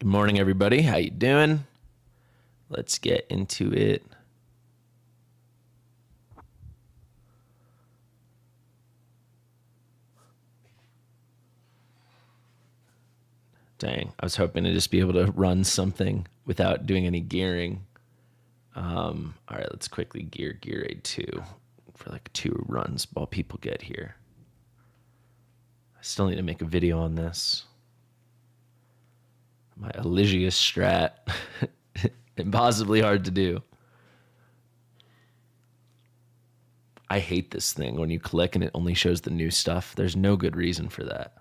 Good morning, everybody. How you doing? Let's get into it. Dang, I was hoping to just be able to run something without doing any gearing. All right, let's quickly gear aid 2 for like 2 runs while people get here. I still need to make a video on this. My Eligius strat. Impossibly hard to do. I hate this thing when you click and it only shows the new stuff. There's no good reason for that.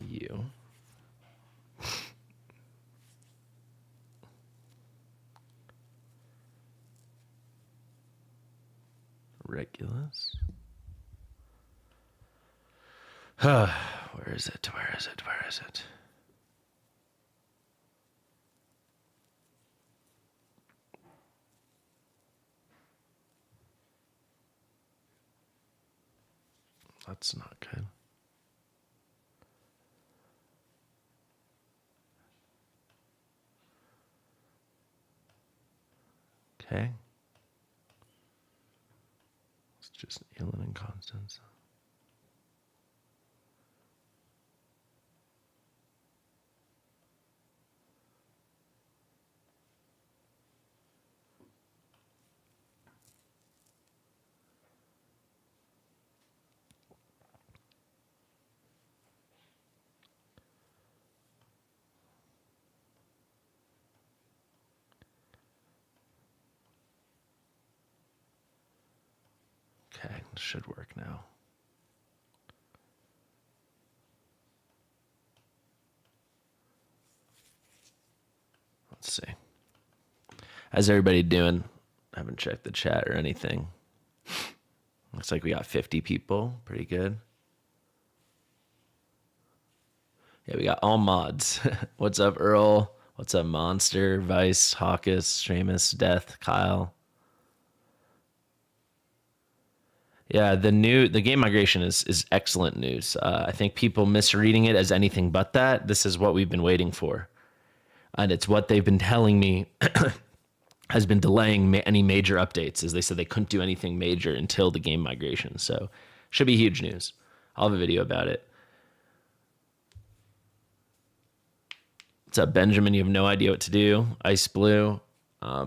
You. Regulus. Where is it? Where is it? Where is it? That's not good. Okay. It's just Elin and Constance. Okay, this should work now. Let's see. How's everybody doing? I haven't checked the chat or anything. Looks like we got 50 people. Pretty good. Yeah, we got all mods. What's up, Earl? What's up, Monster, Vice, Hawkus, Seamus, Death, Kyle? Yeah, the game migration is excellent news. I think people misreading it as anything but that. This is what we've been waiting for. And it's what they've been telling me has been delaying any major updates, as they said they couldn't do anything major until the game migration. So should be huge news. I'll have a video about it. What's up, Benjamin? You have no idea what to do. Ice Blue.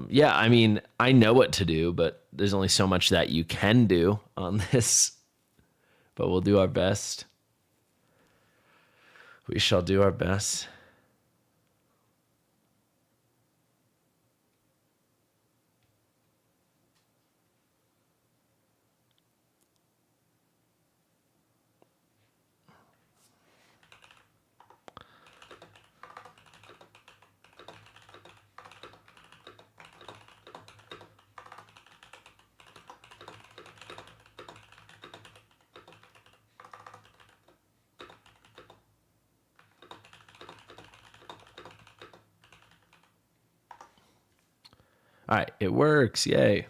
Yeah, I mean, I know what to do, but there's only so much that you can do on this. But we'll do our best. We shall do our best. All right, it works. Yay.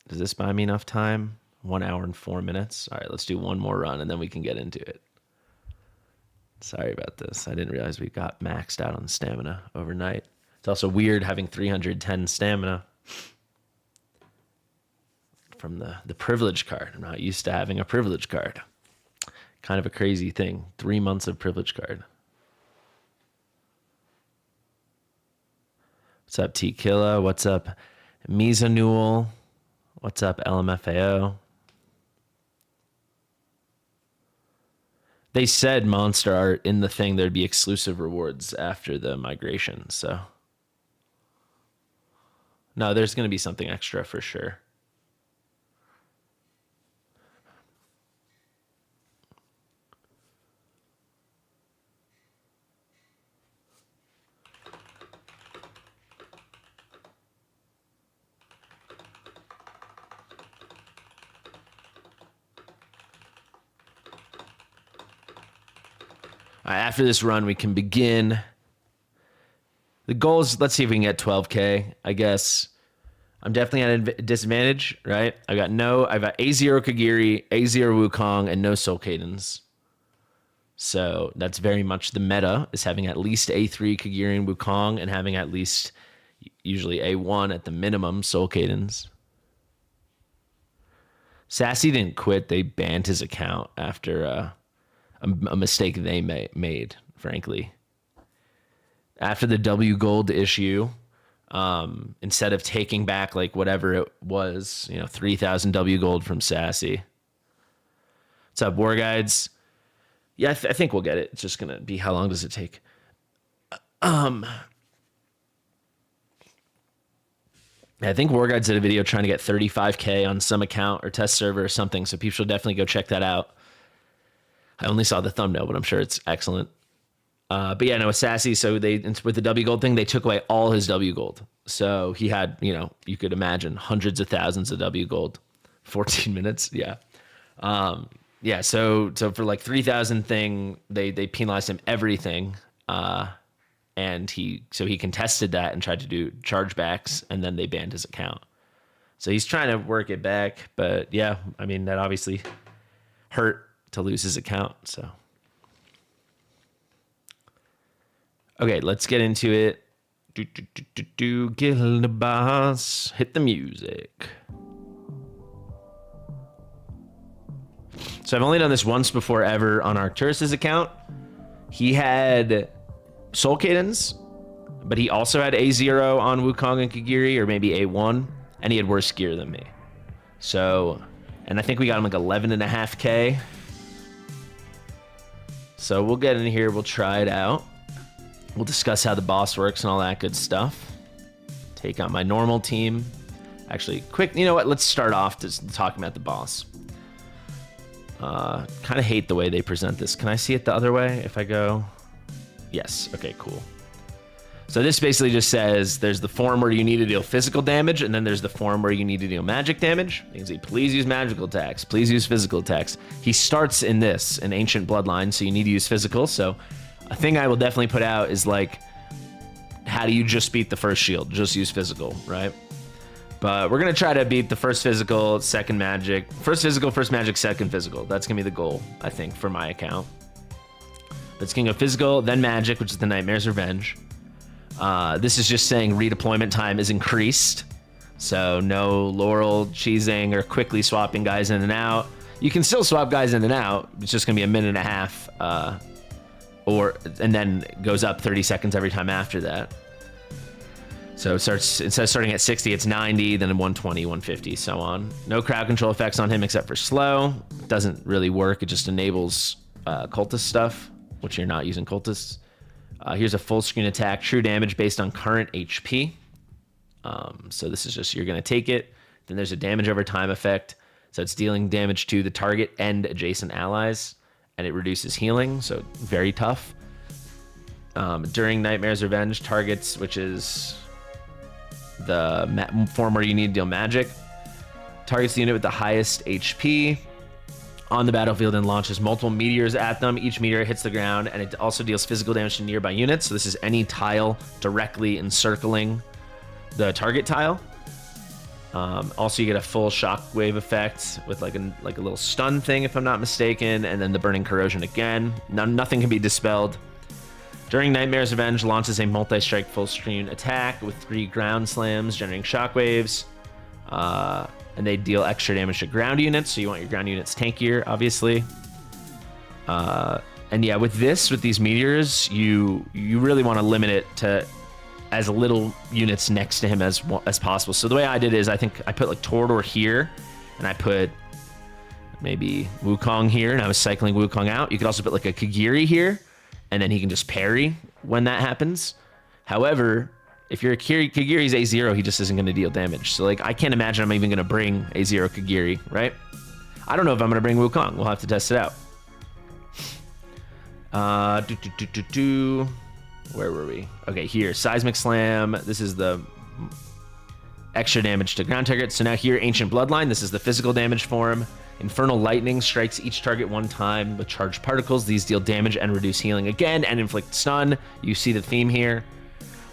Does this buy me enough time? 1 hour and 4 minutes. All right, let's do one more run and then we can get into it. Sorry about this. I didn't realize we got maxed out on stamina overnight. It's also weird having 310 stamina from the privilege card. I'm not used to having a privilege card. Kind of a crazy thing. 3 months of privilege card. What's up, T Killa? What's up, Mizanul? What's up, LMFAO? They said Monster Art in the thing there'd be exclusive rewards after the migration, so. No, there's going to be something extra for sure. All right, after this run, we can begin. The goal is, let's see if we can get 12K, I guess. I'm definitely at a disadvantage, right? I've got A0 Kagiri, A0 Wukong, and no Soul Cadence. So that's very much the meta, is having at least A3 Kagiri and Wukong, and having at least usually A1 at the minimum Soul Cadence. Sassy didn't quit. They banned his account after a mistake they made, frankly. After the W Gold issue, instead of taking back like whatever it was, 3,000 W Gold from Sassy. What's up, War Guides? Yeah, I think we'll get it. It's just going to be how long does it take? I think War Guides did a video trying to get 35K on some account or test server or something, so people should definitely go check that out. I only saw the thumbnail, but I'm sure it's excellent. But yeah, no, with Sassy, so with the W Gold thing, they took away all his W Gold. So he had, you could imagine hundreds of thousands of W Gold. 14 minutes, yeah. Yeah, so for like 3,000 thing, they penalized him everything. And he contested that and tried to do chargebacks, and then they banned his account. So he's trying to work it back, but yeah, I mean, that obviously hurt to lose his account, so. Okay, let's get into it. Kill the boss. Hit the music. So I've only done this once before ever on Arcturus' account. He had Soul Cadence, but he also had A0 on Wukong and Kagiri, or maybe A1, and he had worse gear than me. So, and I think we got him like 11.5K. So we'll get in here, we'll try it out. We'll discuss how the boss works and all that good stuff. Take out my normal team. Actually, quick, you know what? Let's start off just talking about the boss. Kind of hate the way they present this. Can I see it the other way if I go? Yes. Okay, cool. So this basically just says there's the form where you need to deal physical damage, and then there's the form where you need to deal magic damage. You can see, please use magical attacks, please use physical attacks. He starts in this, an ancient bloodline, so you need to use physical. So a thing I will definitely put out is like, how do you just beat the first shield? Just use physical, right? But we're going to try to beat the first physical, second magic. First physical, first magic, second physical. That's going to be the goal, I think, for my account. It's going to go physical, then magic, which is the Nightmare's Revenge. This is just saying redeployment time is increased. So no Laurel cheesing or quickly swapping guys in and out. You can still swap guys in and out. It's just going to be a minute and a half. And then goes up 30 seconds every time after that. So it starts, instead of starting at 60, it's 90, then 120, 150, so on. No crowd control effects on him except for slow. Doesn't really work. It just enables cultist stuff, which you're not using cultists. Here's a full screen attack, true damage based on current HP. So this is just, you're going to take it. Then there's a damage over time effect. So it's dealing damage to the target and adjacent allies. And it reduces healing, so very tough. During Nightmare's Revenge, targets, which is the form where you need to deal magic, targets the unit with the highest HP on the battlefield and launches multiple meteors at them. Each meteor hits the ground, and it also deals physical damage to nearby units. So this is any tile directly encircling the target tile. Also, you get a full shockwave effect with like a little stun thing, if I'm not mistaken, and then the burning corrosion again. Nothing can be dispelled. During Nightmare's Revenge, launches a multi-strike full screen attack with 3 ground slams, generating shockwaves. And they deal extra damage to ground units, so you want your ground units tankier, obviously. And yeah, with these meteors, you really want to limit it to as little units next to him as possible. So the way I did is, I think I put like Torador here, and I put maybe Wukong here, and I was cycling Wukong out. You could also put like a Kagiri here, and then he can just parry when that happens. However, if you're a Kagiri's A0, he just isn't going to deal damage. So like, I can't imagine I'm even going to bring A0 Kagiri, right? I don't know if I'm going to bring Wukong. We'll have to test it out. Where were we? Okay, here, Seismic Slam. This is the extra damage to ground targets. So now here, Ancient Bloodline. This is the physical damage form. Infernal Lightning strikes each target one time with charged particles. These deal damage and reduce healing again and inflict stun. You see the theme here.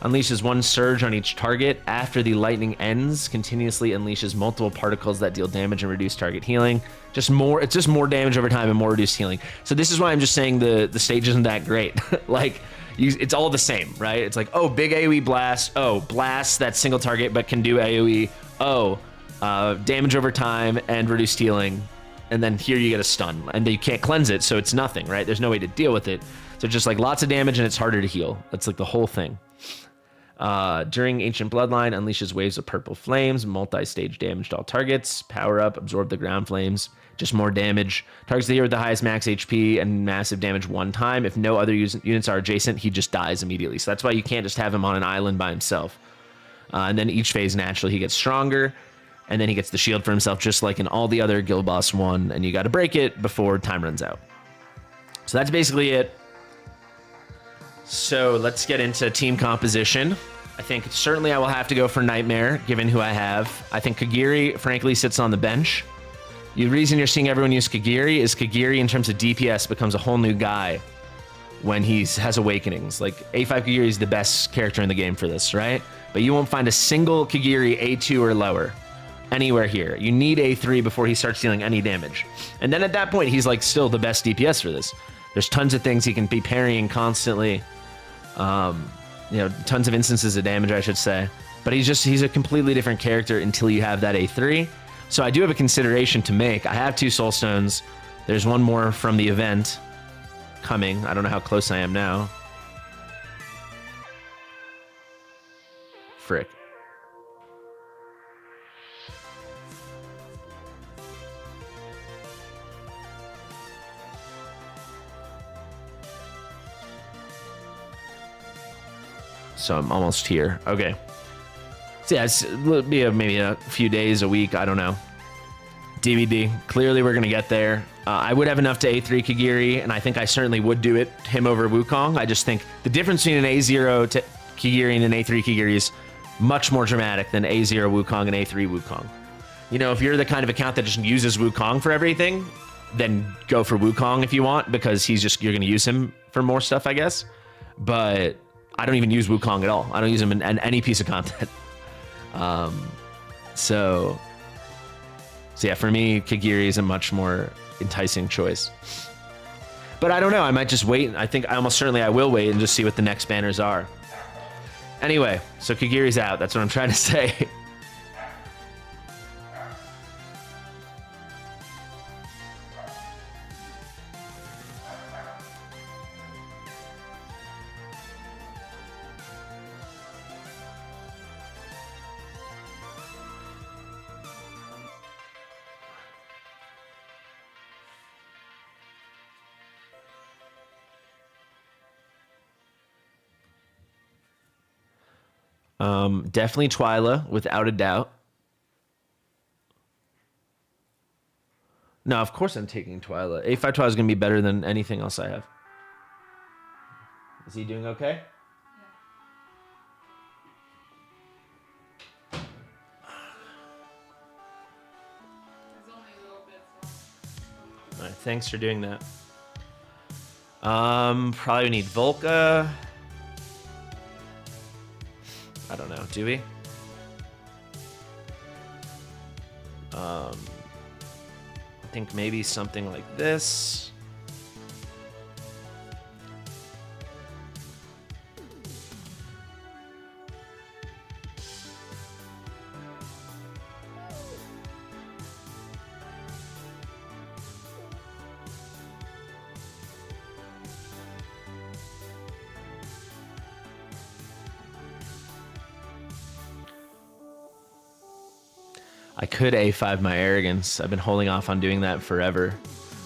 Unleashes one surge on each target. After the lightning ends, continuously unleashes multiple particles that deal damage and reduce target healing. Just more, it's just more damage over time and more reduced healing. So this is why I'm just saying the stage isn't that great. Like, it's all the same, right? It's like, oh, big AoE blast. Oh, blast that single target but can do AoE. Oh, damage over time and reduced healing. And then here you get a stun. And you can't cleanse it, so it's nothing, right? There's no way to deal with it. So just like lots of damage and it's harder to heal. That's like the whole thing. During Ancient Bloodline, unleashes waves of purple flames, multi-stage damage to all targets. Power up, absorb the ground flames. Just more damage. Targets the hero with the highest max HP and massive damage one time. If no other units are adjacent, he just dies immediately. So that's why you can't just have him on an island by himself. And then each phase, naturally, he gets stronger. And then he gets the shield for himself, just like in all the other Guild Boss 1. And you got to break it before time runs out. So that's basically it. So let's get into team composition. I think certainly I will have to go for Nightmare, given who I have. I think Kagiri, frankly, sits on the bench. The reason you're seeing everyone use Kagiri is Kagiri, in terms of DPS, becomes a whole new guy when he has Awakenings. Like, A5 Kagiri is the best character in the game for this, right? But you won't find a single Kagiri A2 or lower anywhere here. You need A3 before he starts dealing any damage. And then at that point, he's like still the best DPS for this. There's tons of things he can be parrying constantly. You know, tons of instances of damage, I should say. But he's a completely different character until you have that A3. So I do have a consideration to make. I have 2 Soul Stones. There's one more from the event coming. I don't know how close I am now. Frick. So I'm almost here. Okay. So yeah, it'll be maybe a few days, a week. I don't know. DVD. Clearly, we're going to get there. I would have enough to A3 Kagiri, and I think I certainly would do it, him over Wukong. I just think the difference between an A0 to Kagiri and an A3 Kagiri is much more dramatic than A0 Wukong and A3 Wukong. You know, if you're the kind of account that just uses Wukong for everything, then go for Wukong if you want, because you're going to use him for more stuff, I guess. But I don't even use Wukong at all. I don't use him in any piece of content. So yeah, for me, Kagiri is a much more enticing choice. But I don't know. I might just wait. I think almost certainly I will wait and just see what the next banners are. Anyway, so Kagiri's out. That's what I'm trying to say. Definitely Twyla, without a doubt. No, of course I'm taking Twyla. A5 Twyla is going to be better than anything else I have. Is he doing okay? Yeah. There's only a little bit. All right, thanks for doing that. Probably need Volca. I don't know. Do we? I think maybe something like this. I could A5 my Arrogance. I've been holding off on doing that forever.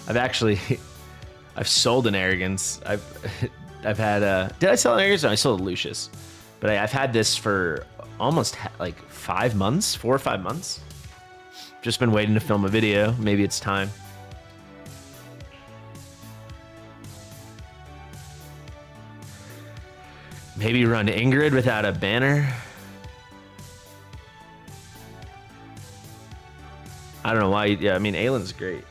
I've sold an Arrogance. I've had did I sell an Arrogance? No, I sold a Lucius. But I've had this for almost like 5 months, 4 or 5 months. Just been waiting to film a video. Maybe it's time. Maybe run Ingrid without a banner. I don't know why. Yeah, I mean, Aylin's great.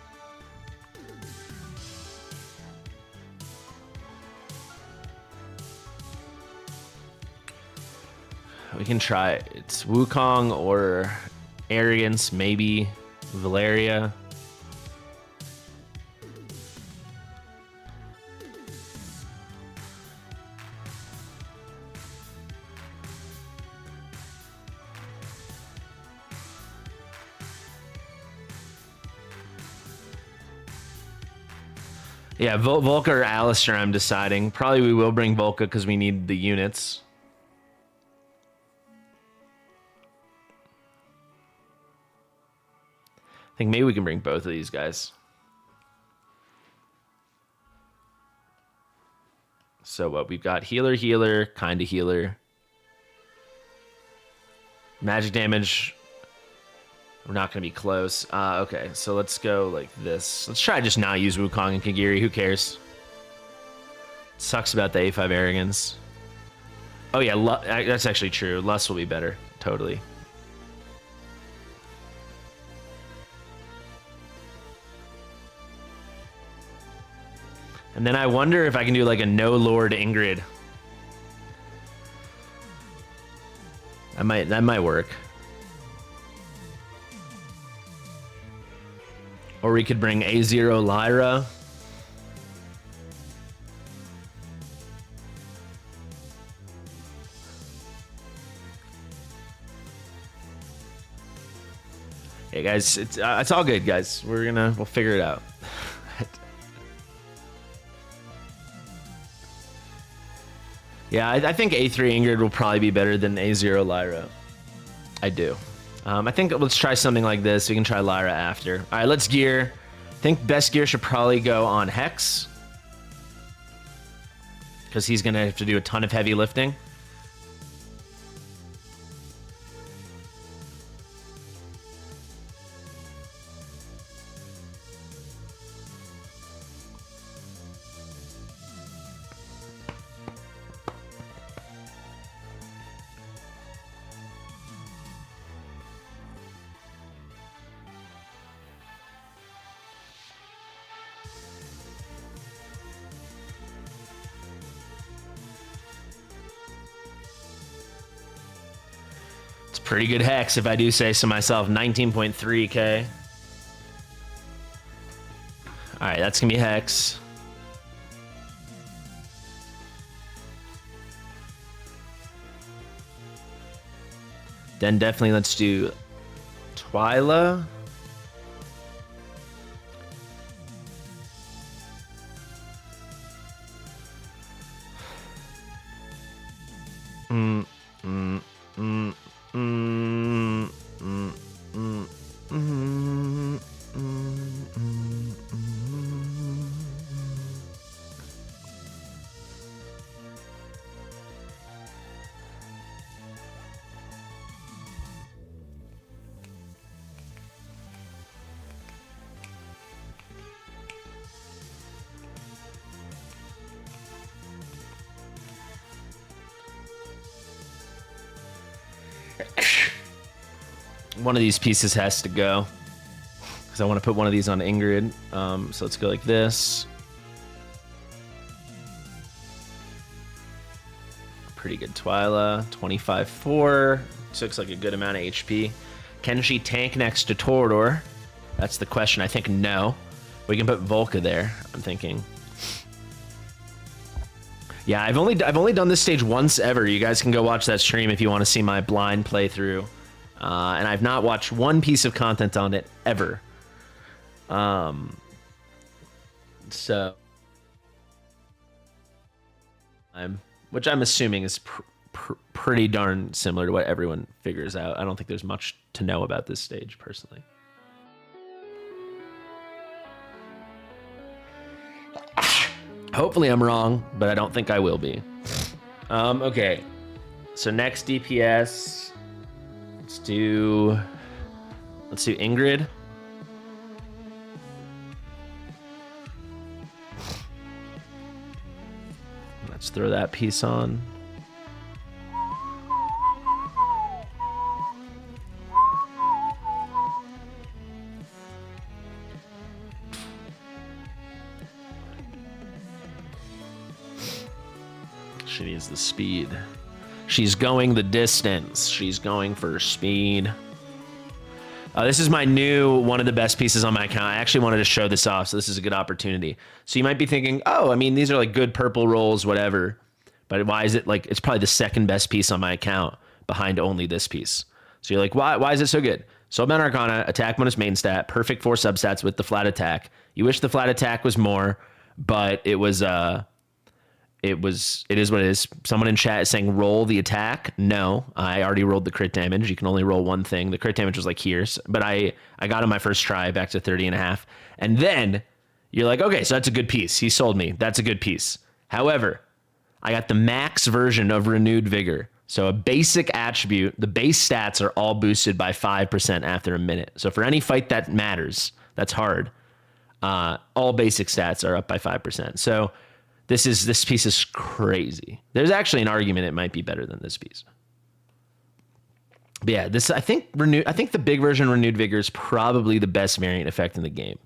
We can try. It's Wukong or Arrogance, maybe Valeria. Yeah, Volca or Alistair, I'm deciding. Probably we will bring Volca because we need the units. I think maybe we can bring both of these guys. So what we've got healer, kind of healer. Magic damage. We're not going to be close. Okay, so let's go like this. Let's try just not use Wukong and Kagiri. Who cares? Sucks about the A5 Arrogance. Oh yeah, that's actually true. Lust will be better. Totally. And then I wonder if I can do like a no Lord Ingrid. That might work. Or we could bring A0 Lyra. Hey guys, it's all good, guys. We'll figure it out. Yeah, I think A3 Ingrid will probably be better than A0 Lyra. I do. I think let's try something like this. We can try Lyra after. All right, let's gear. I think best gear should probably go on Hex, because he's going to have to do a ton of heavy lifting. Pretty good hex, if I do say so myself. 19.3k. All right, that's gonna be hex. Then definitely let's do Twyla. One of these pieces has to go, because I want to put one of these on Ingrid. So let's go like this. Pretty good Twyla. 25-4. Looks like a good amount of HP. Can she tank next to Torador? That's the question. I think no. We can put Volca there, I'm thinking. Yeah, I've only done this stage once ever. You guys can go watch that stream if you want to see my blind playthrough. And I've not watched one piece of content on it ever. So, which I'm assuming is pretty darn similar to what everyone figures out. I don't think there's much to know about this stage, personally. Hopefully I'm wrong, but I don't think I will be. Okay, so next DPS, let's do Ingrid. Let's throw that piece on. She needs the speed. She's going the distance. She's going for speed. This is my new, one of the best pieces on my account. I actually wanted to show this off, so this is a good opportunity. So you might be thinking, oh, I mean, these are like good purple rolls, whatever. But why is it like, it's probably the second best piece on my account behind only this piece. So you're like, why is it so good? Soulbound Arcana, attack bonus main stat, perfect 4 substats with the flat attack. You wish the flat attack was more, but it is what it is. Someone in chat is saying roll the attack. No, I already rolled the crit damage. You can only roll one thing. The crit damage was like here's, but I got on my first try back to 30.5. And then you're like, okay, so that's a good piece. He sold me. That's a good piece. However, I got the max version of Renewed Vigor. So a basic attribute, the base stats are all boosted by 5% after a minute. So for any fight that matters, that's hard. All basic stats are up by 5%. So this piece is crazy. There's actually an argument it might be better than this piece. But yeah, I think the big version Renewed Vigor is probably the best variant effect in the game.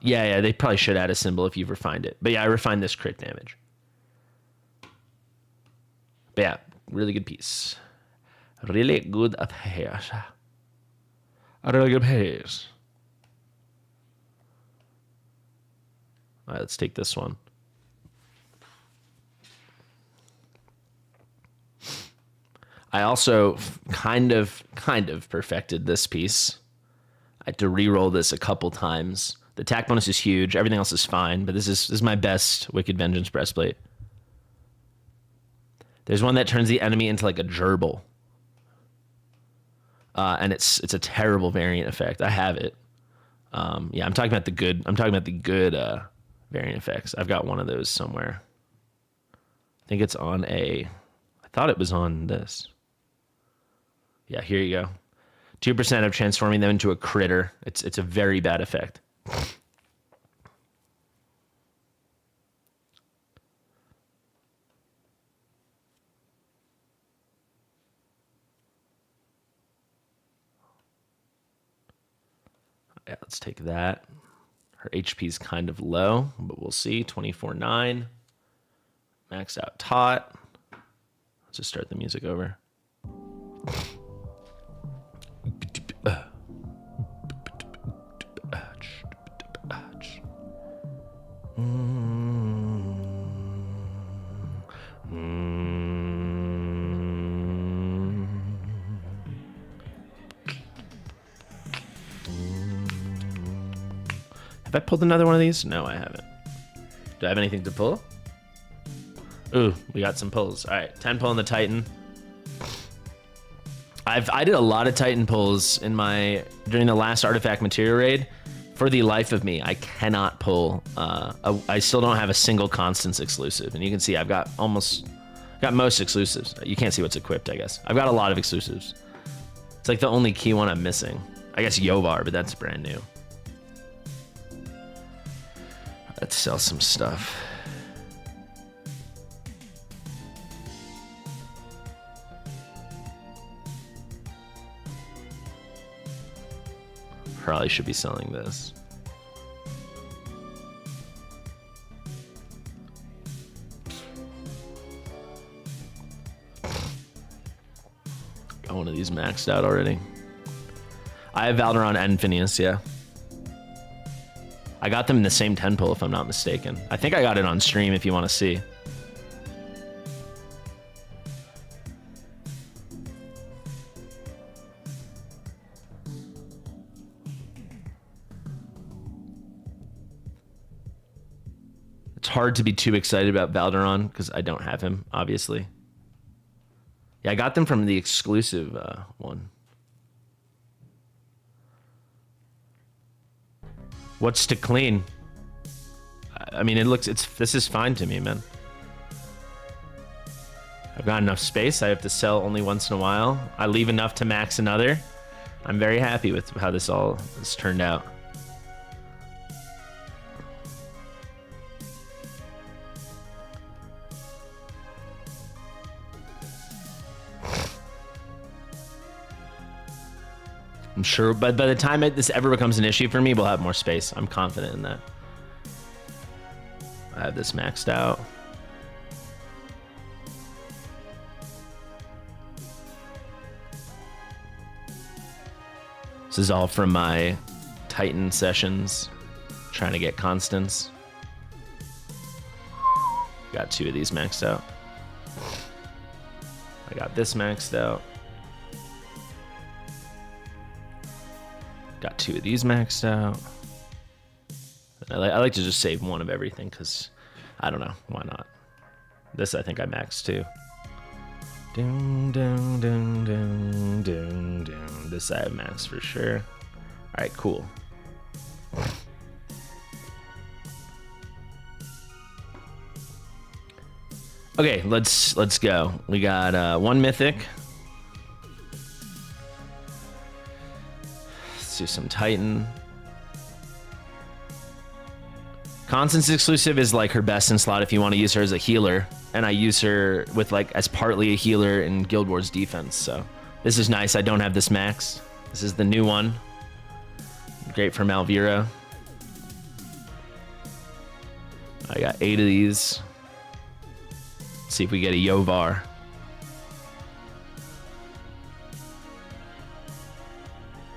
Yeah, they probably should add a symbol if you've refined it. But yeah, I refined this crit damage. But yeah, really good piece. Really good piece. A really good piece. All right, let's take this one. I also kind of perfected this piece. I had to re-roll this a couple times. The attack bonus is huge. Everything else is fine, but this is my best Wicked Vengeance breastplate. There's one that turns the enemy into like a gerbil. And it's a terrible variant effect. I have it. Yeah, I'm talking about the good variant effects. I've got one of those somewhere. I think it's on I thought it was on this. Yeah, here you go. 2% of transforming them into a critter. It's a very bad effect. Yeah, let's take that. Her HP is kind of low, but we'll see. 24.9. Maxed out tot. Let's just start the music over. Have I pulled another one of these? No, I haven't. Do I have anything to pull? Ooh, we got some pulls. All right, 10 pulling the Titan. I did a lot of Titan pulls during the last artifact material raid. For the life of me, I cannot pull. I still don't have a single Constance exclusive, and you can see I've got most exclusives. You can't see what's equipped, I guess. I've got a lot of exclusives. It's like the only key one I'm missing. I guess Yovar, but that's brand new. Let's sell some stuff. Probably should be selling this. Got one of these maxed out already. I have Valderon and Phineas, yeah. I got them in the same 10 pull, if I'm not mistaken. I think I got it on stream if you want to see. It's hard to be too excited about Valderon because I don't have him, obviously. Yeah, I got them from the exclusive one. What's to clean? I mean, this is fine to me, man. I've got enough space. I have to sell only once in a while. I leave enough to max another. I'm very happy with how this all has turned out. I'm sure, but by the time this ever becomes an issue for me, we'll have more space. I'm confident in that. I have this maxed out. This is all from my Titan sessions, trying to get constants. Got 2 of these maxed out. I got this maxed out. Got 2 of these maxed out. I like to just save 1 of everything because I don't know, why not? This I think I maxed too. Dun, dun, dun, dun, dun, dun. This I have maxed for sure. All right, cool. Okay, let's go. We got 1 mythic. Let's do some Titan. Constance exclusive is like her best in slot if you want to use her as a healer, and I use her with like as partly a healer in Guild Wars defense. So this is nice. I don't have this max. This is the new one. Great for Malvira. I got 8 of these. Let's see if we get a Yovar.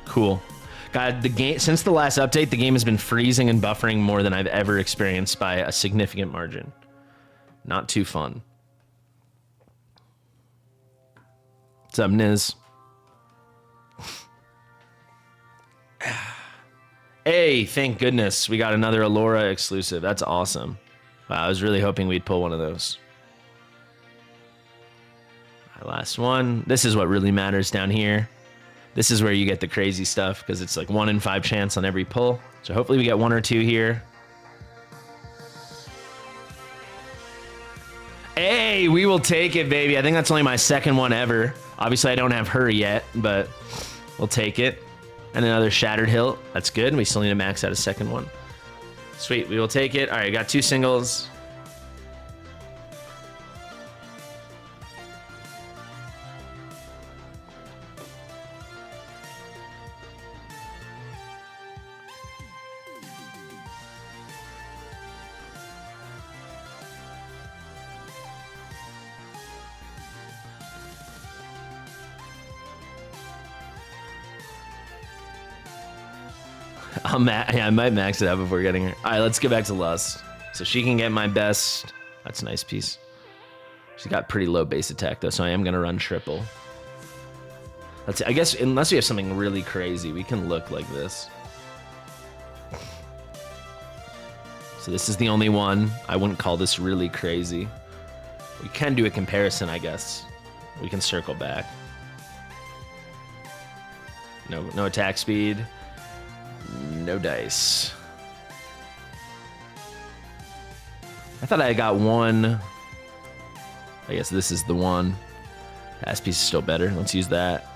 Cool. God, the game, since the last update, the game has been freezing and buffering more than I've ever experienced by a significant margin. Not too fun. What's up, Niz? Hey, thank goodness we got another Allura exclusive. That's awesome. Wow, I was really hoping we'd pull one of those. All right, last one. This is what really matters down here. This is where you get the crazy stuff because it's like 1 in 5 chance on every pull. So hopefully we get 1 or 2 here. Hey, we will take it, baby. I think that's only my 2nd one ever. Obviously, I don't have her yet, but we'll take it. And another Shattered Hilt. That's good. We still need to max out a 2nd one. Sweet, we will take it. All right, got 2 singles. Yeah, I might max it out before getting her. All right, let's get back to Lust. So she can get my best. That's a nice piece. She's got pretty low base attack, though, so I am going to run triple. I guess unless we have something really crazy, we can look like this. So this is the only one. I wouldn't call this really crazy. We can do a comparison, I guess. We can circle back. No attack speed. No dice. I thought I got 1. I guess this is the one. Last piece is still better. Let's use that.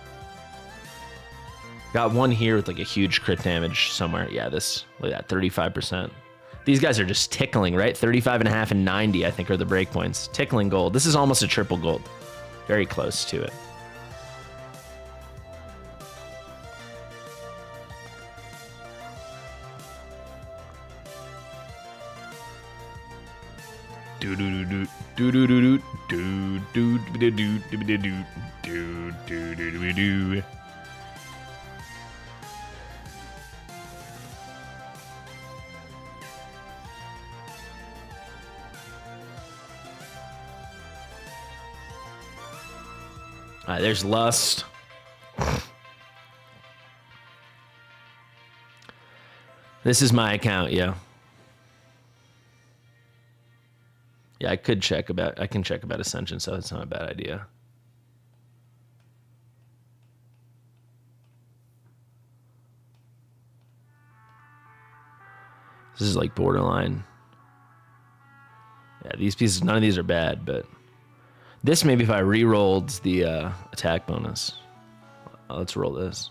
Got 1 here with like a huge crit damage somewhere. Yeah, this, look at that, 35%. These guys are just tickling, right? 35.5 and 90, I think, are the breakpoints. Tickling gold. This is almost a triple gold. Very close to it. All right, there's Lust. This is my account, yeah. Yeah, I can check about Ascension, so it's not a bad idea. This is like borderline. Yeah, these pieces, none of these are bad, but this maybe if I re-rolled the attack bonus. Let's roll this.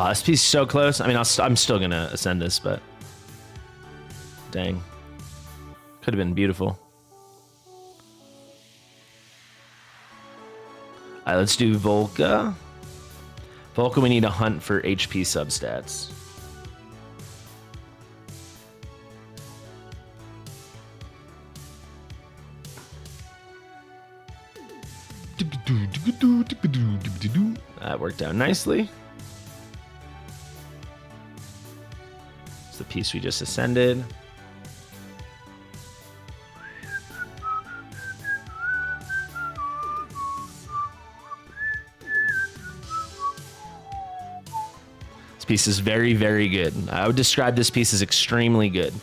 Oh, this piece is so close. I mean, I'm still going to ascend this, but dang. Could have been beautiful. All right, let's do Volca. Volca, we need to hunt for HP substats. That worked out nicely. It's the piece we just ascended. This piece is very, very good. I would describe this piece as extremely good.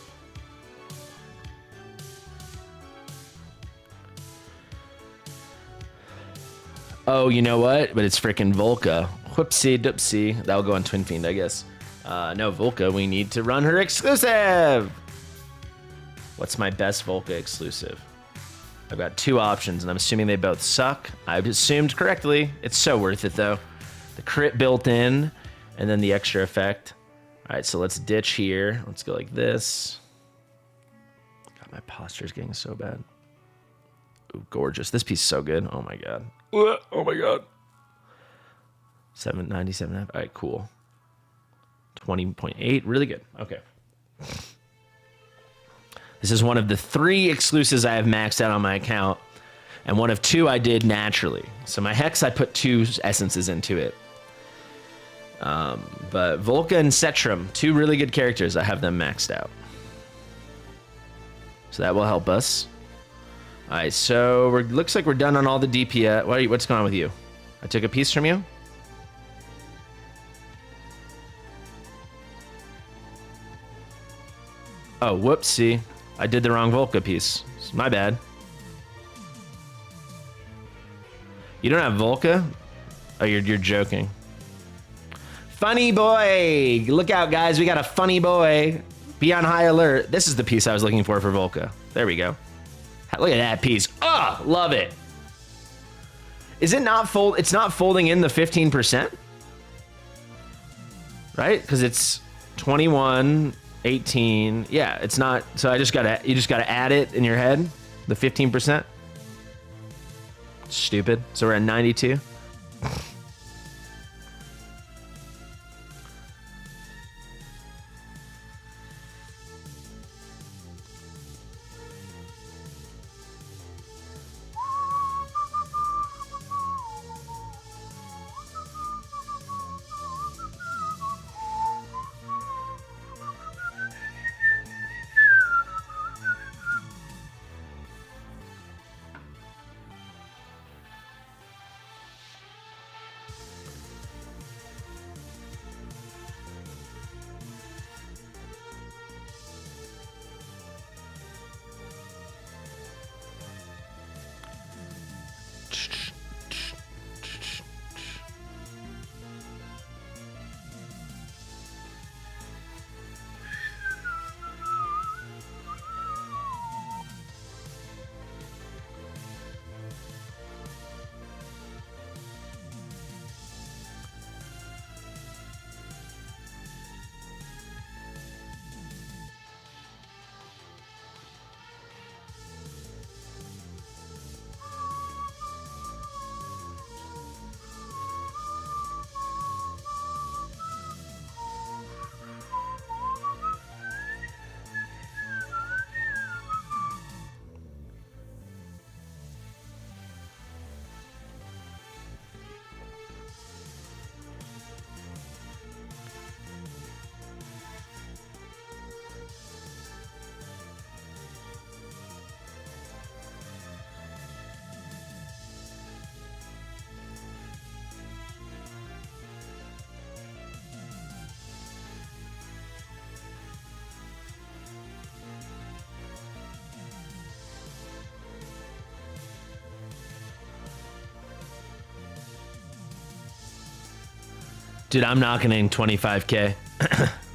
Oh, you know what? But it's freaking Volca. Whoopsie doopsie. That'll go on Twin Fiend, I guess. No, Volca, we need to run her exclusive. What's my best Volca exclusive? I've got two options, and I'm assuming they both suck. I've assumed correctly. It's so worth it, though. The crit built in, and then the extra effect. All right, so let's ditch here. Let's go like this. God, my posture's getting so bad. Ooh, gorgeous. This piece is so good. Oh, my God. Oh, my God. 797. All right, cool. 20.8. Really good. Okay. This is one of the 3 exclusives I have maxed out on my account, and one of 2 I did naturally. So my Hex, I put 2 essences into it. But Volca and Cetrum, 2 really good characters. I have them maxed out. So that will help us. All right, so looks like we're done on all the DPS. What's going on with you? I took a piece from you? Oh, whoopsie. I did the wrong Volca piece. It's my bad. You don't have Volca? Oh, you're joking. Funny boy! Look out, guys. We got a funny boy. Be on high alert. This is the piece I was looking for Volca. There we go. Look at that piece. Oh, love it. Is it not fold? It's not folding in the 15%? Right? Because it's 21, 18. Yeah, it's not. So you just gotta add it in your head. The 15%. Stupid. So we're at 92. Dude, I'm knocking in 25K.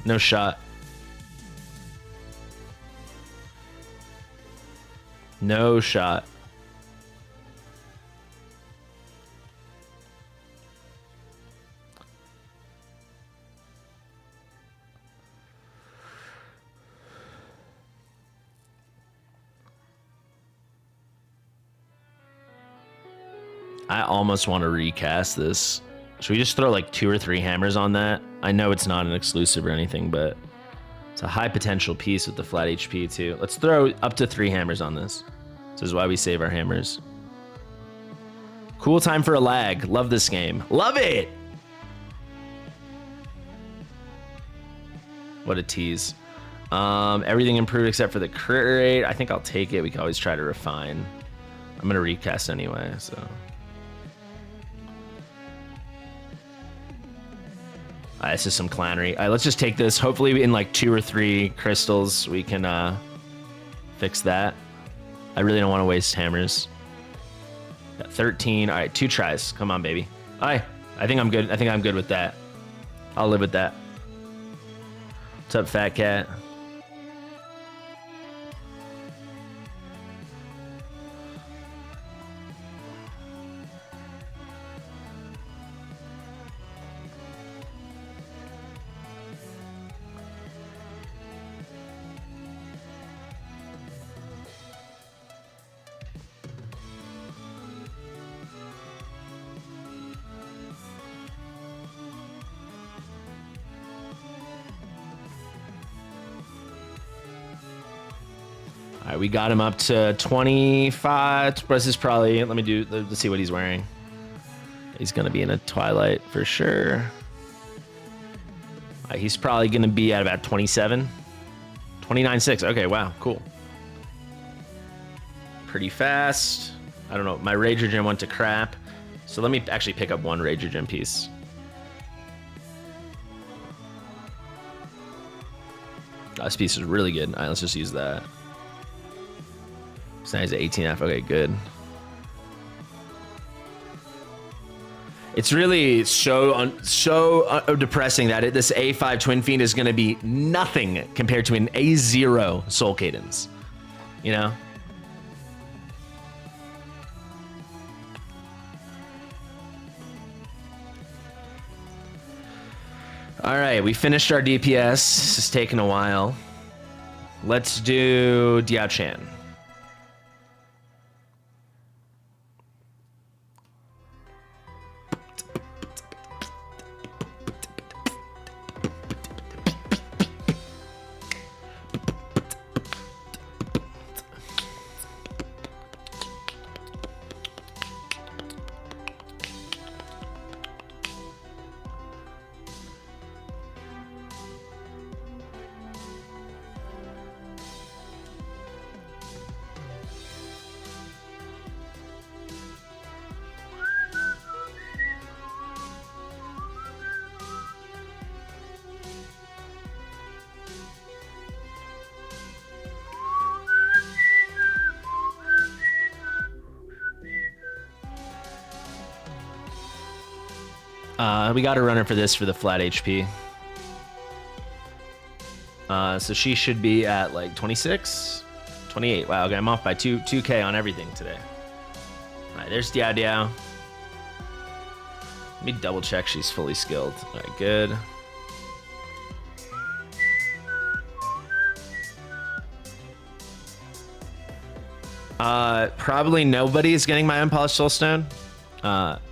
No shot. No shot. I almost want to recast this. Should we just throw like 2 or 3 hammers on that? I know it's not an exclusive or anything, but it's a high potential piece with the flat HP too. Let's throw up to 3 hammers on this. This is why we save our hammers. Cool time for a lag. Love this game. Love it! What a tease. Everything improved except for the crit rate. I think I'll take it. We can always try to refine. I'm gonna recast anyway, so. This is some clannery. All right, let's just take this. Hopefully in like 2 or 3 crystals, we can fix that. I really don't want to waste hammers. Got 13. All right, 2 tries. Come on, baby. All right, I think I'm good. I think I'm good with that. I'll live with that. What's up, fat cat? All right, we got him up to 25. This is probably, let's see what he's wearing. He's going to be in a Twilight for sure. All right, he's probably going to be at about 27. 29.6. Okay, wow, cool. Pretty fast. I don't know. My Rager Gem went to crap. So let me actually pick up 1 Rager Gem piece. This piece is really good. All right, let's just use that. So now he's at 18F. Okay, good. It's really so depressing that this A5 Twin Fiend is going to be nothing compared to an A0 Soul Cadence. You know? All right, we finished our DPS. This is taking a while. Let's do Diao Chan. We got a runner for this for the flat HP. So she should be at like 26, 28. Wow, okay, I'm off by 2K on everything today. All right, there's Diao Diao. Let me double check she's fully skilled. All right, good. Probably nobody is getting my Unpolished Soulstone.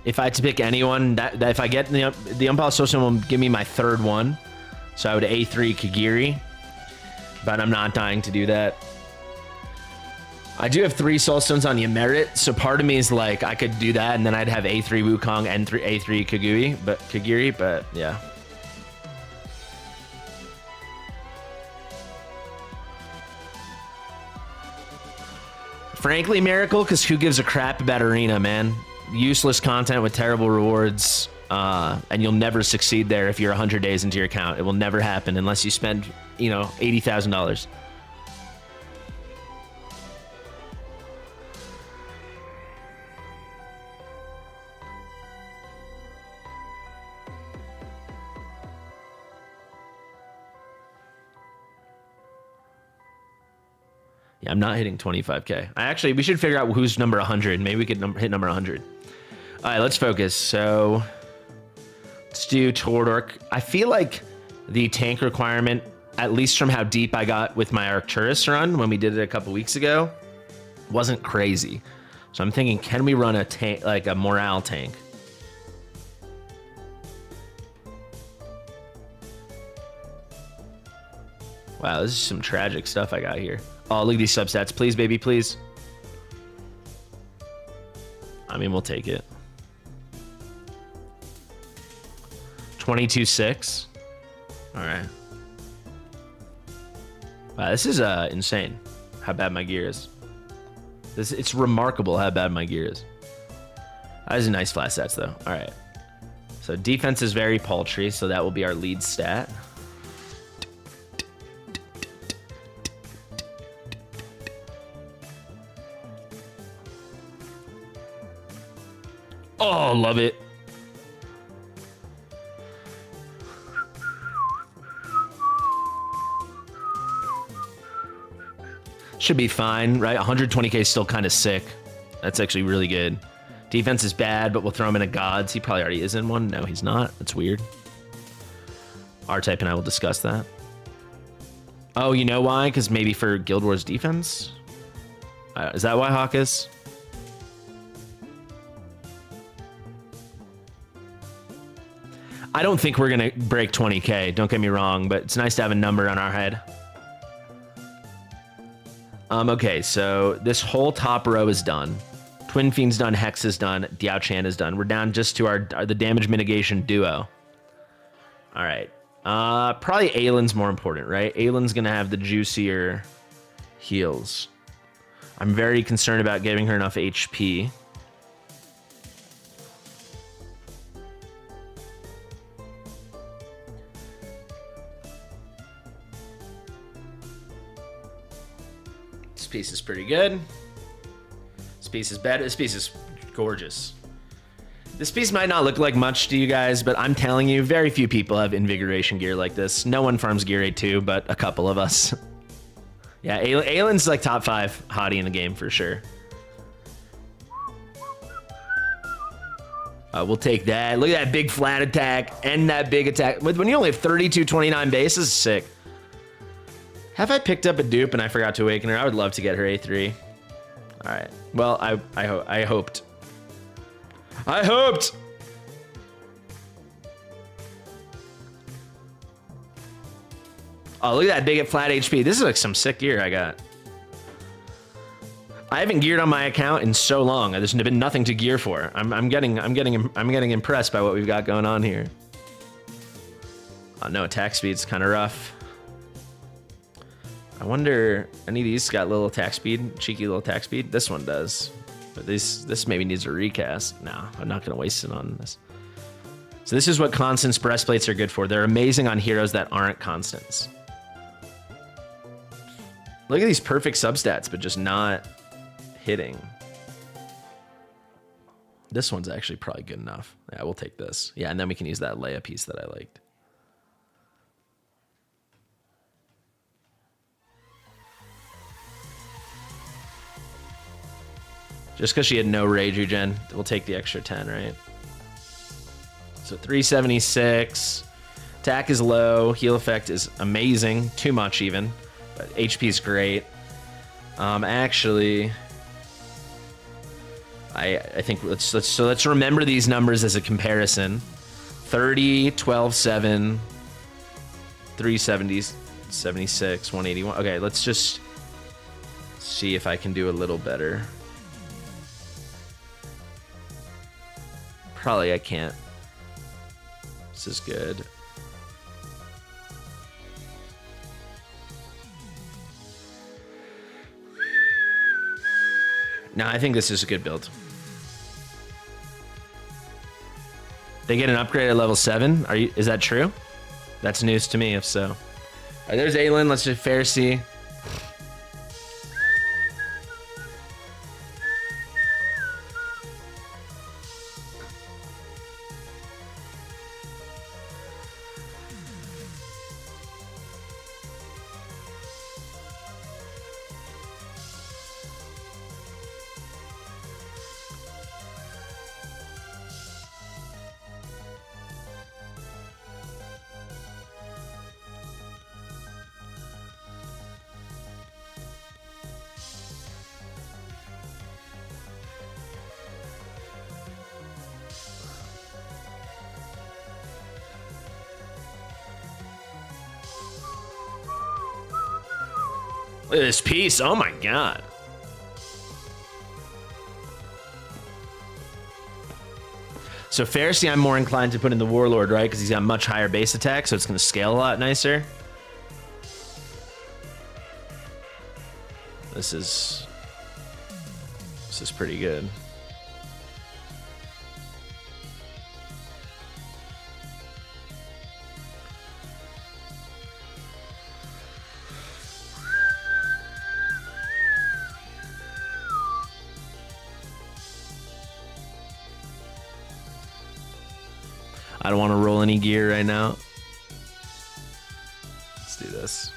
If I had to pick anyone, that if I get the Unpolished Soulstone will give me my 3rd one. So I would A3 Kagiri, but I'm not dying to do that. I do have 3 Soulstones on Yemerit, so part of me is like, I could do that, and then I'd have A3 Wukong and A3 Kagiri, but yeah. Frankly, Miracle, because who gives a crap about Arena, man? Useless content with terrible rewards, and you'll never succeed there if you're 100 days into your account. It will never happen unless you spend, $80,000. Yeah, I'm not hitting 25K. We should figure out who's number 100. Maybe we could hit number 100. All right, let's focus. So let's do Tordork. I feel like the tank requirement, at least from how deep I got with my Arcturus run when we did it a couple weeks ago, wasn't crazy. So I'm thinking, can we run a tank, like a morale tank? Wow, this is some tragic stuff I got here. Oh, look at these substats. Please, baby, please. I mean, we'll take it. 22-6. All right. Wow, this is insane how bad my gear is. It's remarkable how bad my gear is. That is a nice flat stats, though. All right. So defense is very paltry, so that will be our lead stat. Oh, love it. Should be fine, right? 120k is still kind of sick. That's actually really good. Defense is bad, but we'll throw him in a gods. He probably already is in one. No, he's not. That's weird. R-Type and I will discuss that. Oh, you know why? Because maybe for Guild Wars defense? Is that why Hawk is? I don't think we're going to break 20k. Don't get me wrong, but it's nice to have a number on our head. Okay, so this whole top row is done. Twin Fiend's done, Hex is done, Diao Chan is done. We're down just to the damage mitigation duo. All right. Probably Aylin's more important, right? Aylin's going to have the juicier heals. I'm very concerned about giving her enough HP. This piece is pretty good. This piece is better. This piece is gorgeous. This piece might not look like much to you guys, but I'm telling you, very few people have invigoration gear like this. No one farms gear 8-2, but a couple of us. Yeah, Aylin's like top 5 hottie in the game for sure. We'll take that. Look at that big flat attack and that big attack. When you only have 3229 base, this is sick. Have I picked up a dupe and I forgot to awaken her? I would love to get her A3. All right. Well, I hoped. I hoped. Oh, look at that big at flat HP. This is like some sick gear I got. I haven't geared on my account in so long. There's been nothing to gear for. I'm getting impressed by what we've got going on here. Oh, no attack speed's kind of rough. I wonder, any of these got little attack speed, cheeky little attack speed? This one does, but this maybe needs a recast. No, I'm not gonna waste it on this. So this is what constants breastplates are good for. They're amazing on heroes that aren't constants. Look at these perfect substats, but just not hitting. This one's actually probably good enough. Yeah, we'll take this. Yeah, and then we can use that Leia piece that I liked. Just because she had no rage regen, we'll take the extra 10, right? So 376. Attack is low. Heal effect is amazing. Too much even. But HP is great. Actually, I think let's remember these numbers as a comparison. 30, 12, 7, 370, 76, 181. Okay, let's just see if I can do a little better. Probably I can't. This is good. No, I think this is a good build. They get an upgrade at level 7. Is that true? That's news to me if so. All right, there's Aylin. Let's just fair see. Look at this piece. Oh my god. So Pharisee, I'm more inclined to put in the Warlord, right? Because he's got much higher base attack, so it's going to scale a lot nicer. This is pretty good. I don't want to roll any gear right now. Let's do this.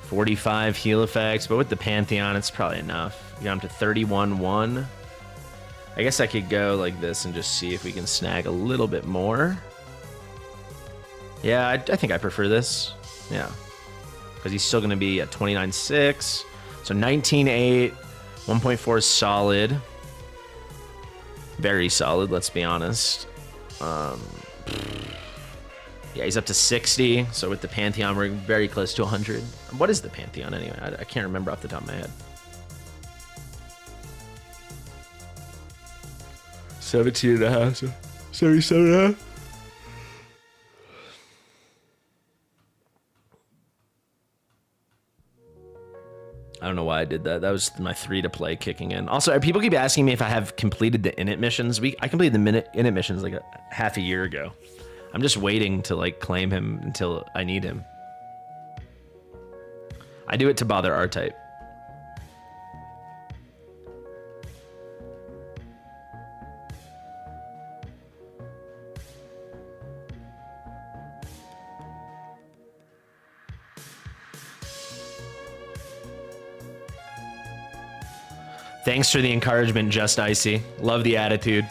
$45 heal effects, but with the Pantheon, it's probably enough. Get on to 31-1. I guess I could go like this and just see if we can snag a little bit more. Yeah, I think I prefer this. Yeah. Because he's still going to be at 29.6. So 19.8. 1.4 is solid. Very solid, let's be honest. Yeah, he's up to 60. So with the Pantheon, we're very close to 100. What is the Pantheon anyway? I can't remember off the top of my head. 17.5. 77.5. I don't know why I did that. That was my 3 to play kicking in. Also, people keep asking me if I have completed the init missions. I completed the init missions like half a year ago. I'm just waiting to like claim him until I need him. I do it to bother R-Type. Thanks for the encouragement, Just Icy. Love the attitude.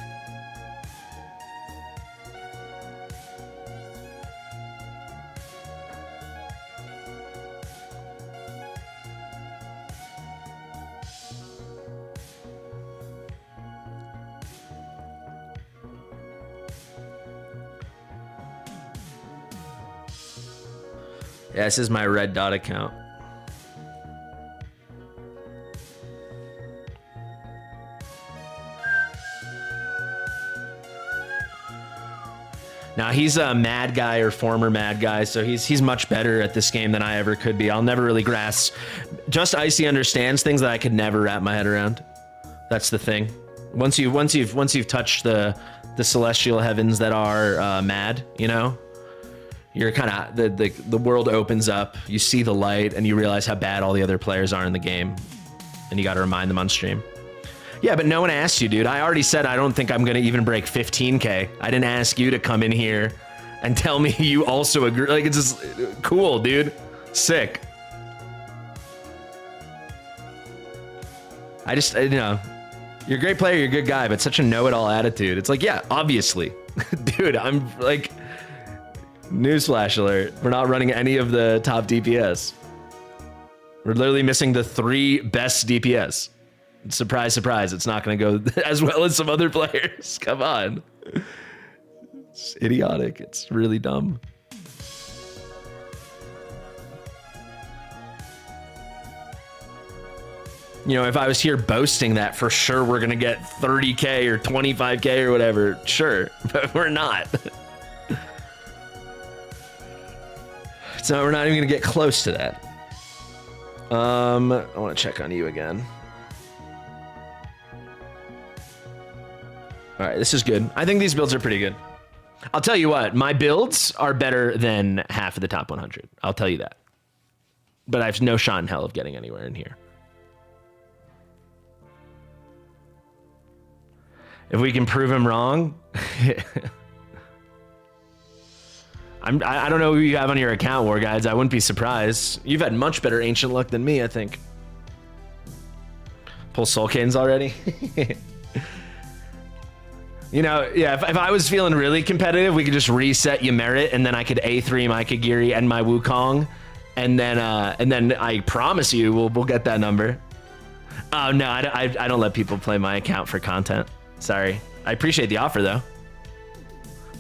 Yeah, this is my red dot account. Now he's a mad guy or former mad guy, so he's much better at this game than I ever could be. I'll never really grasp. Just Icy understands things that I could never wrap my head around. That's the thing. Once you've touched the celestial heavens that are mad, you know, you're kind of the world opens up. You see the light, and you realize how bad all the other players are in the game, and you got to remind them on stream. Yeah, but no one asked you, dude. I already said I don't think I'm going to even break 15K. I didn't ask you to come in here and tell me you also agree. Like, it's just cool, dude. Sick. You know, you're a great player, you're a good guy, but such a know-it-all attitude. It's like, yeah, obviously. Dude, I'm like, newsflash alert. We're not running any of the top DPS. We're literally missing the 3 best DPS. Surprise, surprise, it's not going to go as well as some other players. Come on. It's idiotic. It's really dumb. You know, if I was here boasting that for sure we're going to get 30K or 25K or whatever, sure, but we're not. So we're not even going to get close to that. I want to check on you again. All right, this is good. I think these builds are pretty good. I'll tell you what, my builds are better than half of the top 100. I'll tell you that. But I have no shot in hell of getting anywhere in here. If we can prove him wrong, I don't know who you have on your account, War Guides. I wouldn't be surprised. You've had much better ancient luck than me, I think. Pull Soul Canes already? You know, yeah, if I was feeling really competitive, we could just reset Ymerit, and then I could A3 my Kagiri and my Wukong, and then I promise you we'll get that number. Oh, no, I don't let people play my account for content. Sorry. I appreciate the offer, though.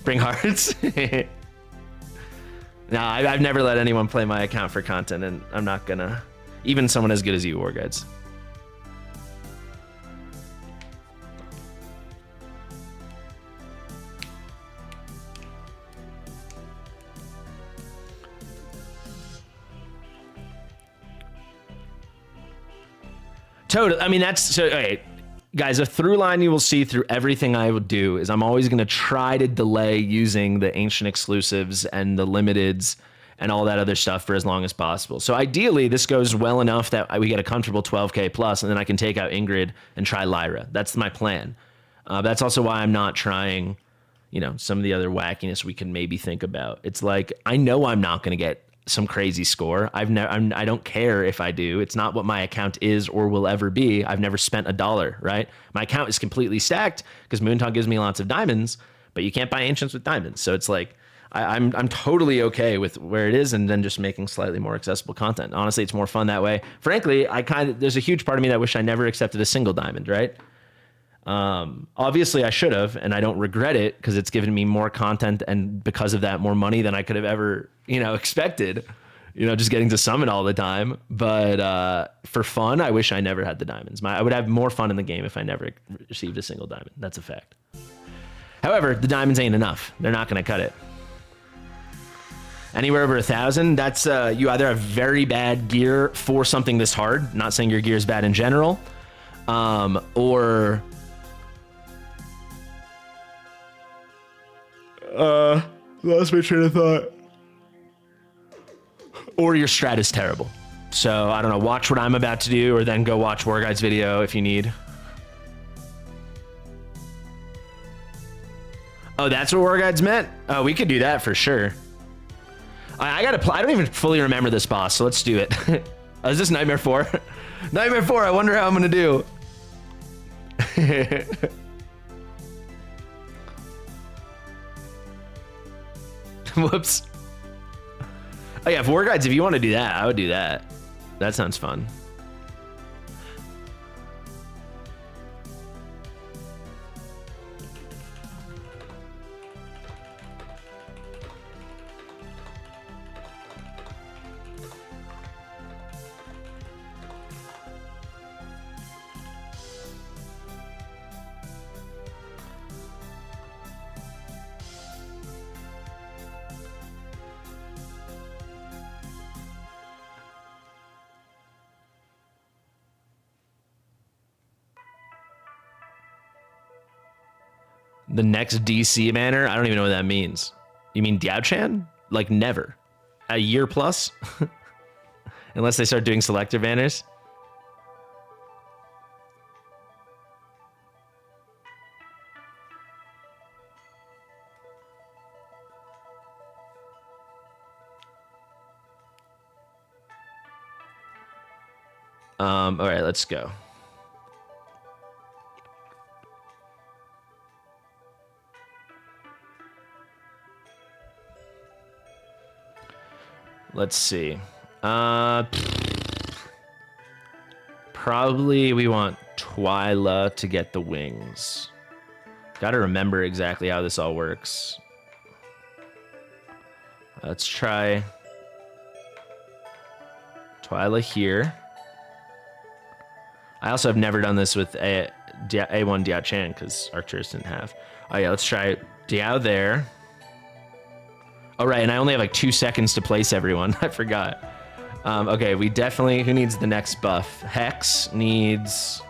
Bring hearts. No, I've never let anyone play my account for content, and I'm not gonna. Even someone as good as you, War Guides. Totally. I mean, that's so. Okay, guys, a through line you will see through everything I would do is I'm always going to try to delay using the ancient exclusives and the limiteds and all that other stuff for as long as possible. So ideally, this goes well enough that we get a comfortable 12K plus, and then I can take out Ingrid and try Lyra. That's my plan. That's also why I'm not trying, some of the other wackiness we can maybe think about. It's like, I know I'm not going to get some crazy score. I don't care if I do. It's not what my account is or will ever be. I've never spent $1, right? My account is completely stacked because Moontalk gives me lots of diamonds, but you can't buy ancients with diamonds. So it's like, I'm totally okay with where it is, and then just making slightly more accessible content. Honestly, it's more fun that way. Frankly, there's a huge part of me that wish I never accepted a single diamond, right? Obviously I should have, and I don't regret it because it's given me more content, and because of that, more money than I could have ever, expected, just getting to summon all the time. But for fun, I wish I never had the diamonds. I would have more fun in the game if I never received a single diamond. That's a fact. However, the diamonds ain't enough. They're not going to cut it. Anywhere over 1,000, that's you either have very bad gear for something this hard. Not saying your gear is bad in general, or lost my train of thought. Or your strat is terrible. So I don't know. Watch what I'm about to do, or then go watch War Guide's video if you need. Oh, that's what War Guides meant. Oh, we could do that for sure. I don't even fully remember this boss, so let's do it. Oh, is this Nightmare 4? Nightmare 4, I wonder how I'm gonna do. Whoops. Oh yeah, War Guides, if you want to do that, I would do that. That sounds fun. The next DC banner? I don't even know what that means. You mean Diao-chan? Like never. A year plus? Unless they start doing selector banners. All right, let's go. Let's see. Probably we want Twyla to get the wings. Got to remember exactly how this all works. Let's try Twyla here. I also have never done this with A1 Diao-chan because Arcturus didn't have. Oh yeah, let's try Diao there. Oh, right, and I only have like 2 seconds to place everyone. I forgot. Okay, we definitely... Who needs the next buff? Hex needs...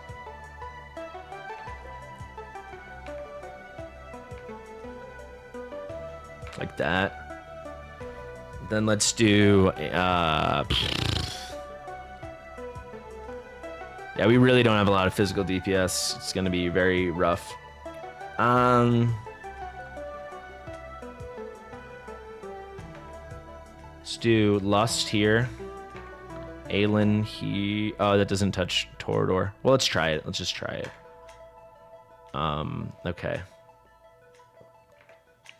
like that. Then let's do... yeah, we really don't have a lot of physical DPS. It's going to be very rough. Let's do Lust here. Aelin here. Oh, that doesn't touch Torador. Well, let's try it. Let's just try it. Okay.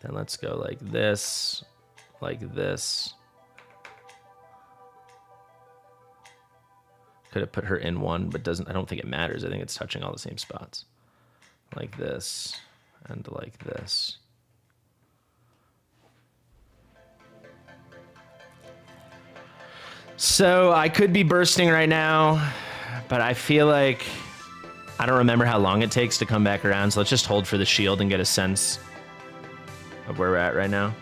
Then let's go like this. Like this. Could have put her in one, but doesn't. I don't think it matters. I think it's touching all the same spots. Like this. And like this. So I could be bursting right now, but I feel like I don't remember how long it takes to come back around. So let's just hold for the shield and get a sense of where we're at right now.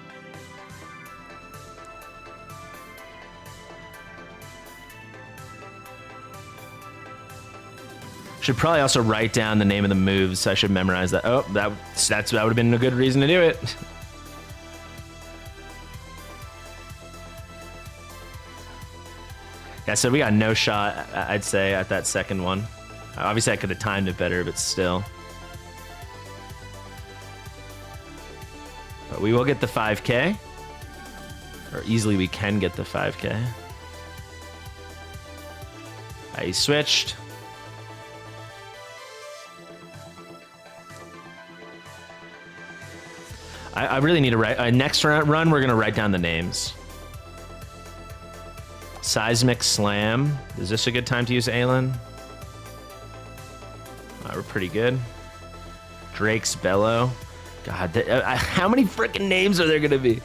Should probably also write down the name of the moves. I should memorize that. Oh, that would have been a good reason to do it. Yeah, so we got no shot, I'd say, at that second one. Obviously, I could have timed it better, but still. But we will get the 5K. Or easily we can get the 5K. He switched. I really need to write. Next run, we're going to write down the names. Seismic Slam. Is this a good time to use Aelin? We're pretty good. Drake's Bellow. God, how many freaking names are there going to be?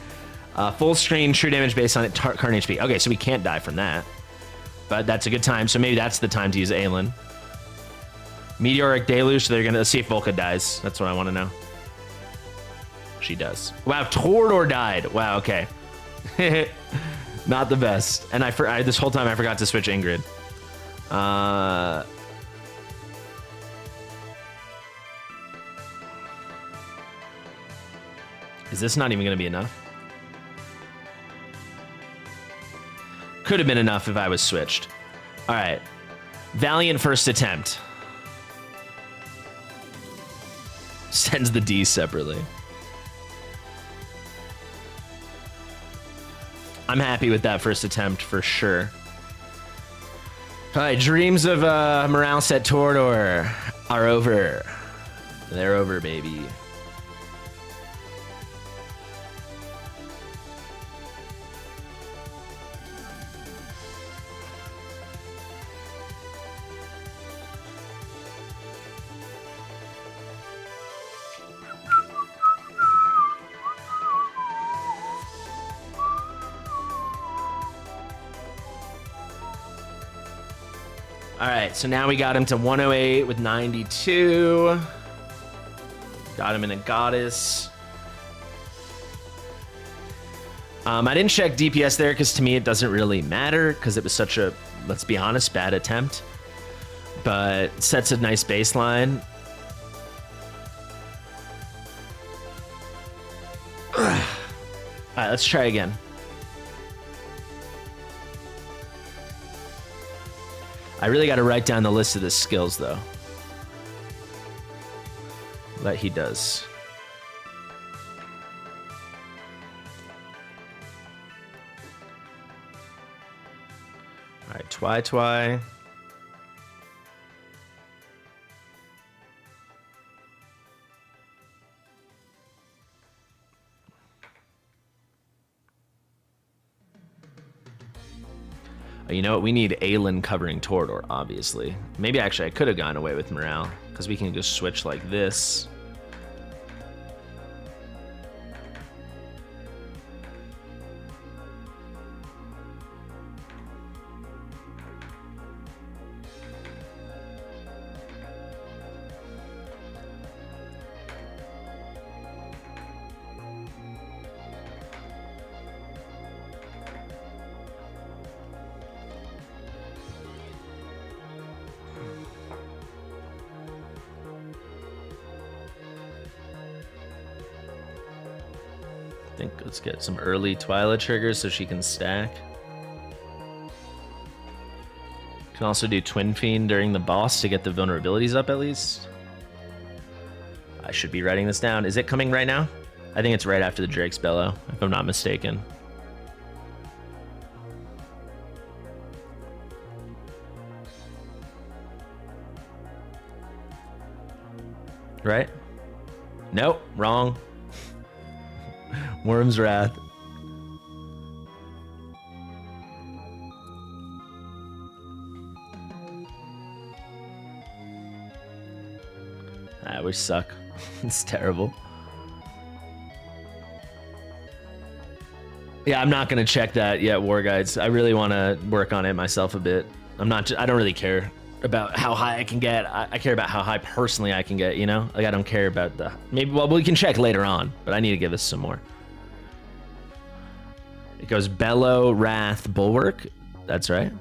Full screen, true damage based on current HP. Okay, so we can't die from that. But that's a good time, so maybe that's the time to use Aelin. Meteoric Deluge, they're going to... Let's see if Volca dies. That's what I want to know. She does. Wow, Tordor died. Wow, okay. Not the best. And this whole time I forgot to switch Ingrid. Is this not even going to be enough? Could have been enough if I was switched. All right. Valiant first attempt. Sends the D separately. I'm happy with that first attempt for sure. All right, dreams of Morale Set Tordor are over. They're over, baby. All right, so now we got him to 108 with 92. Got him in a goddess. I didn't check DPS there because to me it doesn't really matter because it was such a, let's be honest, bad attempt. But sets a nice baseline. All right, let's try again. I really got to write down the list of the skills, though. That he does. All right, Twy. You know what? We need Aelin covering Tordor, obviously. Maybe actually I could have gone away with Morale, because we can just switch like this. Let's get some early Twyla triggers so she can stack. Can also do Twin Fiend during the boss to get the vulnerabilities up at least. I should be writing this down. Is it coming right now? I think it's right after the Drake's Bellow, if I'm not mistaken. Right? Nope, wrong. Worm's Wrath. We suck. It's terrible. Yeah, I'm not gonna check that yet, War Guides. I really want to work on it myself a bit. I don't really care about how high I can get. I care about how high personally I can get, you know? Like, I don't care about the... Maybe, well, we can check later on, but I need to give this some more. It goes Bellow, Wrath, Bulwark. That's right.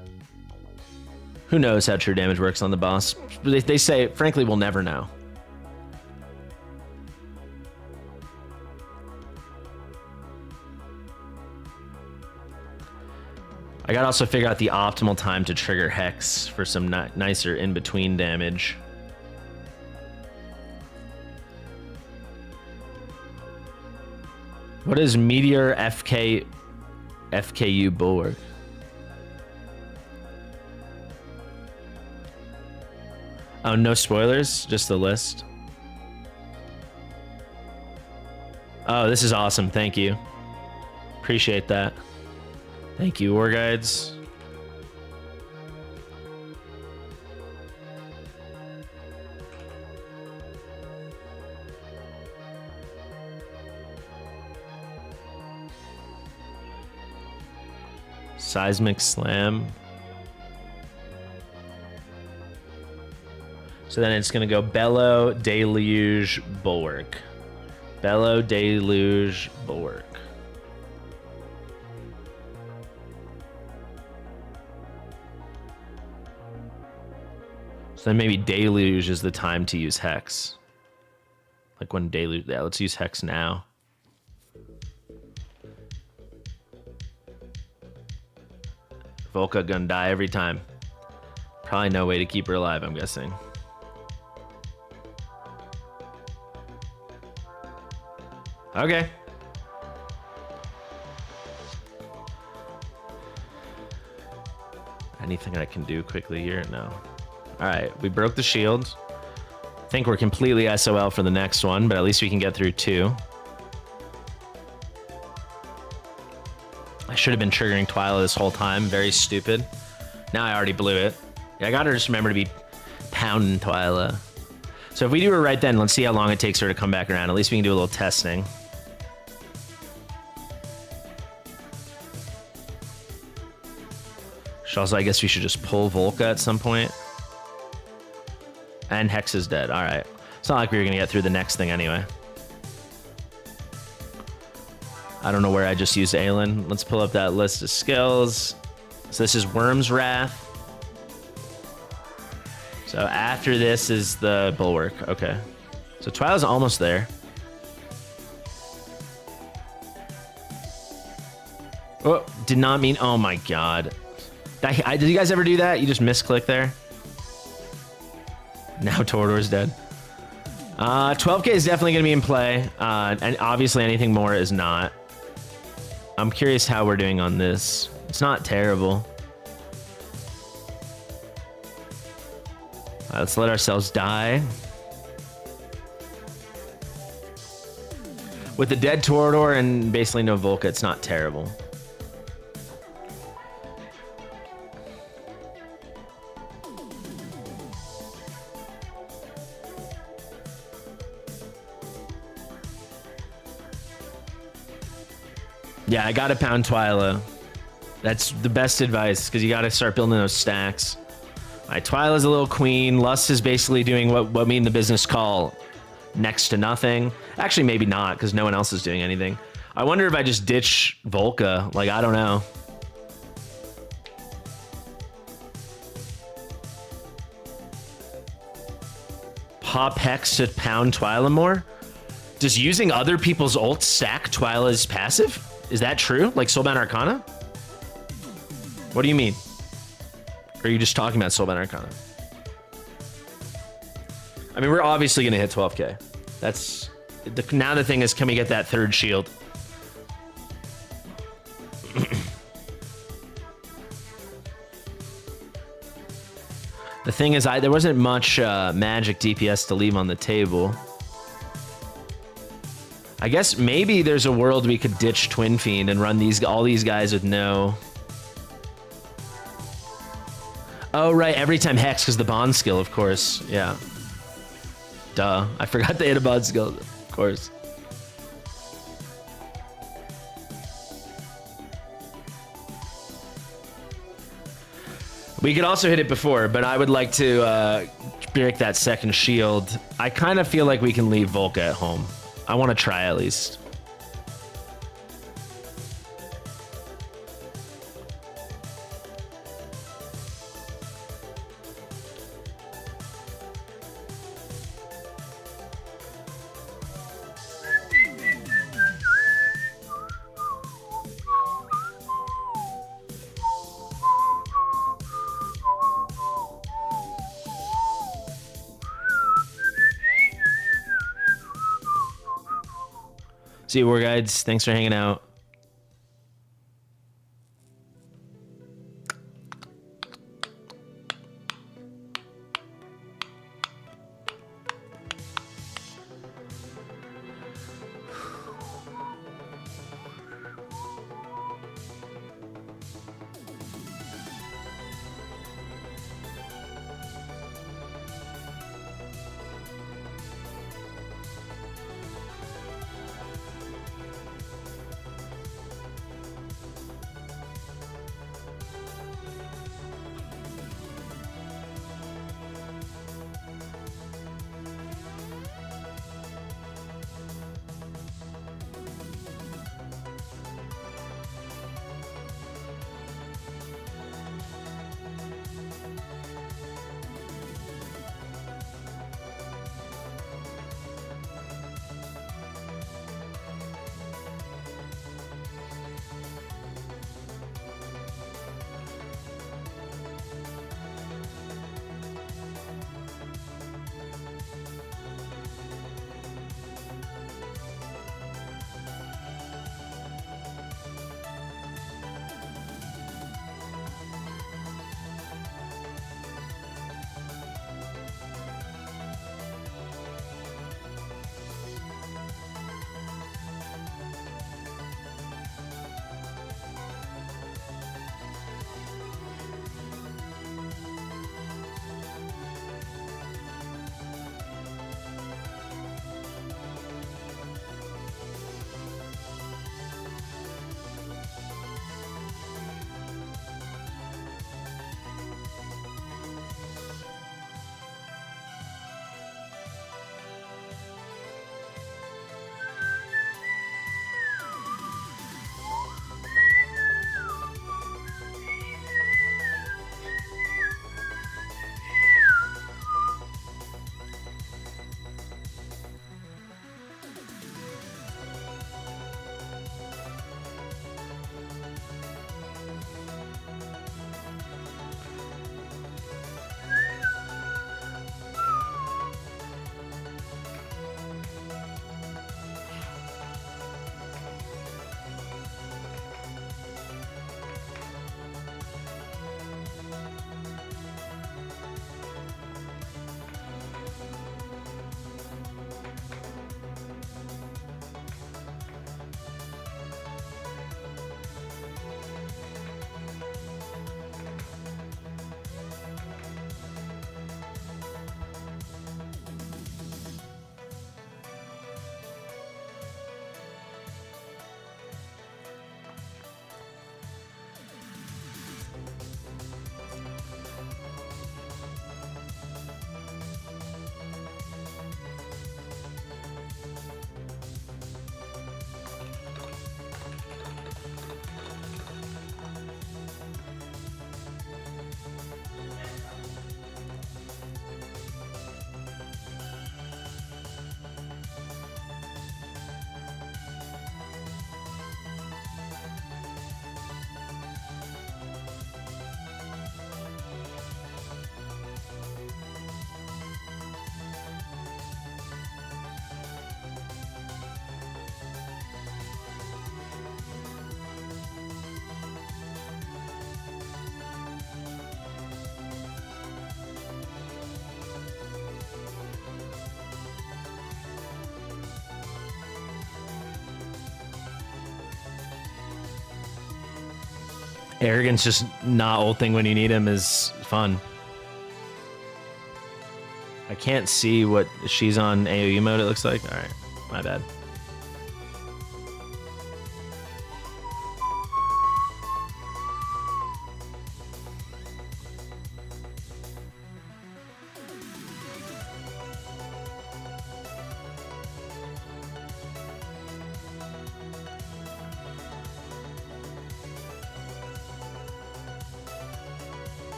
Who knows how true damage works on the boss? They say, frankly, we'll never know. I gotta also figure out the optimal time to trigger Hex for some nicer in-between damage. What is Meteor FKU Bulwark? Oh, no spoilers, just the list. Oh, this is awesome. Thank you. Appreciate that. Thank you, War Guides. Seismic Slam. So then it's going to go Bellow, Deluge, Bulwark. Bellow, Deluge, Bulwark. So then maybe Deluge is the time to use Hex. Like when Deluge... Yeah, let's use Hex now. Volca gonna die every time. Probably no way to keep her alive, I'm guessing. Okay. Anything I can do quickly here? No. Alright, we broke the shield. I think we're completely SOL for the next one, but at least we can get through 2. I should have been triggering Twyla this whole time. Very stupid. Now I already blew it. Yeah, I gotta just remember to be pounding Twyla. So if we do her right then, let's see how long it takes her to come back around. At least we can do a little testing. Also, I guess we should just pull Volca at some point. And Hex is dead. All right. It's not like we were going to get through the next thing anyway. I don't know where I just used Aelin. Let's pull up that list of skills. So this is Worm's Wrath. So after this is the Bulwark. Okay. So Twyla's almost there. Oh, did not mean... Oh my god. Did you guys ever do that? You just misclick there? Now Torador's dead. 12k is definitely going to be in play. And obviously anything more is not. I'm curious how we're doing on this. It's not terrible. Let's let ourselves die. With the dead Torador and basically no Volca, it's not terrible. Yeah, I gotta pound Twyla. That's the best advice, because you gotta start building those stacks. Alright, Twyla's a little queen. Lust is basically doing what we in the business call next to nothing. Actually, maybe not, because no one else is doing anything. I wonder if I just ditch Volca. Like, I don't know. Pop Hex to pound Twyla more? Does using other people's ults stack Twyla's passive? Is that true? Like Soulbound Arcana? What do you mean? Or are you just talking about Soulbound Arcana? I mean, we're obviously going to hit 12k. That's... Now the thing is, can we get that third shield? The thing is, there wasn't much magic DPS to leave on the table. I guess maybe there's a world we could ditch Twin Fiend and run all these guys with no... Oh, right, every time Hex, because the bond skill, of course. Yeah. Duh. I forgot they had a bond skill, of course. We could also hit it before, but I would like to break that second shield. I kind of feel like we can leave Volca at home. I want to try at least. See you, War Guides. Thanks for hanging out. Arrogance just not ulting when you need him is fun. I can't see what she's on AoE mode, it looks like. All right, my bad.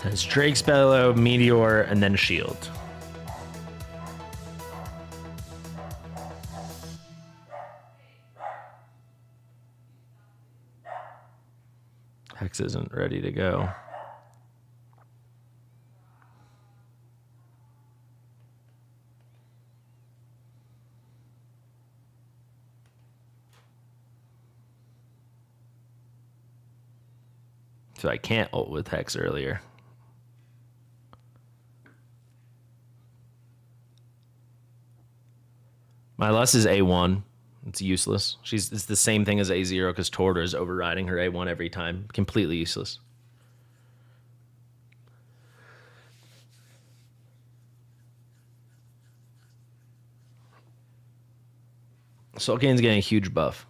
It's Drake Spello, Meteor, and then Shield. Hex isn't ready to go. So I can't ult with Hex earlier. My Lus is A1. It's useless. It's the same thing as A0 because Torda is overriding her A1 every time. Completely useless. Sulkane's getting a huge buff.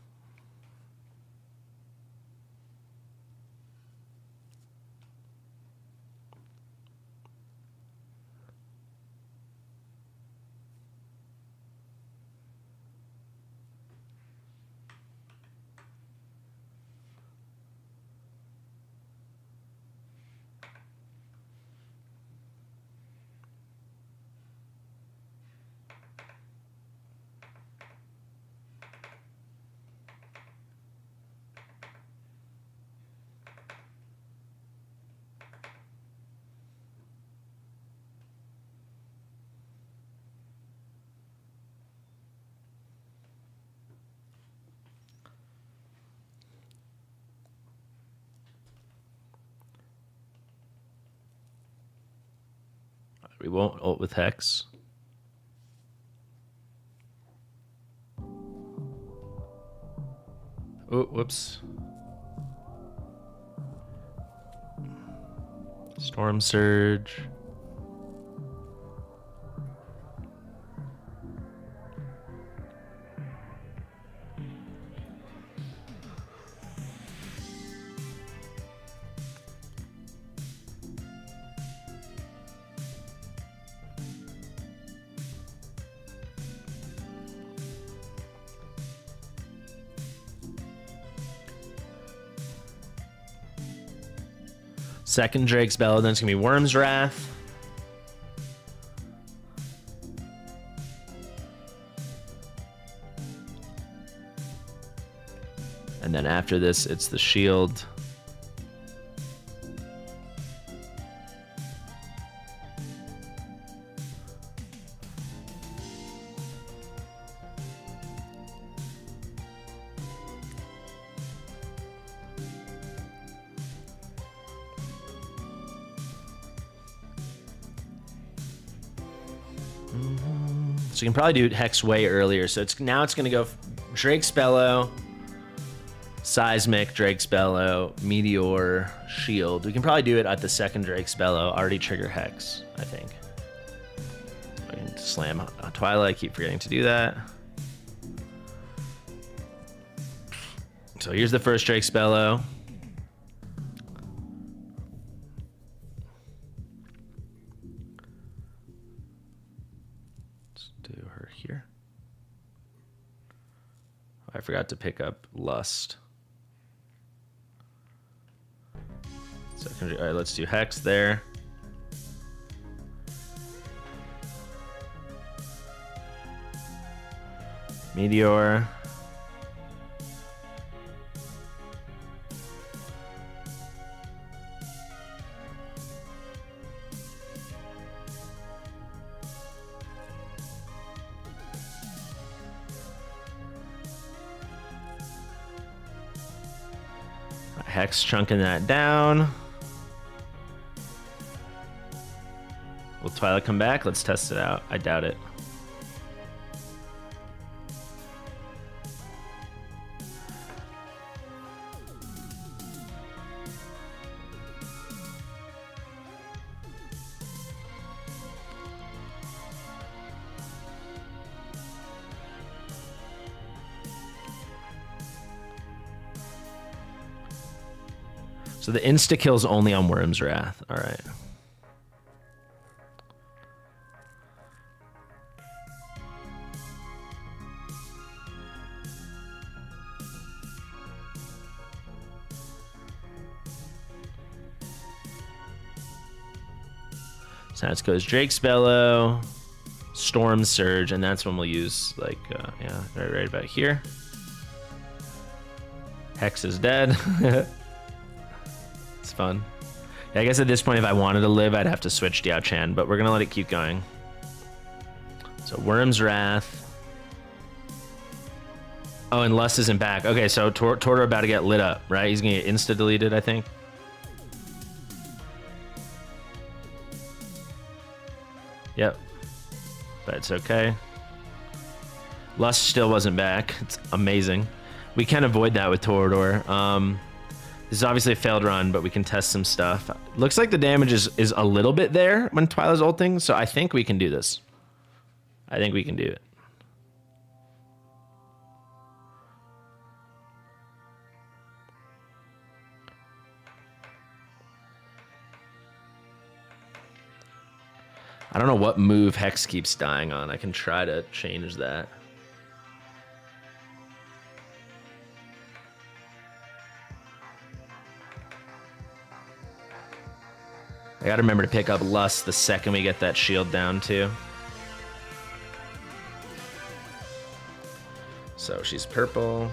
We won't ult with Hex. Oh, whoops. Storm Surge. Second Drake's Bellow, then it's gonna be Worm's Wrath. And then after this, it's the Shield. So you can probably do Hex way earlier. So it's now it's going to go Drake's Bellow, Seismic, Drake's Bellow, Meteor, Shield. We can probably do it at the second Drake's Bellow. Already trigger Hex, I think. I can slam Twilight. Keep forgetting to do that. So here's the first Drake's Bellow. Here. I forgot to pick up Lust. Secondary. All right, let's do Hex there. Meteor. Hex chunking that down. Will Twilight come back? Let's test it out. I doubt it. So the insta-kill's only on Worm's Wrath. All right. So let's go as Drake's Bellow, Storm Surge, and that's when we'll use, like, yeah, right about here. Hex is dead. It's fun. Yeah, I guess at this point, if I wanted to live, I'd have to switch Diao Chan, but we're going to let it keep going. So Worm's Wrath. Oh, and Lust isn't back. Okay, so Tordor about to get lit up, right? He's going to get insta-deleted, I think. Yep. But it's okay. Lust still wasn't back. It's amazing. We can avoid that with Torador. This is obviously a failed run, but we can test some stuff. Looks like the damage is a little bit there when Twyla's ulting, so I think we can do this. I think we can do it. I don't know what move Hex keeps dying on. I can try to change that. I gotta remember to pick up Lust the second we get that shield down too. So she's purple.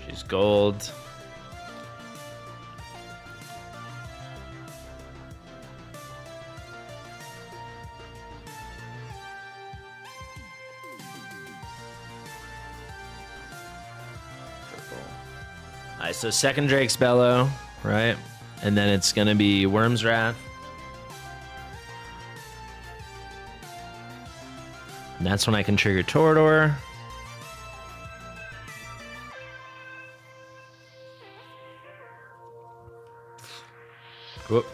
She's gold. All right, so second Drake's Bellow, right? And then it's gonna be Worm's Wrath. And that's when I can trigger Torador. Whoop.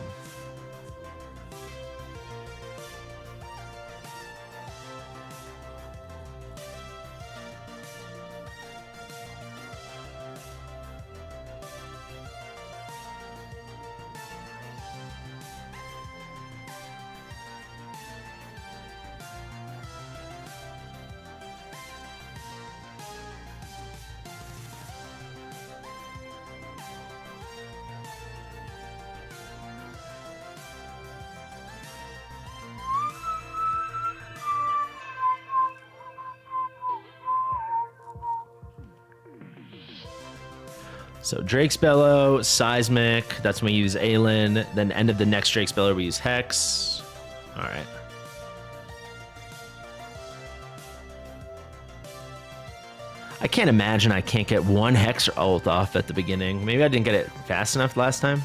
So Drake's Bellow, Seismic, that's when we use Aelin. Then end of the next Drake's Bellow, we use Hex. All right. I can't imagine I can't get one Hex or ult off at the beginning. Maybe I didn't get it fast enough last time.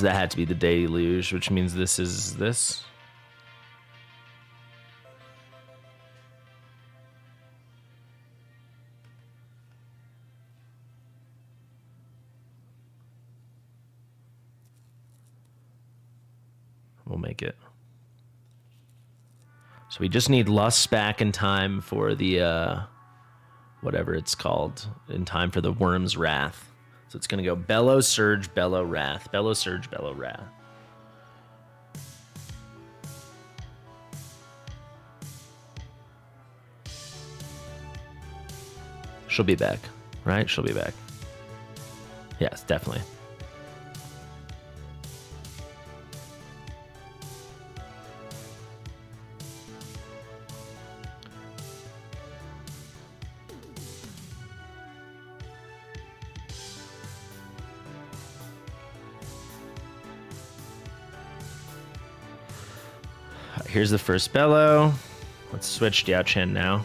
That had to be the deluge, which means this is this. We'll make it. So we just need Lust back in time for the whatever it's called, in time for the Worm's Wrath. So it's going to go Bellow, Surge, Bellow, Wrath. Bellow, Surge, Bellow, Wrath. She'll be back, right? She'll be back. Yes, definitely. Here's the first Bellow. Let's switch Diao Chen now.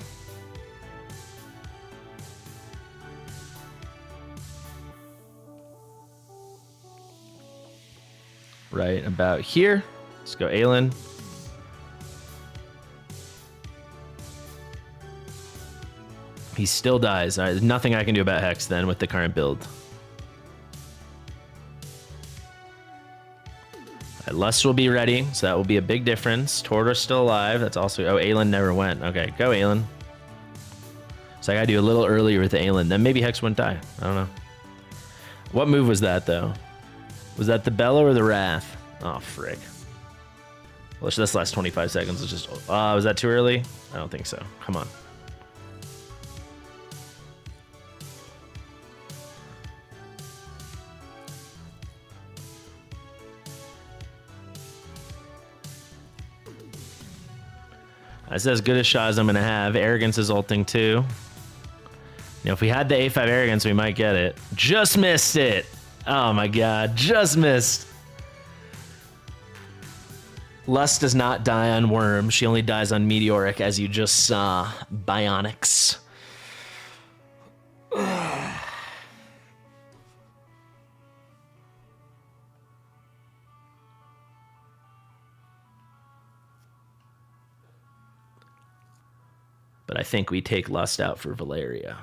Right about here. Let's go Aelin. He still dies. All right, there's nothing I can do about Hex then with the current build. Lust will be ready, so that will be a big difference. Torador's still alive. That's also... Oh, Aelin never went. Okay, go Aelin. So I gotta do a little earlier with the Aelin. Then maybe Hex wouldn't die. I don't know. What move was that, though? Was that the Bellow or the Wrath? Oh, frick. Well, this last 25 seconds is just... was that too early? I don't think so. Come on. That's as good a shot as I'm going to have. Arrogance is ulting, too. You know, if we had the A5 Arrogance, we might get it. Just missed it. Oh, my God. Just missed. Lust does not die on Worm. She only dies on Meteoric, as you just saw. Bionics. But I think we take Lust out for Valeria.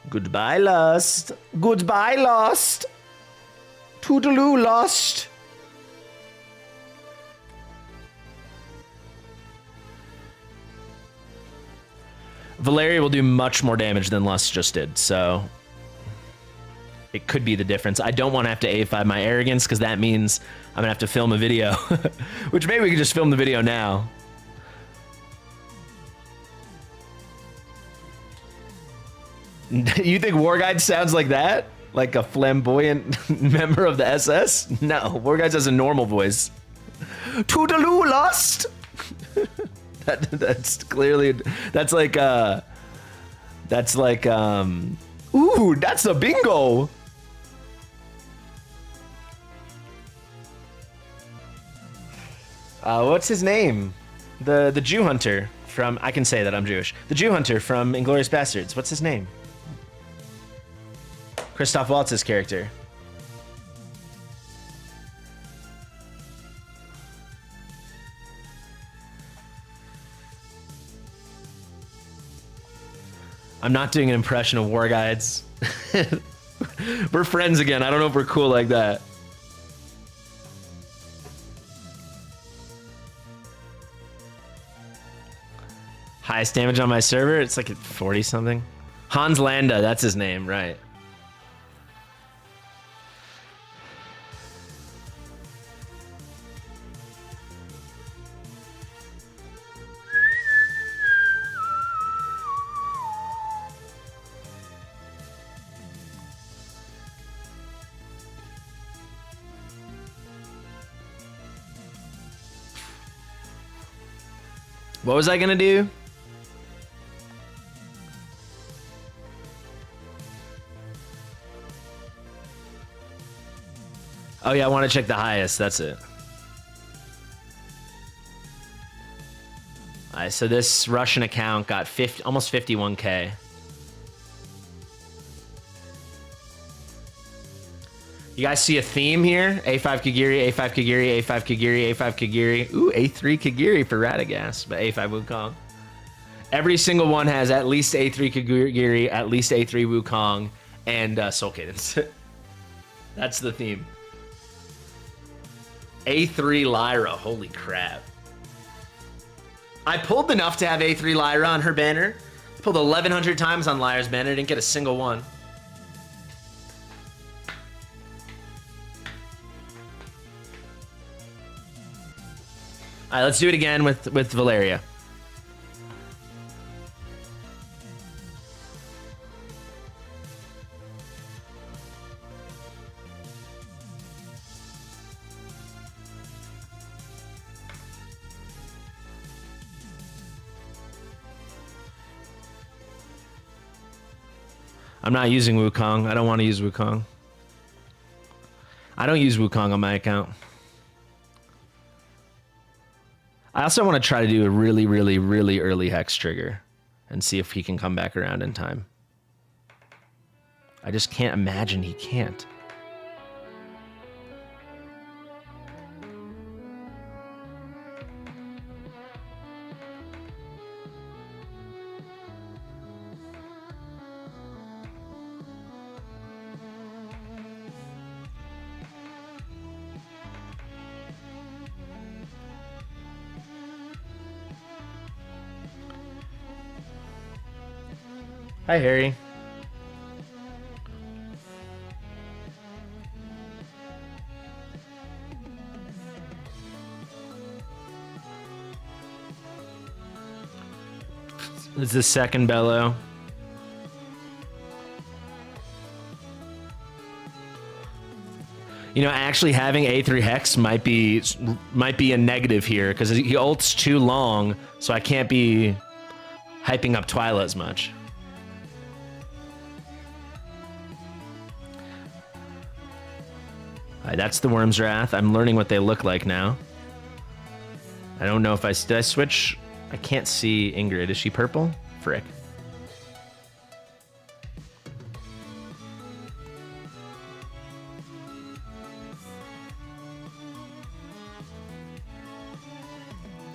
Goodbye, Lust. Goodbye, Lust. Toodaloo, Lust. Valeria will do much more damage than Lust just did, so it could be the difference. I don't want to have to A5 my Arrogance, because that means I'm going to have to film a video. Which maybe we could just film the video now. You think War Guide sounds like that? Like a flamboyant member of the SS? No, War Guide has a normal voice. Toodaloo, Lust! That's clearly... That's like, ooh, that's a bingo! What's his name? The Jew Hunter from... I can say that I'm Jewish. The Jew Hunter from Inglourious Bastards. What's his name? Christoph Waltz's character. I'm not doing an impression of War Guides. We're friends again. I don't know if we're cool like that. Highest damage on my server? It's like at 40 something. Hans Landa, that's his name, right. What was I gonna do? Oh yeah, I want to check the highest, that's it. Alright, so this Russian account got almost 51k. You guys see a theme here? A5 Kagiri, A5 Kagiri, A5 Kagiri, A5 Kagiri. Ooh, A3 Kagiri for Radagast, but A5 Wukong. Every single one has at least A3 Kagiri, at least A3 Wukong, and Soul Cadence. That's the theme. A3 Lyra, holy crap. I pulled enough to have A3 Lyra on her banner. I pulled 1,100 times on Lyra's banner, didn't get a single one. All right, let's do it again with Valeria. I'm not using Wukong. I don't want to use Wukong. I don't use Wukong on my account. I also want to try to do a really, really, really early Hex trigger and see if he can come back around in time. I just can't imagine he can't. Hi, Harry. This is the second bellow. You know, actually having A3 Hex might be a negative here because he ults too long, so I can't be hyping up Twyla as much. All right, that's the Worm's Wrath. I'm learning what they look like now. I don't know if did I switch? I can't see Ingrid. Is she purple? Frick.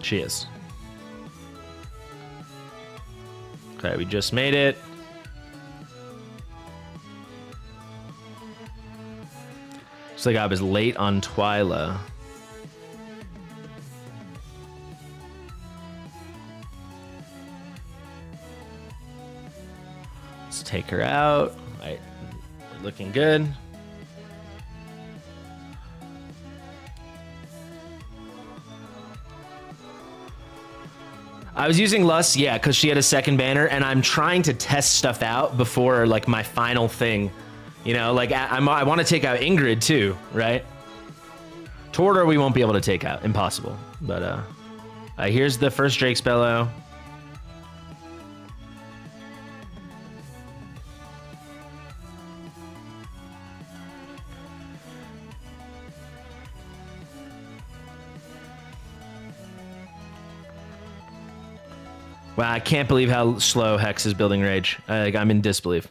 She is. Okay, we just made it. Looks like I was late on Twyla. Let's take her out. All right, we're looking good. I was using Lust, yeah, because she had a second banner, and I'm trying to test stuff out before like my final thing. You know, like I want to take out Ingrid too, right? Tordor we won't be able to take out, impossible. But here's the first Drake's Bellow. Wow, I can't believe how slow Hex is building Rage. I'm in disbelief.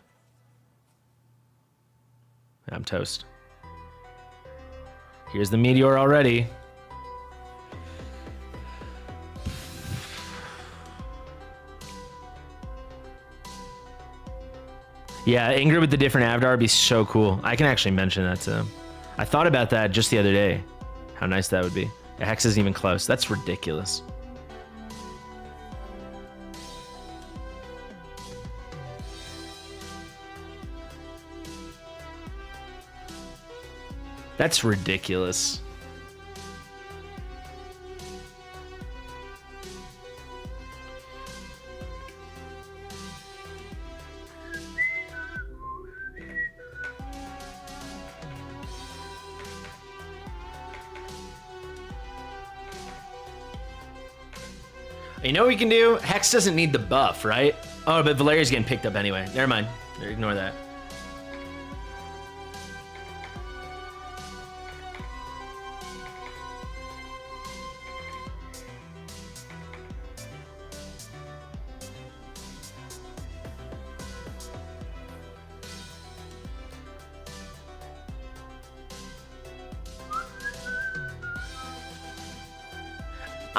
I'm toast. Here's the Meteor already. Yeah, Ingrid with the different avatar would be so cool. I can actually mention that to him. I thought about that just the other day. How nice that would be. Hex isn't even close. That's ridiculous. That's ridiculous. You know what we can do? Hex doesn't need the buff, right? Oh, but Valeria's getting picked up anyway. Never mind. Ignore that.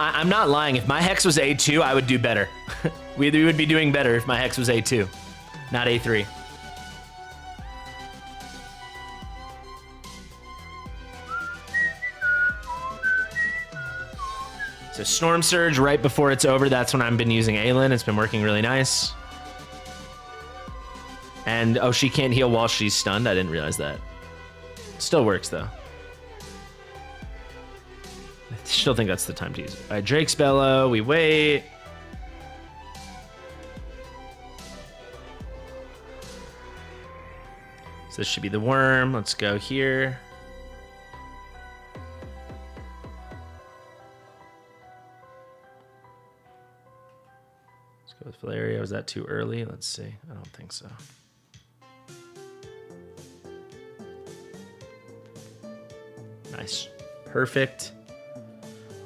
I'm not lying. If my Hex was A2, I would do better. we would be doing better if my Hex was A2, not A3. So Storm Surge right before it's over. That's when I've been using Aelin. It's been working really nice. And, oh, she can't heal while she's stunned. I didn't realize that. Still works, though. I still think that's the time to use it. All right, Drake's Bellow. We wait. So this should be the worm. Let's go here. Let's go with Valeria. Was that too early? Let's see. I don't think so. Nice. Perfect.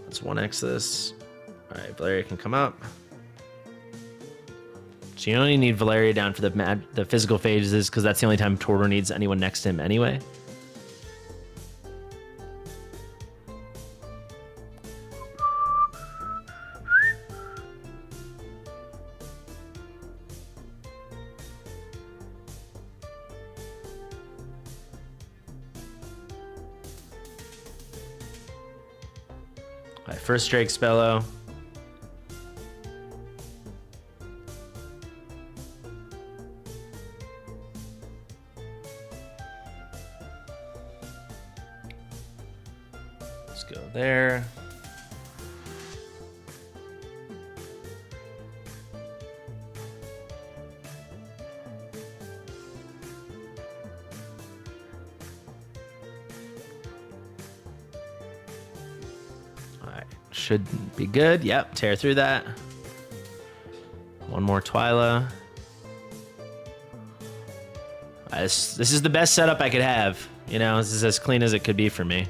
Let's 1x this. All right, Valeria can come up. So you only need Valeria down for the physical phases because that's the only time Tordor needs anyone next to him anyway. All right, first Drake's Bellow. Should be good. Yep, tear through that. One more Twyla. This is the best setup I could have. You know, this is as clean as it could be for me.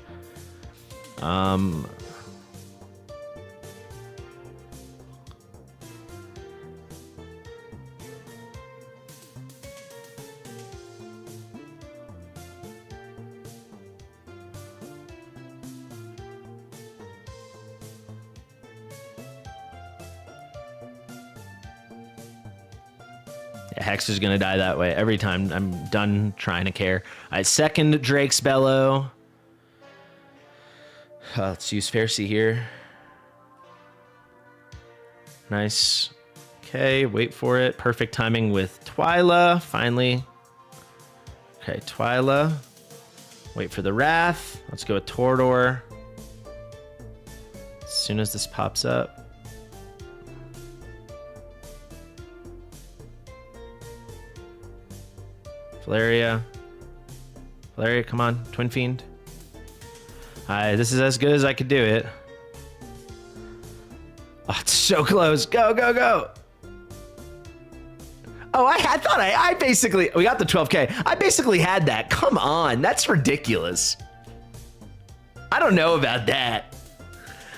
Hex is gonna die that way every time. I'm done trying to care. All right, second Drake's Bellow. Let's use Pharisee here. Nice. Okay, wait for it. Perfect timing with Twyla, finally. Okay, Twyla. Wait for the Wrath. Let's go with Torador. As soon as this pops up. Valeria. Valeria, come on. Twin Fiend. Alright, this is as good as I could do it. Oh, it's so close. Go, go, go. Oh, I thought I basically... We got the 12K. I basically had that. Come on. That's ridiculous. I don't know about that.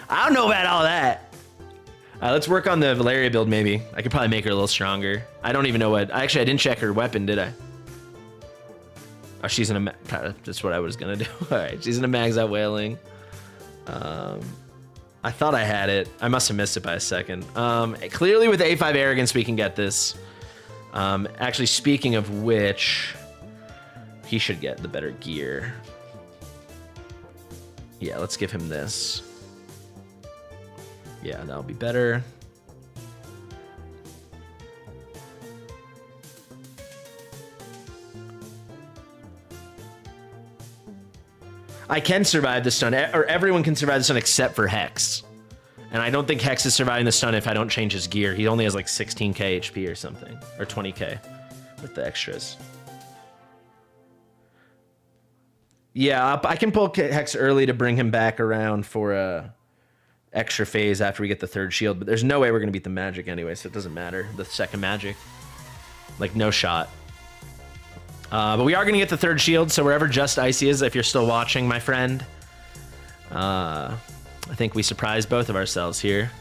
I don't know about all that. Let's work on the Valeria build, maybe. I could probably make her a little stronger. I don't even know what... Actually, I didn't check her weapon, did I? Oh, she's in a... That's what I was going to do. All right, she's in a mags out wailing. I thought I had it. I must have missed it by a second. Clearly with A5 Arrogance, we can get this. Actually, speaking of which, he should get the better gear. Yeah, let's give him this. Yeah, that'll be better. I can survive the stun, or everyone can survive the stun except for Hex. And I don't think Hex is surviving the stun if I don't change his gear. He only has like 16k HP or something, or 20k with the extras. Yeah, I can pull Hex early to bring him back around for a extra phase after we get the third shield, but there's no way we're gonna beat the magic anyway, so it doesn't matter. The second magic, like no shot. But we are gonna get the third shield, so wherever Just Icy is, if you're still watching, my friend, I think we surprised both of ourselves here.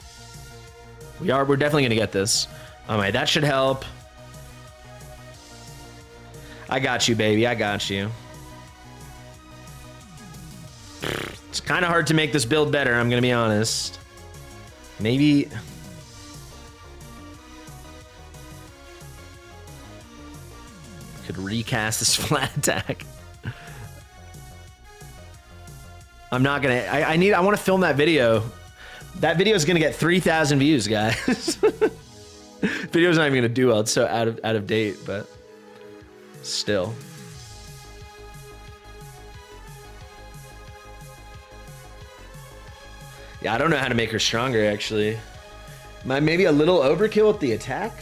We're definitely gonna get this. All right, that should help. I got you, baby, I got you. It's kind of hard to make this build better, I'm gonna be honest. Maybe... could recast this flat attack. I'm not gonna... I want to film that video. That video is gonna get 3,000 views, guys. Video's not even gonna do well. It's so out of date, but still. Yeah, I don't know how to make her stronger, actually. Maybe a little overkill with the attack?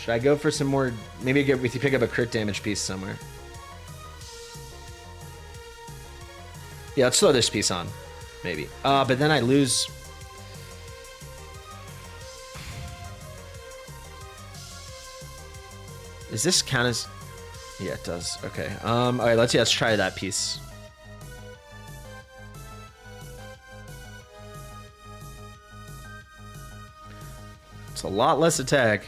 Should I go for some more... Maybe we pick up a crit damage piece somewhere. Yeah, let's slow this piece on. Maybe. But then I lose... Does this count as... Yeah, it does. Okay. Alright, let's try that piece. It's a lot less attack.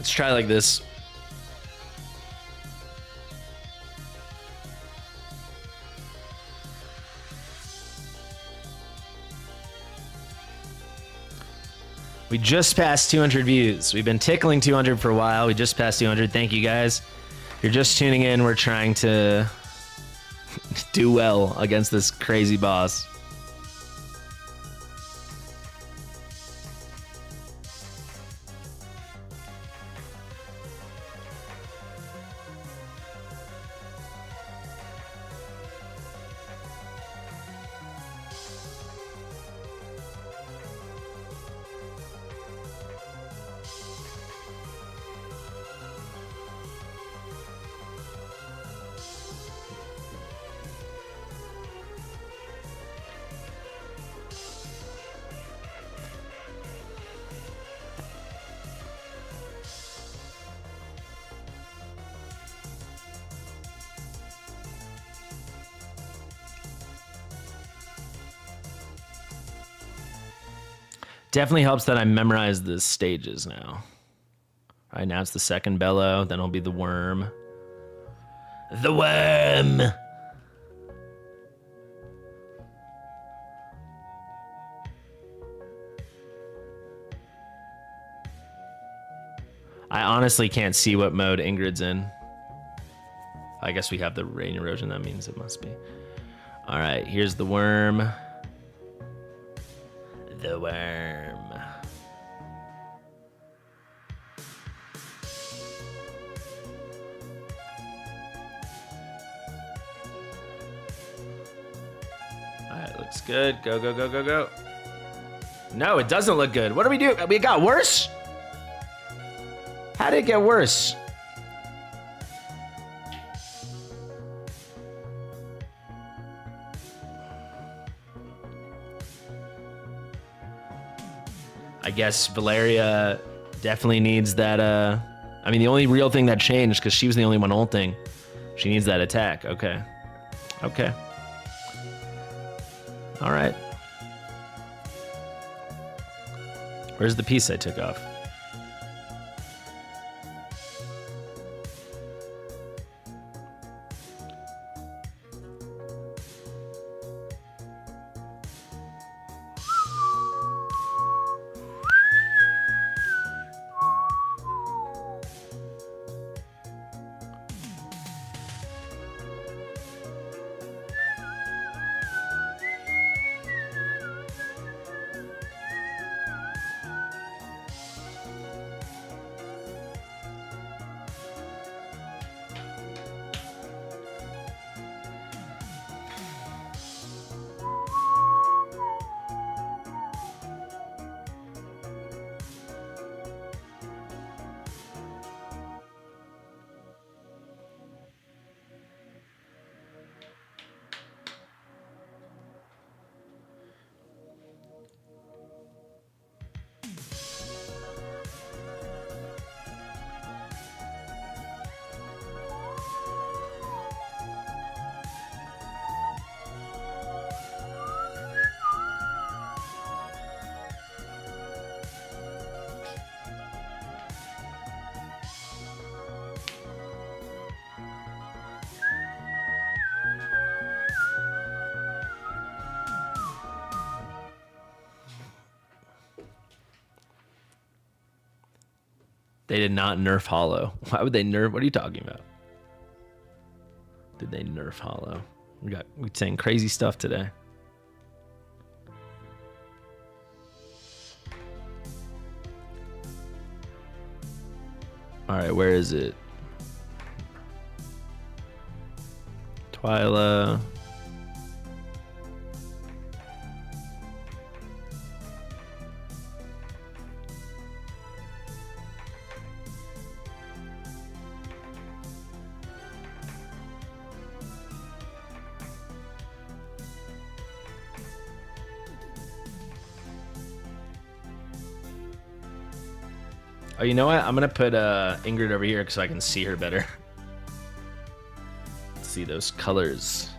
Let's try like this. We just passed 200 views. We've been tickling 200 for a while. We just passed 200. Thank you guys. If you're just tuning in, we're trying to do well against this crazy boss. Definitely helps that I memorized the stages now. All right, now it's the second bellow, then it'll be the worm. The worm! I honestly can't see what mode Ingrid's in. I guess we have the rain erosion, that means it must be. All right, here's the worm. The worm. All right, looks good. Go, go, go, go, go. No, it doesn't look good. What do we do? We got worse? How did it get worse? I guess Valeria definitely needs that, I mean, the only real thing that changed, because she was the only one ulting, she needs that attack. Okay. Okay. All right. Where's the piece I took off? They did not nerf Hollow. Why would they nerf? What are you talking about? Did they nerf Hollow? We're saying crazy stuff today. All right, where is it? Twyla. Oh, you know what? I'm gonna put Ingrid over here so I can see her better. See those colors.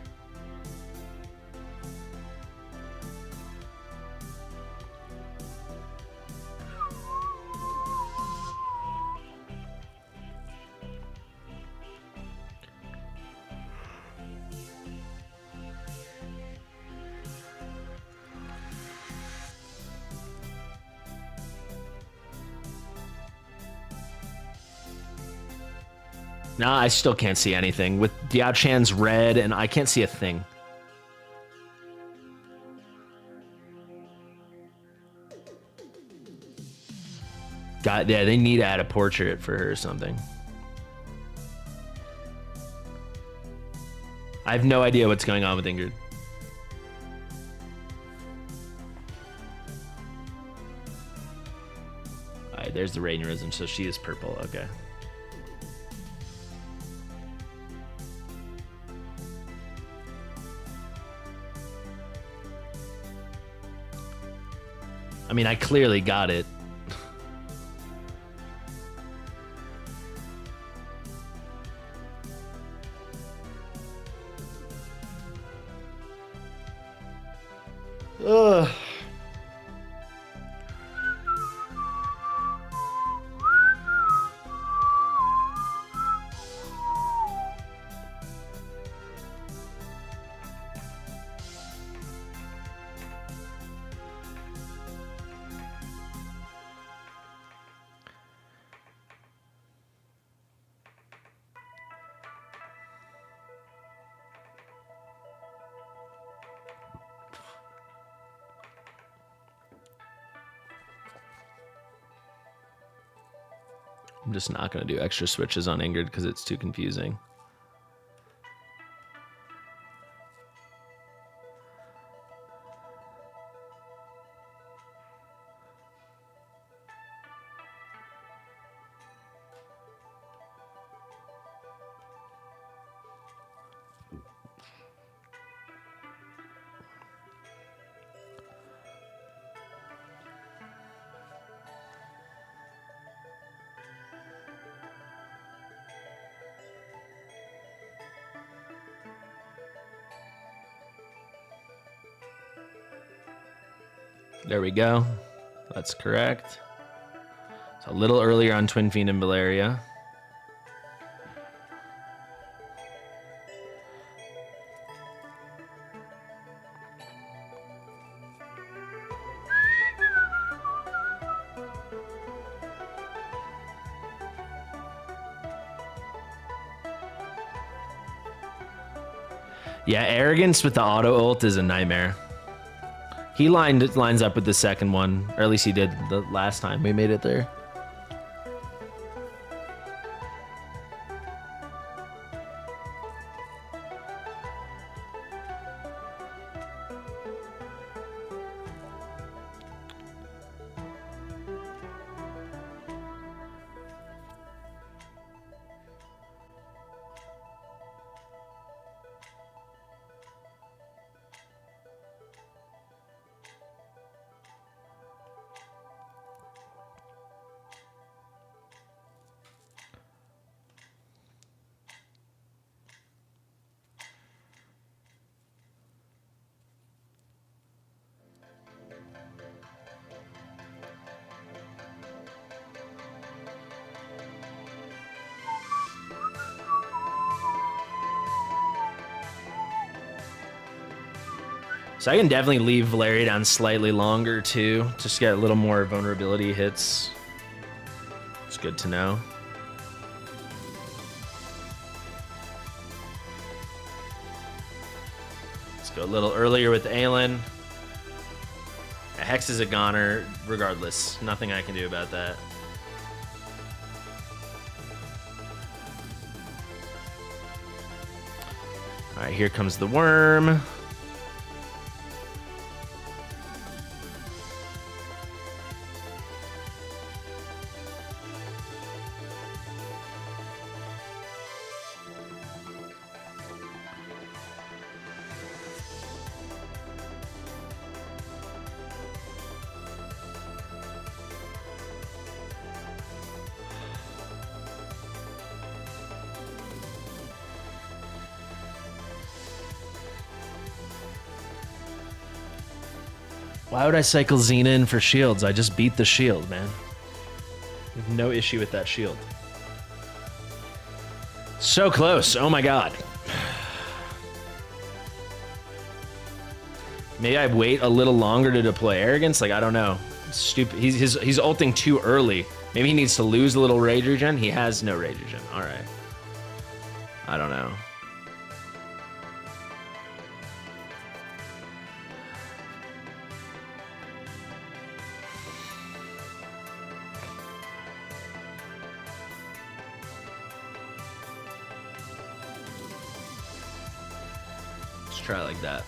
Nah, I still can't see anything. With Diao Chan's red, and I can't see a thing. God, yeah, they need to add a portrait for her or something. I have no idea what's going on with Ingrid. All right, there's the Rainerism, so she is purple. Okay. I mean, I clearly got it. Ugh. I'm just not going to do extra switches on Ingrid because it's too confusing. There we go. That's correct. It's a little earlier on Twin Fiend and Valeria. Yeah, Arrogance with the auto ult is a nightmare. He lines up with the second one, or at least he did the last time we made it there. So I can definitely leave Valeria down slightly longer too, just to get a little more vulnerability hits. It's good to know. Let's go a little earlier with Aelin. Hex is a goner regardless. Nothing I can do about that. All right, here comes the worm. Why would I cycle Xena in for shields? I just beat the shield, man. I have no issue with that shield. So close. Oh my god. Maybe I wait a little longer to deploy Arrogance? Like, I don't know. Stupid. He's ulting too early. Maybe he needs to lose a little rage regen. He has no rage regen. All right. I don't know. Let's try it like that.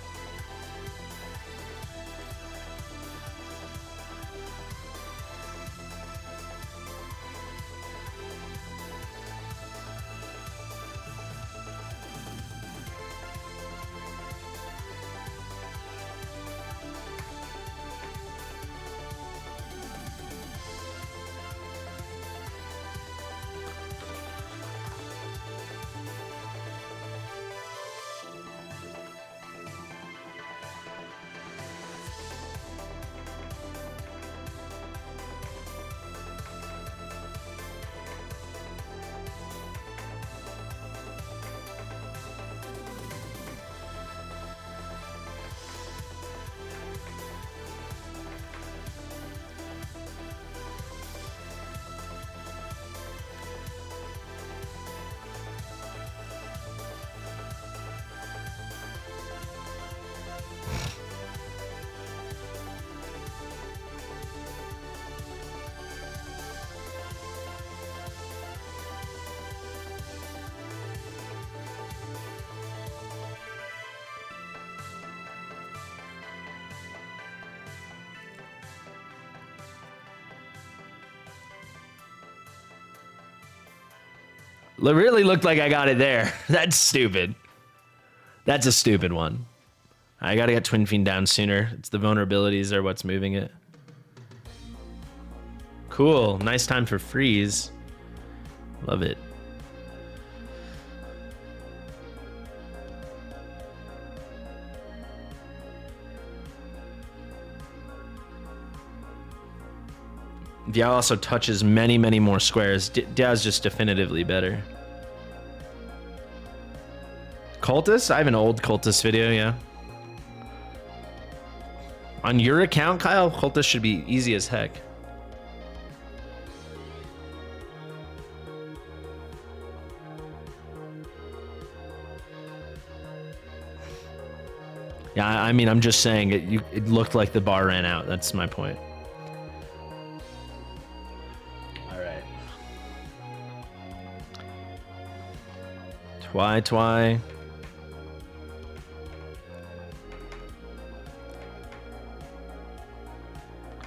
It really looked like I got it there. That's stupid. That's a stupid one. I gotta get Twin Fiend down sooner. It's the vulnerabilities are what's moving it. Cool. Nice time for freeze. Love it. Diao also touches many, many more squares. Diao's just definitively better. Cultist? I have an old Cultist video, yeah. On your account, Kyle, Cultist should be easy as heck. Yeah, I mean, I'm just saying it looked like the bar ran out. That's my point. Twy.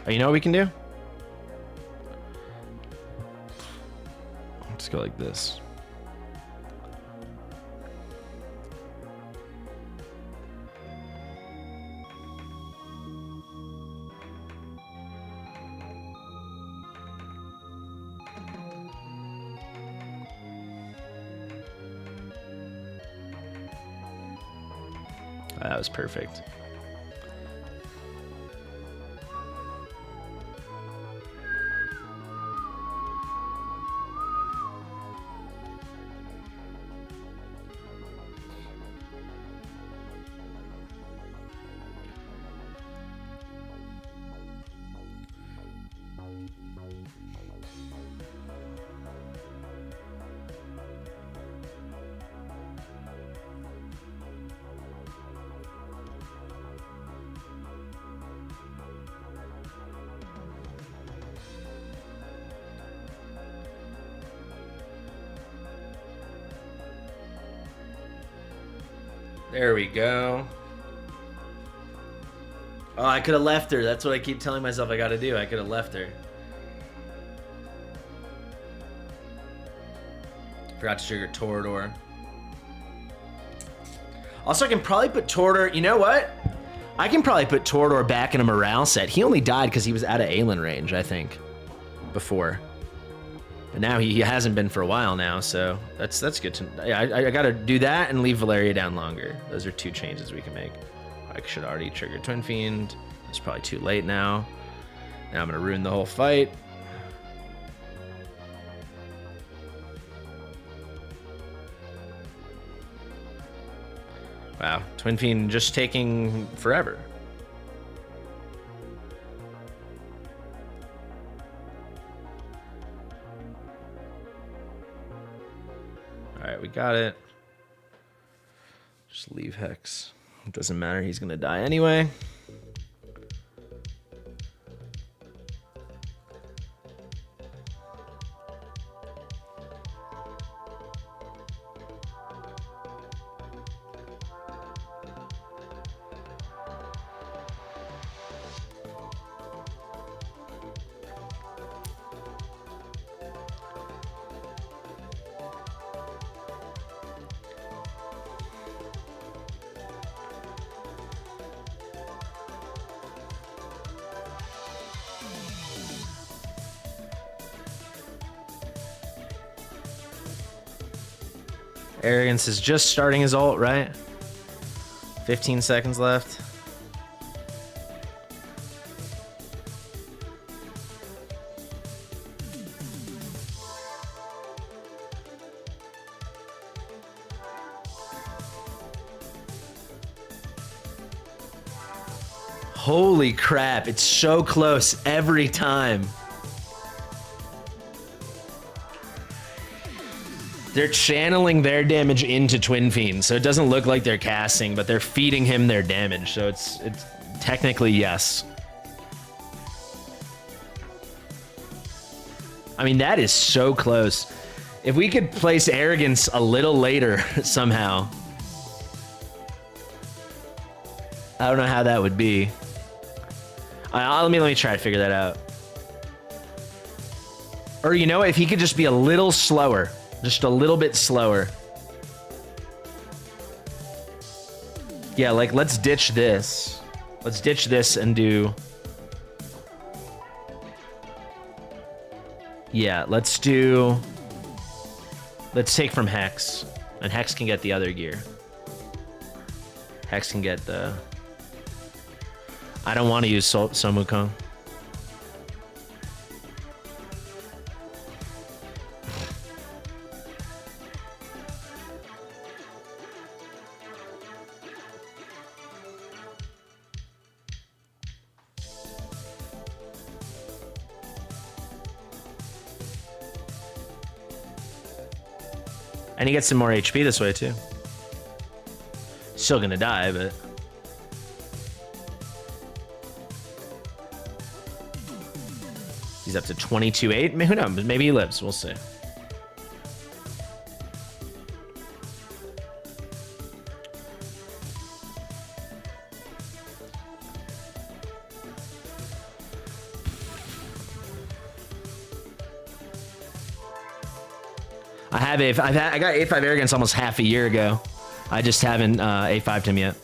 Oh, you know what we can do? Let's go like this. That was perfect. There we go. Oh, I could have left her. That's what I keep telling myself I gotta do. I could have left her. Forgot to trigger Torador. Also, I can probably put Torador... You know what? I can probably put Torador back in a morale set. He only died because he was out of Aelin range, I think. Before. But now he hasn't been for a while now, so that's good to... Yeah, I gotta do that and leave Valeria down longer. Those are two changes we can make. I should already trigger Twin Fiend. It's probably too late now. Now I'm gonna ruin the whole fight. Wow, Twin Fiend just taking forever. All right, we got it. Just leave Hex. It doesn't matter. He's going to die anyway. Arrogance is just starting his ult, right? 15 seconds left. Holy crap, it's so close every time. They're channeling their damage into Twin Fiend, so it doesn't look like they're casting, but they're feeding him their damage, so it's technically yes. I mean, that is so close. If we could place Arrogance a little later somehow. I don't know how that would be. Let me try to figure that out. Or you know, if he could just be a little slower. Just a little bit slower. Yeah, like, let's ditch this. Let's ditch this and do... Yeah, let's do... Let's take from Hex. And Hex can get the other gear. Hex can get the... I don't want to use Somukong. And he gets some more HP this way, too. Still gonna die, but... He's up to 22-8. Who knows? Maybe he lives. We'll see. I got A5 Arrogance almost half a year ago. I just haven't A5'd him yet.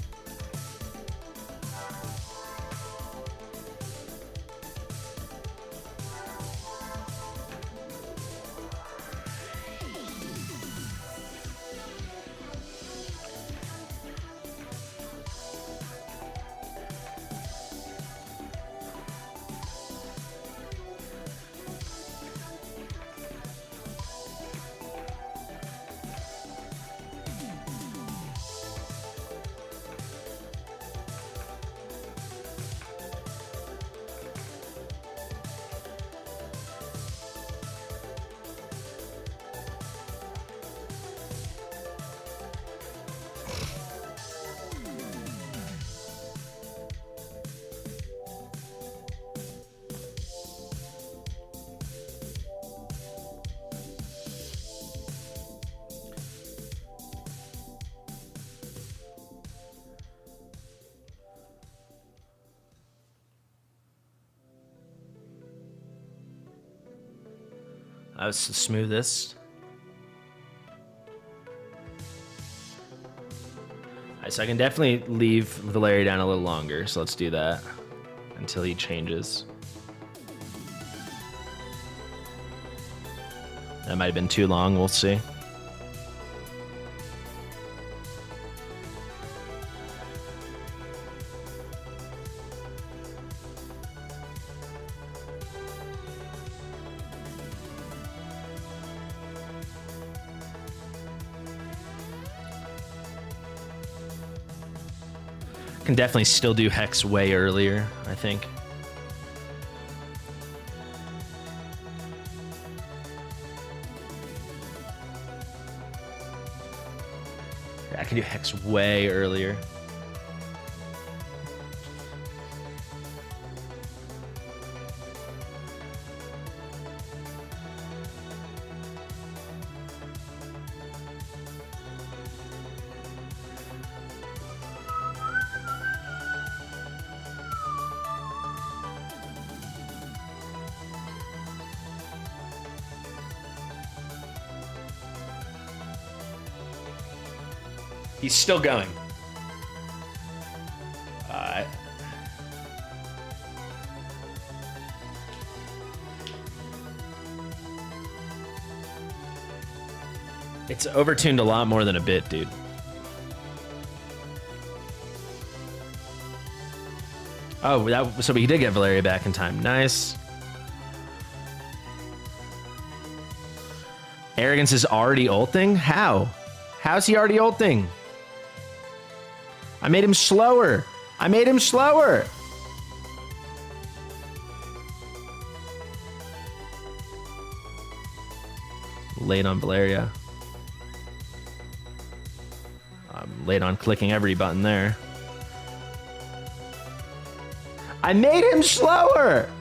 That was the smoothest. Alright, so I can definitely leave Valeria down a little longer, so let's do that until he changes. That might have been too long, we'll see. Can definitely still do Hex way earlier, I think. I can do Hex way earlier. He's still going. It's overtuned a lot more than a bit, dude. Oh, so he did get Valeria back in time. Nice. Arrogance is already ulting? How? How's he already ulting? I made him slower. I made him slower. Late on Valeria. I'm late on clicking every button there. I made him slower.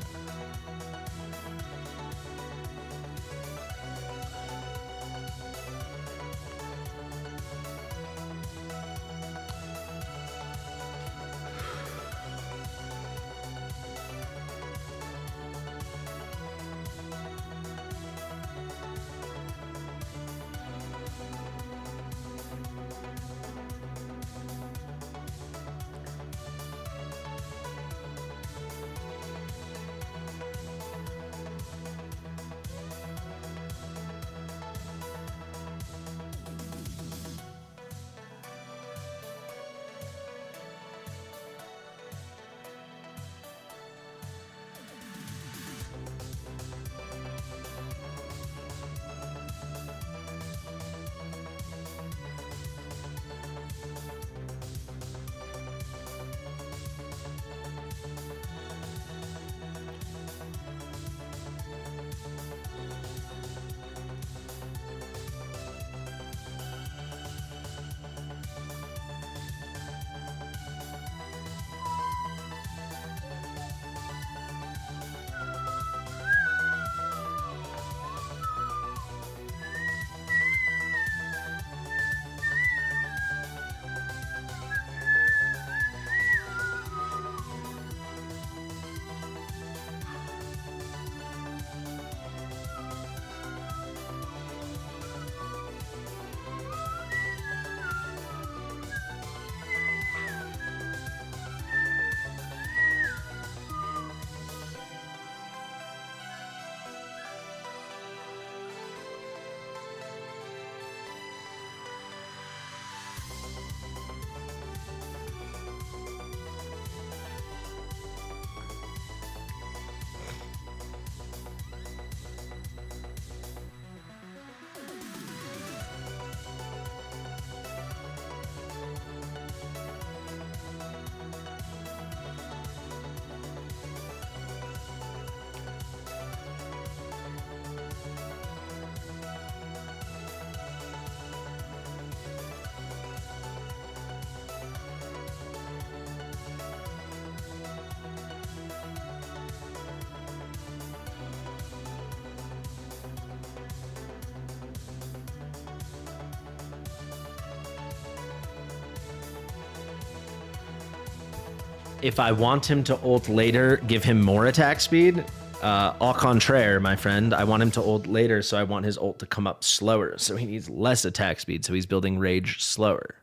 If I want him to ult later, give him more attack speed. Au contraire, my friend. I want him to ult later, so I want his ult to come up slower. So he needs less attack speed, so he's building rage slower.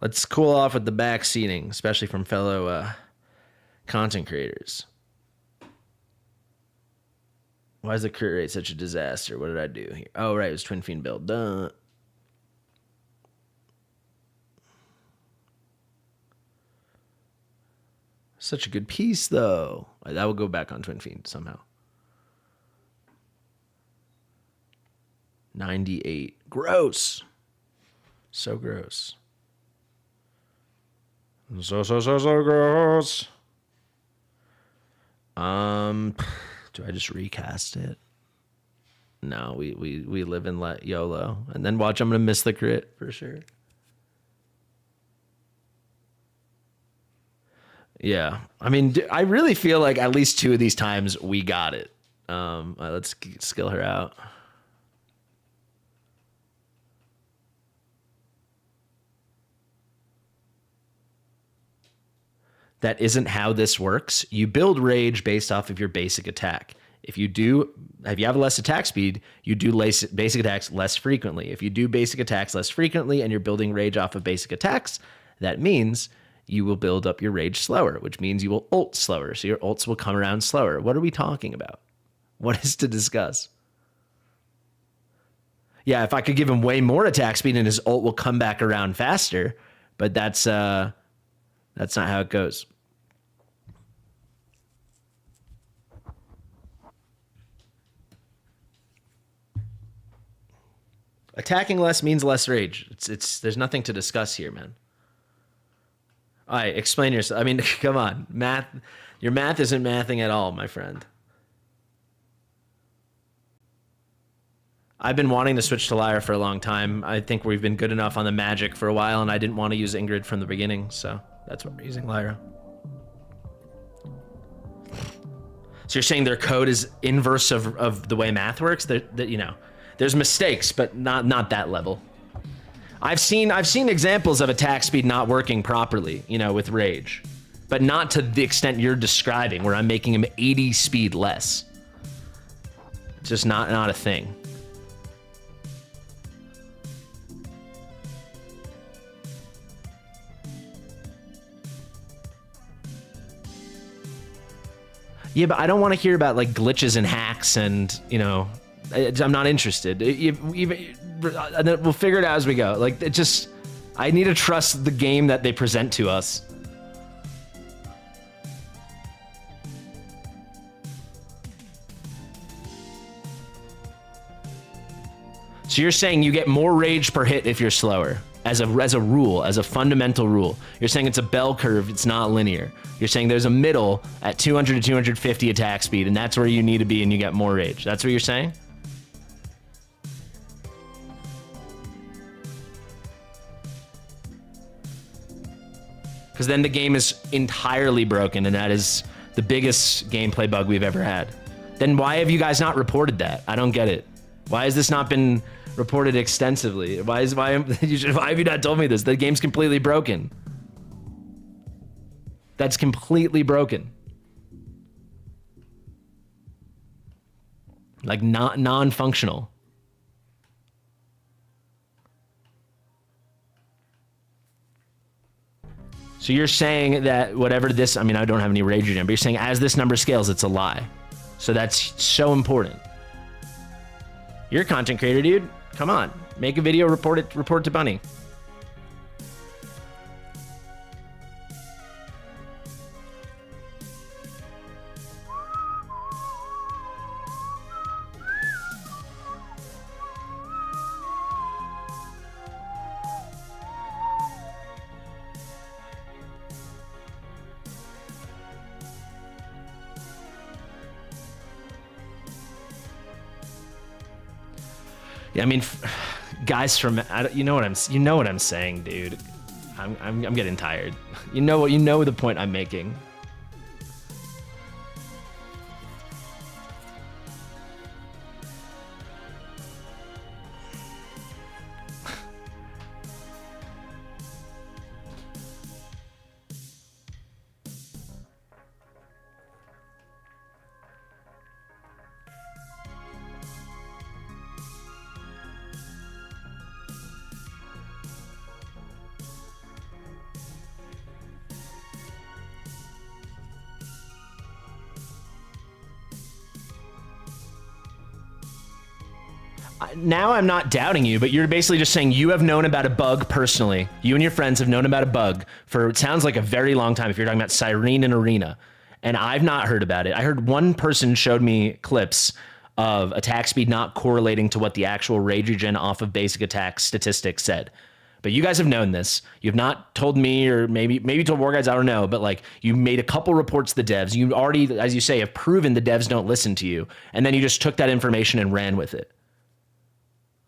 Let's cool off with the backseating, especially from fellow content creators. Why is the crit rate such a disaster? What did I do here? Oh, right, it was Twin Fiend build. Duh. Such a good piece, though. That will go back on Twin Fiend somehow. 98. Gross. So gross. So gross. Do I just recast it? No, we live and let YOLO. And then watch, I'm going to miss the crit for sure. Yeah. I mean, I really feel like at least 2 of these times we got it. Let's skill her out. That isn't how this works. You build rage based off of your basic attack. If you have less attack speed, you do basic attacks less frequently. If you do basic attacks less frequently and you're building rage off of basic attacks, that means you will build up your rage slower, which means you will ult slower. So your ults will come around slower. What are we talking about? What is to discuss? Yeah, if I could give him way more attack speed and his ult will come back around faster, but that's not how it goes. Attacking less means less rage. There's nothing to discuss here, man. All right, explain yourself. I mean, come on. Math, your math isn't mathing at all, my friend. I've been wanting to switch to Lyra for a long time. I think we've been good enough on the magic for a while, and I didn't want to use Ingrid from the beginning, so that's why we're using Lyra. So you're saying their code is inverse of the way math works? That you know, there's mistakes, but not that level. I've seen examples of attack speed not working properly, you know, with rage, but not to the extent you're describing, where I'm making him 80 speed less. It's just not a thing. Yeah, but I don't want to hear about like glitches and hacks and, you know, I'm not interested. We'll figure it out as we go. Like, I need to trust the game that they present to us. So you're saying you get more rage per hit if you're slower, as a rule, as a fundamental rule. You're saying it's a bell curve, it's not linear. You're saying there's a middle at 200 to 250 attack speed, and that's where you need to be and you get more rage. That's what you're saying? Because then the game is entirely broken, and that is the biggest gameplay bug we've ever had. Then why have you guys not reported that? I don't get it. Why has this not been reported extensively? Why have you not told me this? The game's completely broken. That's completely broken. Like non-functional. So you're saying that whatever this, I mean, I don't have any rage again, but you're saying as this number scales, it's a lie. So that's so important. You're a content creator, dude. Come on, make a video, report to Bunny. I mean, guys from you know what I'm saying, dude. I'm getting tired. You know the point I'm making. Now I'm not doubting you, but you're basically just saying you have known about a bug personally. You and your friends have known about a bug for, it sounds like a very long time if you're talking about Cyrene and Arena. And I've not heard about it. I heard one person showed me clips of attack speed not correlating to what the actual rage regen off of basic attack statistics said. But you guys have known this. You have not told me, or maybe told War Guides, I don't know, but like you made a couple reports to the devs. You already, as you say, have proven the devs don't listen to you. And then you just took that information and ran with it.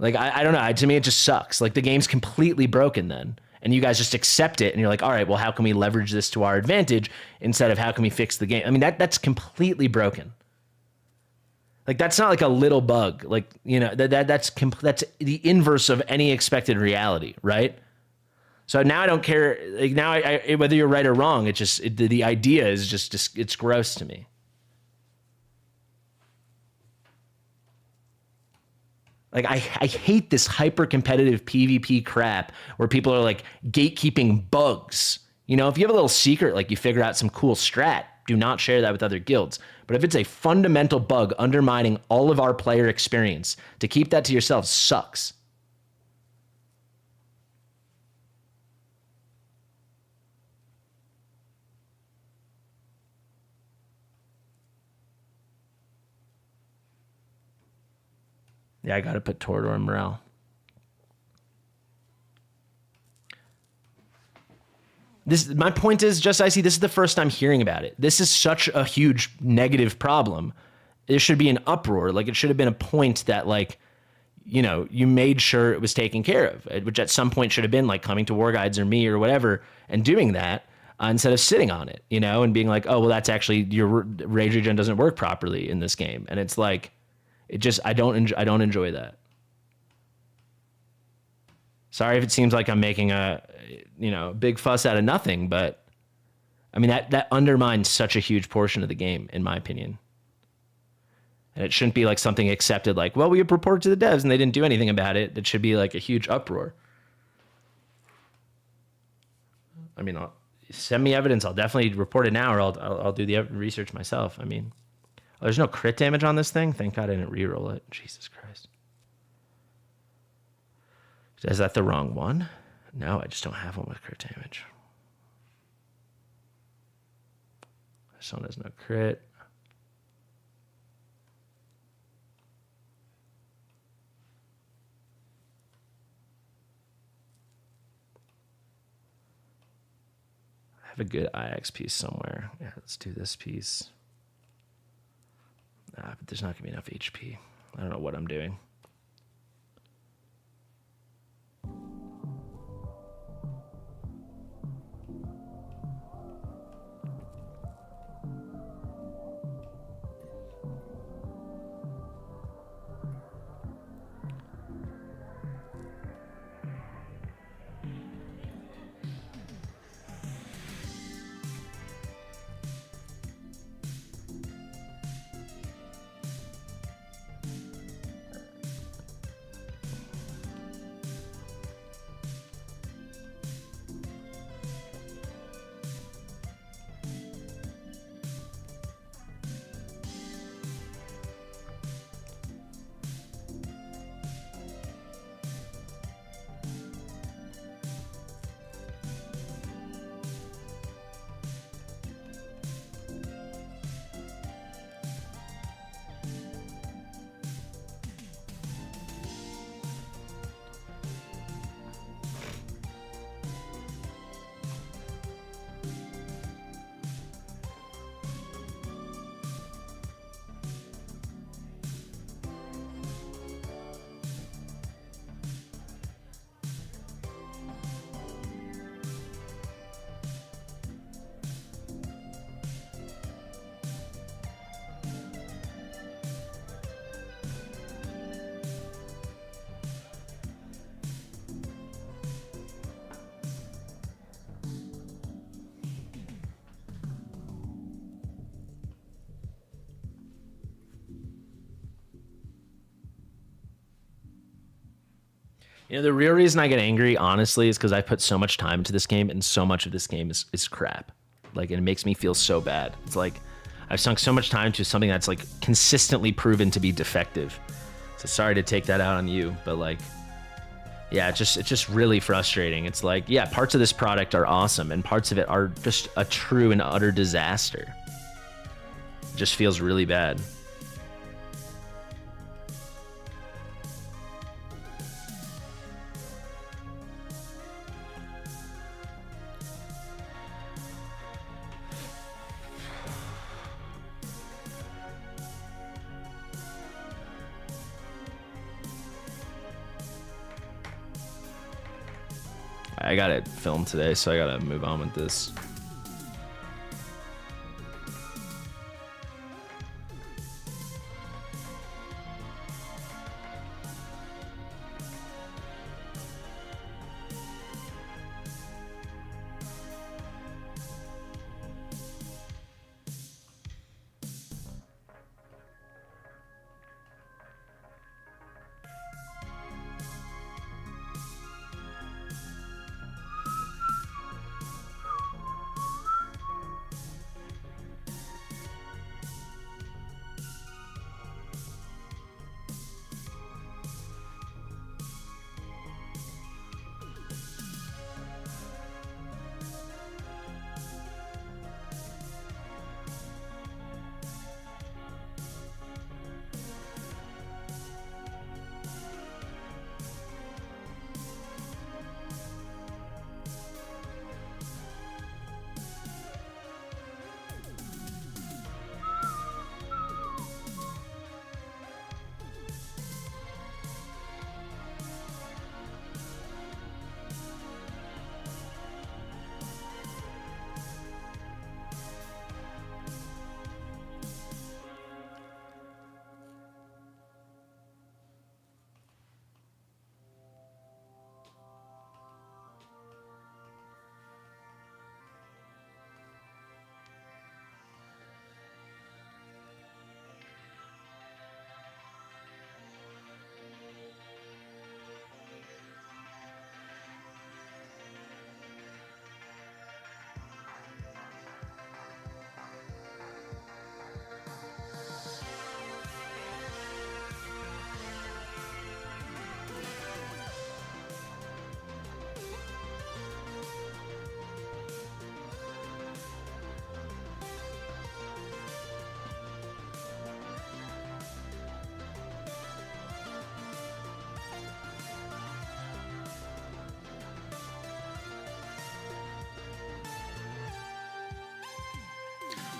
Like, I don't know. To me, it just sucks. Like the game's completely broken then. And you guys just accept it and you're like, all right, well, how can we leverage this to our advantage instead of how can we fix the game? I mean, that's completely broken. Like that's not like a little bug. Like, you know, that's the inverse of any expected reality, right? So now I don't care. Like now, I whether you're right or wrong, it's just the idea is just it's gross to me. Like I hate this hyper competitive PvP crap where people are like gatekeeping bugs. You know, if you have a little secret, like you figure out some cool strat, do not share that with other guilds. But if it's a fundamental bug undermining all of our player experience, to keep that to yourself sucks. Yeah, I got to put Torador in morale. My point is, just Icy, this is the first time hearing about it. This is such a huge negative problem. There should be an uproar. Like it should have been a point that like, you know, you made sure it was taken care of, which at some point should have been like coming to War Guides or me or whatever and doing that instead of sitting on it, you know, and being like, oh, well, that's actually your rage regen doesn't work properly in this game. And it's like, it just, I don't enjoy that. Sorry if it seems like I'm making a, you know, big fuss out of nothing, but I mean, that undermines such a huge portion of the game, in my opinion. And it shouldn't be like something accepted like, well, we reported to the devs and they didn't do anything about it. It should be like a huge uproar. I mean, send me evidence. I'll definitely report it now, or I'll do the research myself. I mean, there's no crit damage on this thing. Thank God I didn't reroll it. Jesus Christ. Is that the wrong one? No, I just don't have one with crit damage. This one has no crit. I have a good IX piece somewhere. Yeah, let's do this piece. But there's not going to be enough HP. I don't know what I'm doing. You know, the real reason I get angry, honestly, is because I put so much time into this game, and so much of this game is crap. Like, and it makes me feel so bad. It's like I've sunk so much time to something that's like consistently proven to be defective. So sorry to take that out on you, but like, yeah, it's just really frustrating. It's like, yeah, parts of this product are awesome, and parts of it are just a true and utter disaster. It just feels really bad. I got it filmed today, so I gotta move on with this.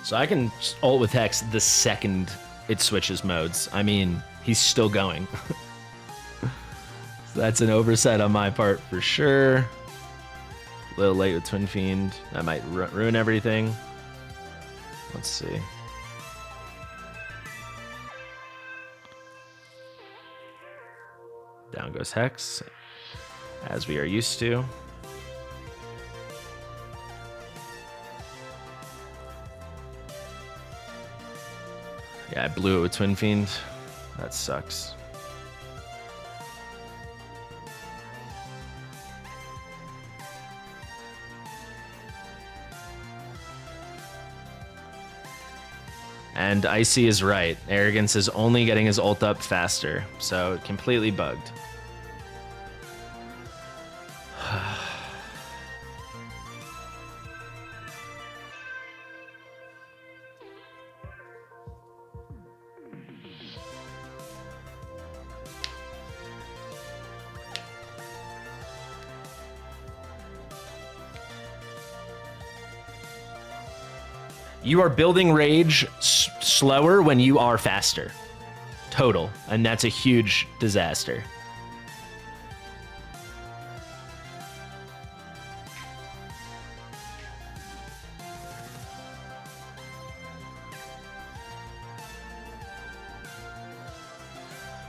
So I can ult with Hex the second it switches modes. I mean, he's still going. So that's an oversight on my part for sure. A little late with Twin Fiend. That might ruin everything. Let's see. Down goes Hex, as we are used to. Yeah, I blew it with Twin Fiend. That sucks. And Icy is right. Arrogance is only getting his ult up faster, so completely bugged. You are building rage slower when you are faster. Total. And that's a huge disaster.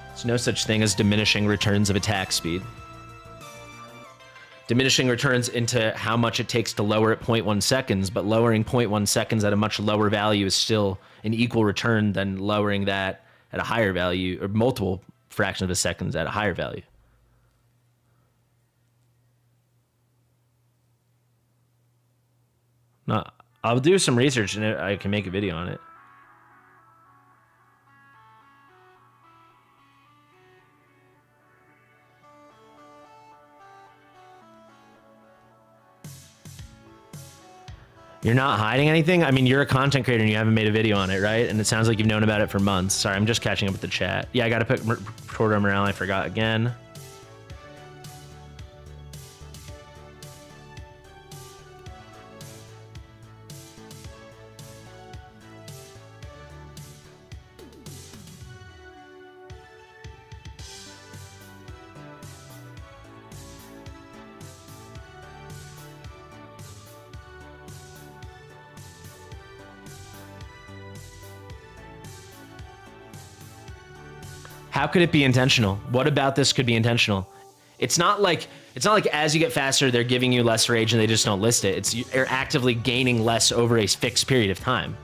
There's no such thing as diminishing returns of attack speed. Diminishing returns into how much it takes to lower at 0.1 seconds, but lowering 0.1 seconds at a much lower value is still an equal return than lowering that at a higher value, or multiple fractions of a second at a higher value. No, I'll do some research and I can make a video on it. You're not hiding anything? I mean, you're a content creator and you haven't made a video on it, right? And it sounds like you've known about it for months. Sorry, I'm just catching up with the chat. Yeah, I gotta put Proto Morale, I forgot again. How could it be intentional? What about this could be intentional? It's not like as you get faster, they're giving you less rage and they just don't list it. It's you're actively gaining less over a fixed period of time.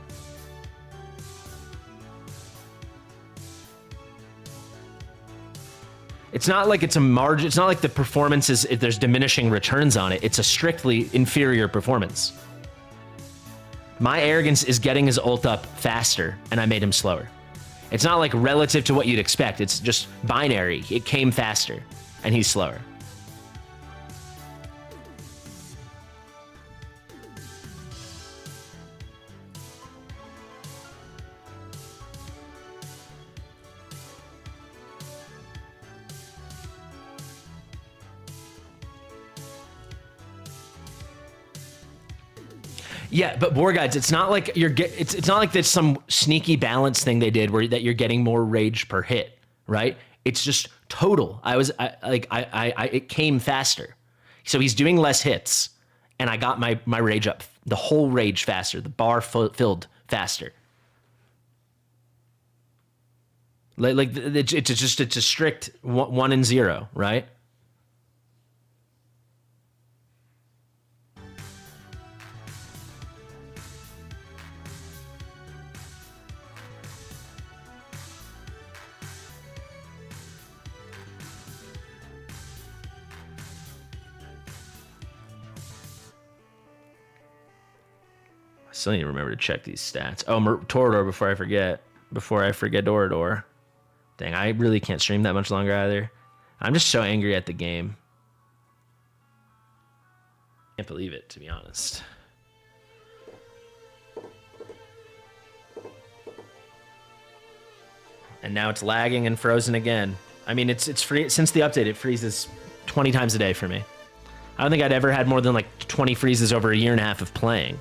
It's not like it's a margin. It's not like the performance is, there's diminishing returns on it. It's a strictly inferior performance. My arrogance is getting his ult up faster, and I made him slower. It's not like relative to what you'd expect. It's just binary. It came faster, and he's slower. Yeah, but War Guides, it's not like it's not like there's some sneaky balance thing they did where that you're getting more rage per hit, right? It's just total. It came faster. So he's doing less hits, and I got my rage up, the whole rage faster, the bar filled faster. It's a strict 1 and 0, right? I still need to remember to check these stats. Oh, Torador before I forget. Dorador. Dang, I really can't stream that much longer either. I'm just so angry at the game. Can't believe it, to be honest. And now it's lagging and frozen again. I mean, it's free since the update. It freezes 20 times a day for me. I don't think I'd ever had more than like 20 freezes over a year and a half of playing.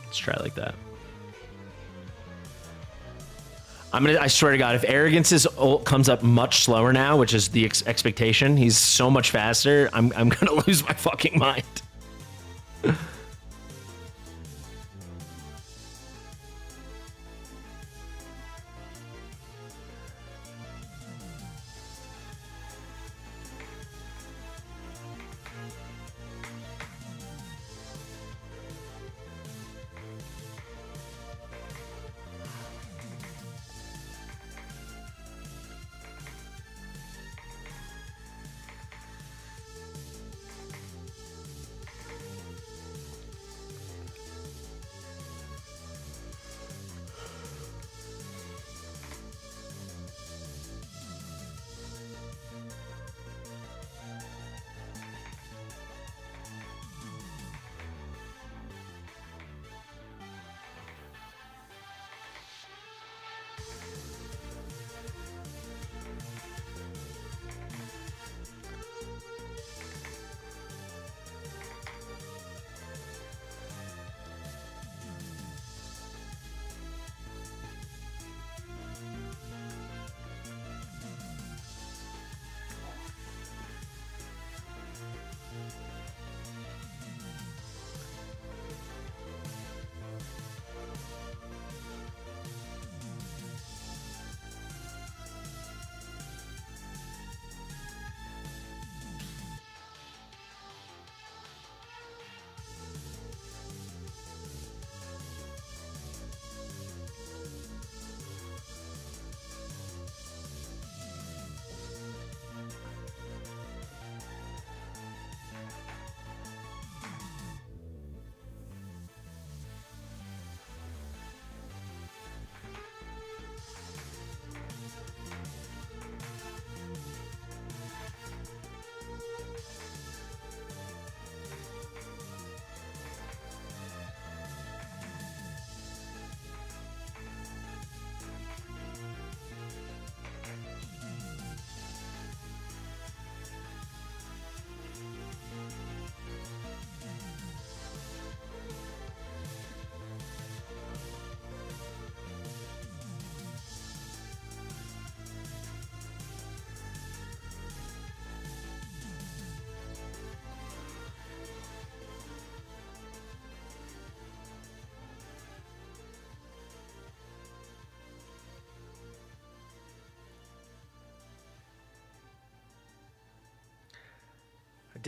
Let's try it like that. I swear to God, if Arrogance's ult comes up much slower now, which is the expectation, he's so much faster, I'm gonna lose my fucking mind.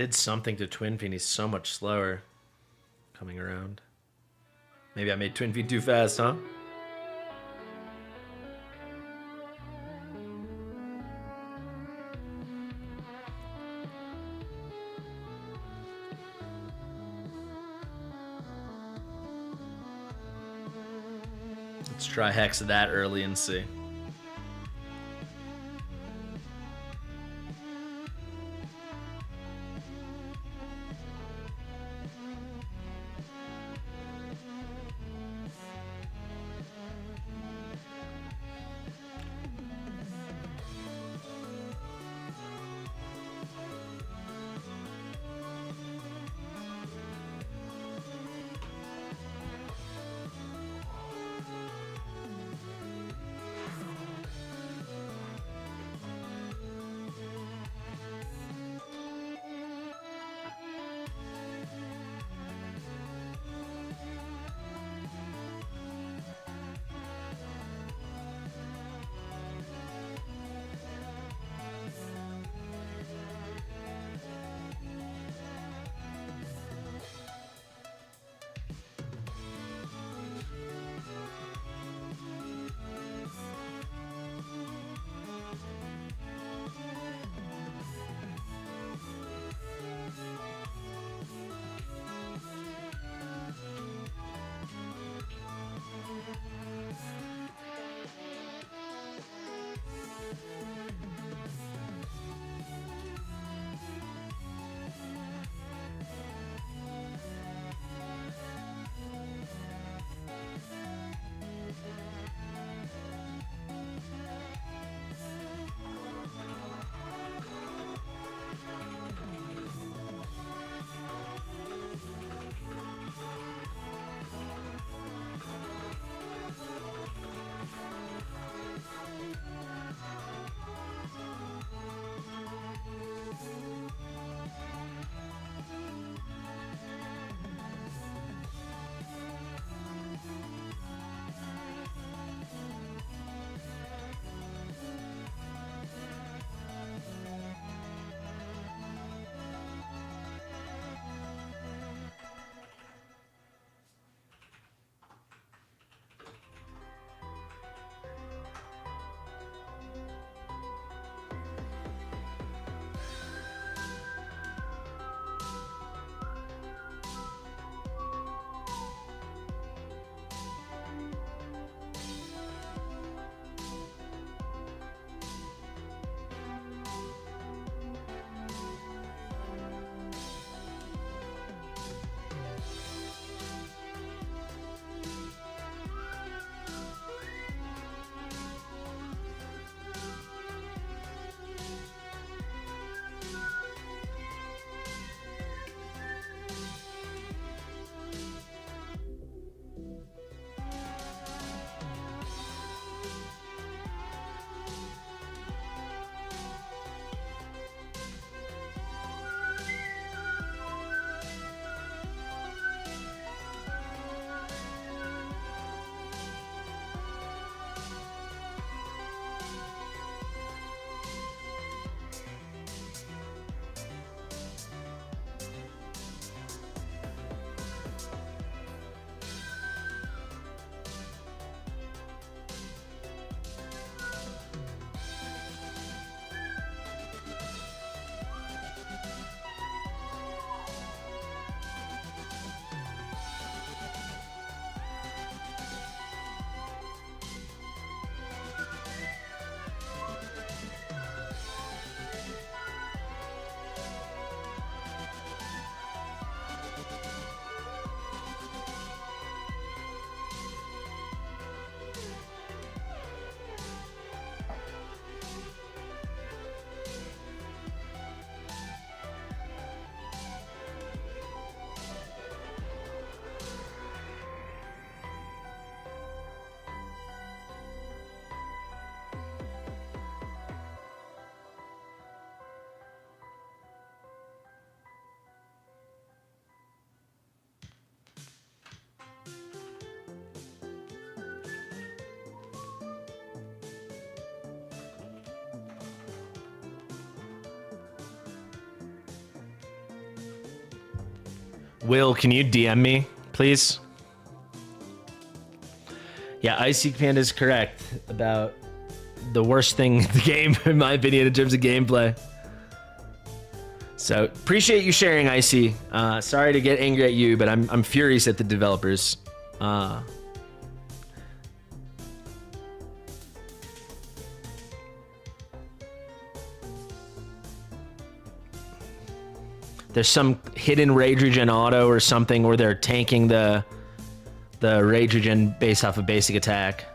did something to Twin Feed. He's so much slower coming around. Maybe I made Twin Feed too fast, huh? Let's try Hex that early and see. Will, can you DM me, please? Yeah, Icy Panda is correct about the worst thing in the game, in my opinion, in terms of gameplay. So appreciate you sharing, Icy. Sorry to get angry at you, but I'm furious at the developers. There's some hidden rage regen auto or something where they're tanking the rage regen based off of basic attack.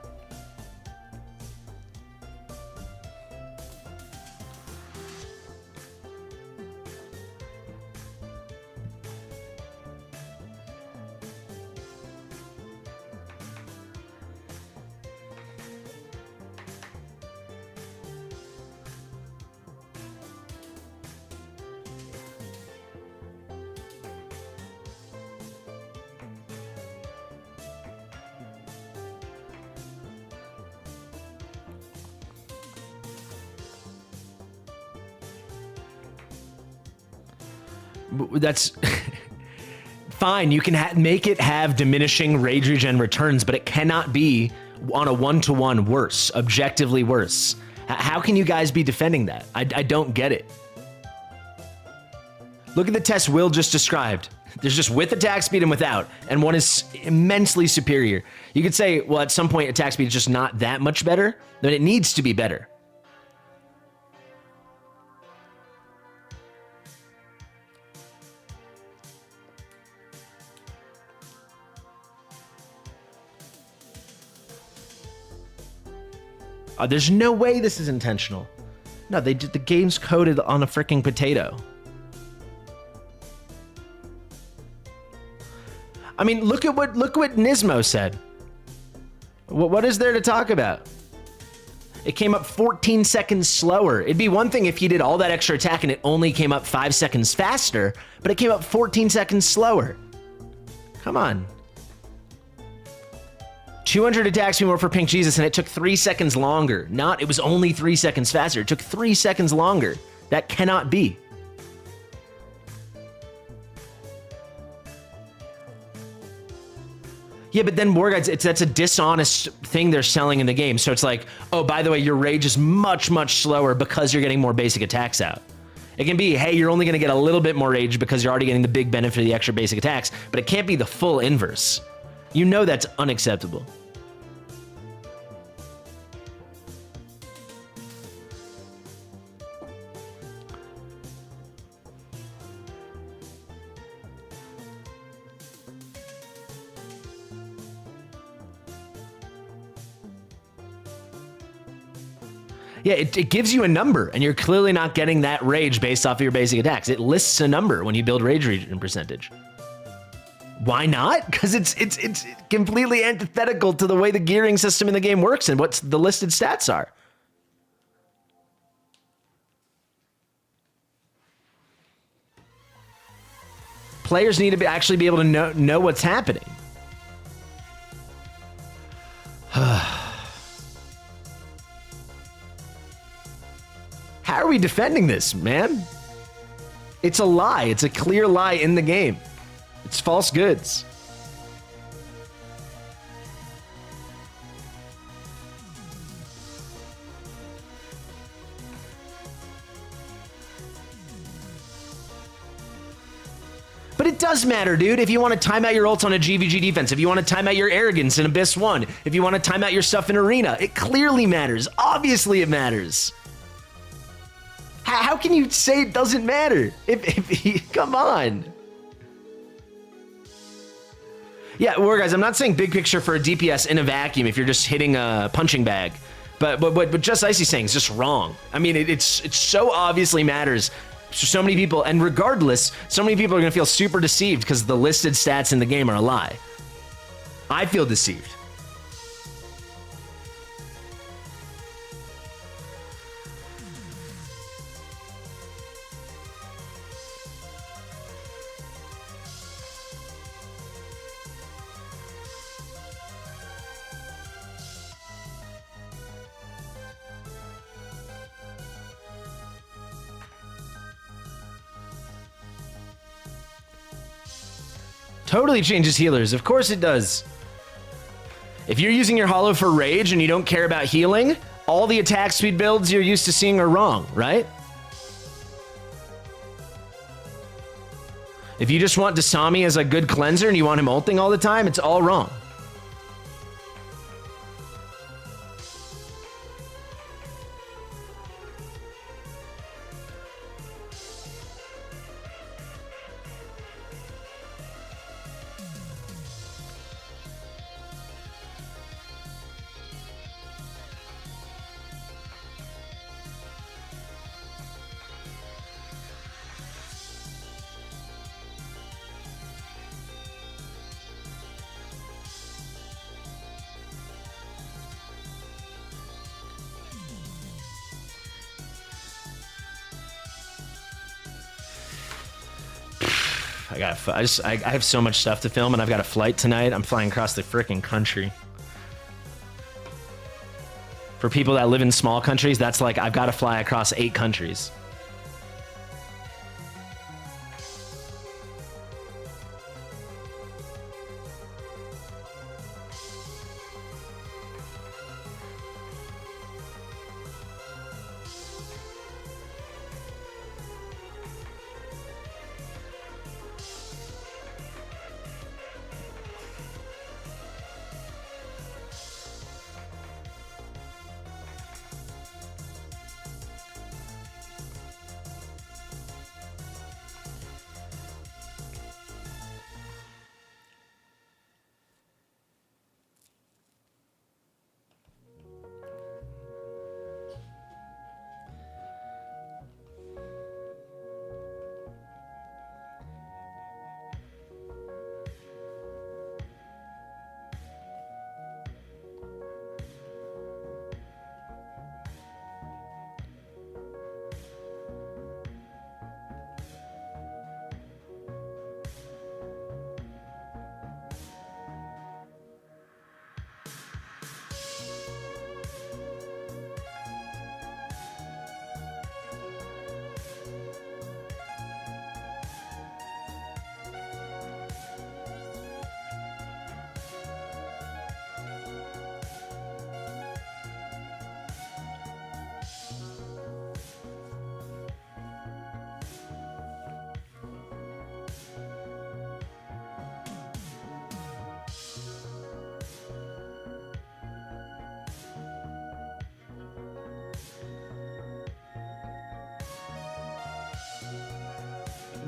That's fine. You can make it have diminishing rage regen returns, but it cannot be on a one-to-one worse, objectively worse. How can you guys be defending that? I don't get it. Look at the test Will just described. There's just with attack speed and without, and one is immensely superior. You could say, well, at some point attack speed is just not that much better, but it needs to be better. There's no way this is intentional. No, they did. The game's coded on a freaking potato. I mean, look at what Nismo said. What is there to talk about? It came up 14 seconds slower. It'd be one thing if you did all that extra attack and it only came up 5 seconds faster, but it came up 14 seconds slower. Come on. 200 attack speed more for Pink Jesus, and it took 3 seconds longer. It was only 3 seconds faster. It took 3 seconds longer. That cannot be. Yeah, but then War Guides, that's a dishonest thing they're selling in the game. So it's like, oh, by the way, your rage is much, much slower because you're getting more basic attacks out. It can be, hey, you're only going to get a little bit more rage because you're already getting the big benefit of the extra basic attacks, but it can't be the full inverse. You know that's unacceptable. Yeah, it gives you a number, and you're clearly not getting that rage based off of your basic attacks. It lists a number when you build rage regen percentage. Why not? Because it's completely antithetical to the way the gearing system in the game works and what the listed stats are. Players need to actually be able to know what's happening. How are we defending this, man? It's a lie. It's a clear lie in the game. It's false goods. But it does matter, dude. If you want to time out your ults on a GVG defense, if you want to time out your arrogance in Abyss 1, if you want to time out your stuff in Arena, it clearly matters. Obviously it matters. How can you say it doesn't matter? Come on. Yeah, War Guys, I'm not saying big picture for a DPS in a vacuum if you're just hitting a punching bag. But what Just Icy's saying is just wrong. I mean, it so obviously matters to so many people, and regardless, so many people are going to feel super deceived because the listed stats in the game are a lie. I feel deceived. Totally changes healers. Of course it does. If you're using your holo for rage and you don't care about healing, all the attack speed builds you're used to seeing are wrong, right? If you just want Dasami as a good cleanser and you want him ulting all the time, it's all wrong. I have so much stuff to film, and I've got a flight tonight. I'm flying across the freaking country. For people that live in small countries, that's like I've got to fly across 8 countries.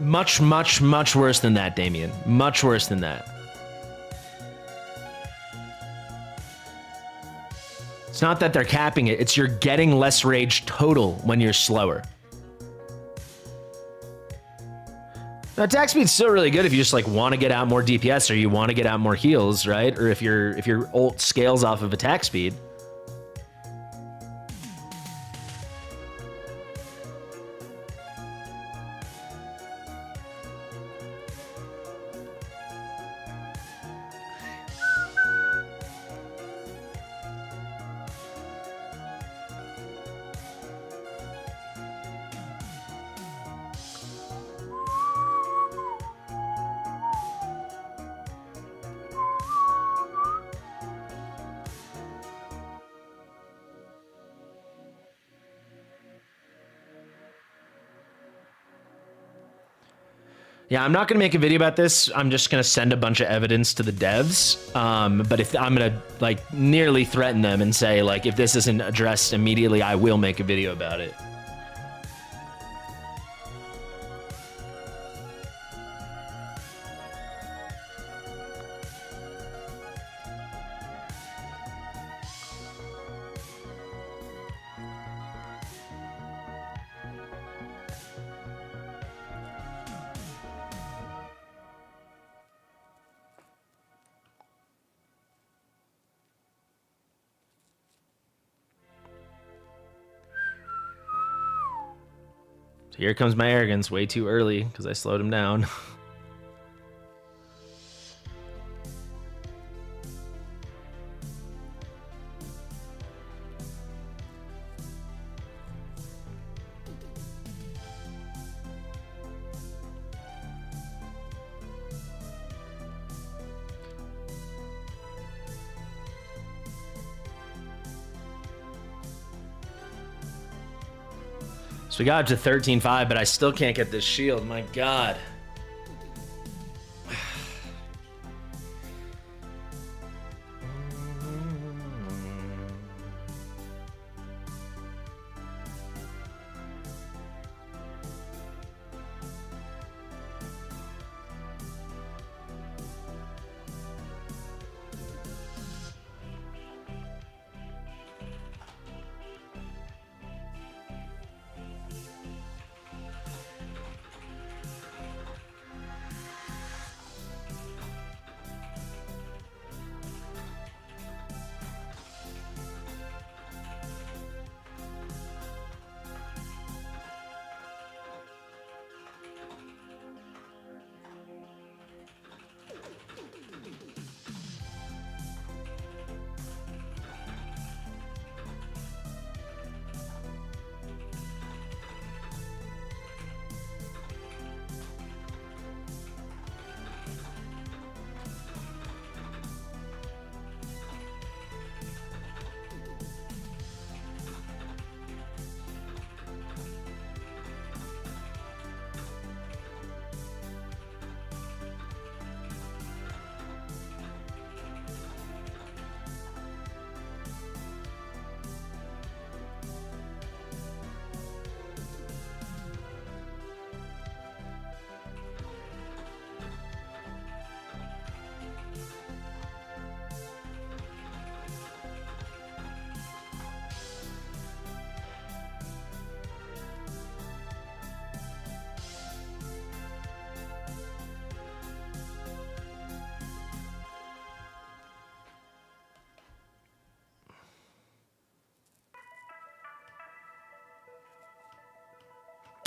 Much, much, much worse than that, Damien. Much worse than that. It's not that they're capping it, it's you're getting less rage total when you're slower. The attack speed's still really good if you just like want to get out more DPS or you want to get out more heals, right? Or if your ult scales off of attack speed. Yeah, I'm not going to make a video about this. I'm just going to send a bunch of evidence to the devs. But if I'm going to like nearly threaten them and say like, if this isn't addressed immediately, I will make a video about it. Here comes my arrogance way too early because I slowed him down. So we got up to 13-5, but I still can't get this shield. My God.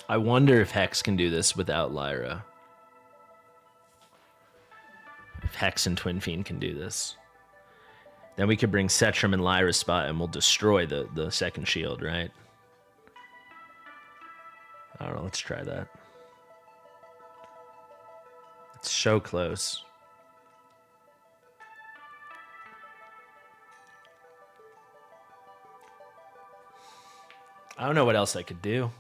I wonder if Hex can do this without Lyra. If Hex and Twin Fiend can do this. Then we could bring Setram and Lyra's spot and we'll destroy the second shield, right? I don't know, let's try that. It's so close. I don't know what else I could do.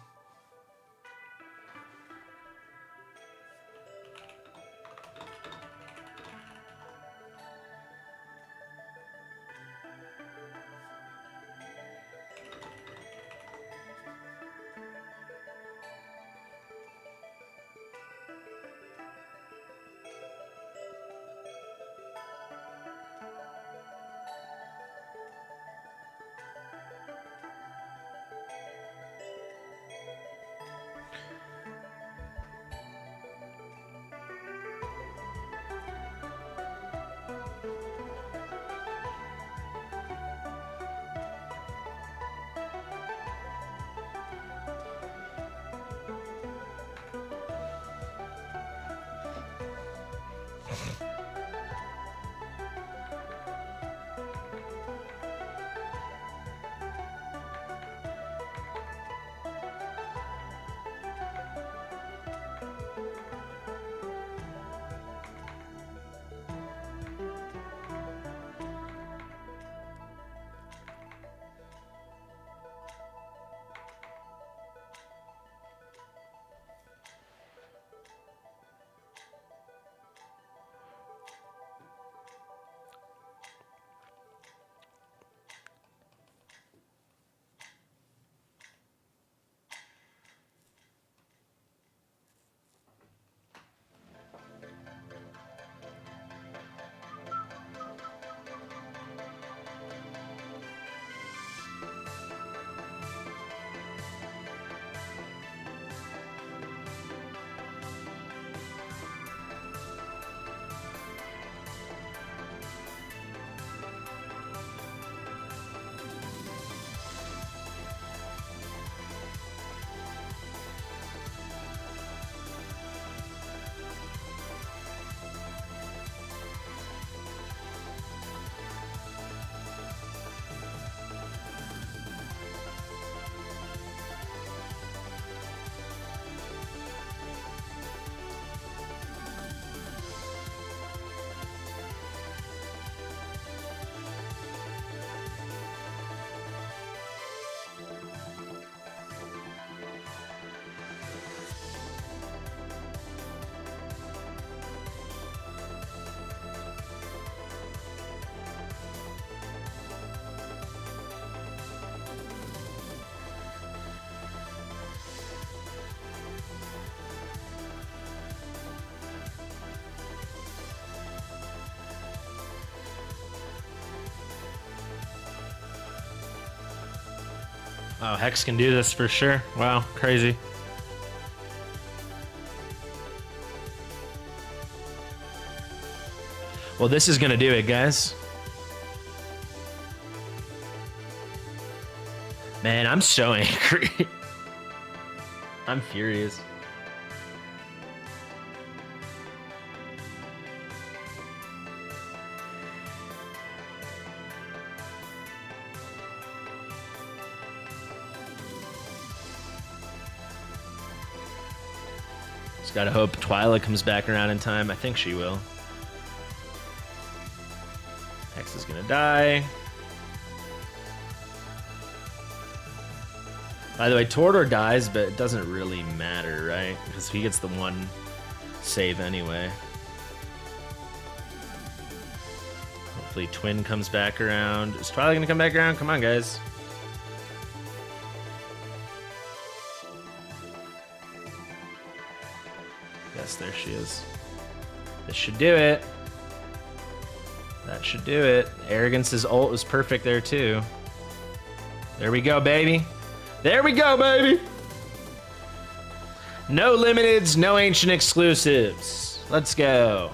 Oh, Hex can do this for sure. Wow, crazy. Well, this is gonna do it, guys. Man, I'm so angry. I'm furious. Just gotta hope Twyla comes back around in time. I think she will. Hex is gonna die. By the way, Tordor dies, but it doesn't really matter, right? Because he gets the one save anyway. Hopefully Twin comes back around. Is Twyla gonna come back around? Come on, guys. Yes, there she is. This should do it. That should do it. Arrogance's ult was perfect there, too. There we go, baby. There we go, baby. No limiteds, no ancient exclusives. Let's go.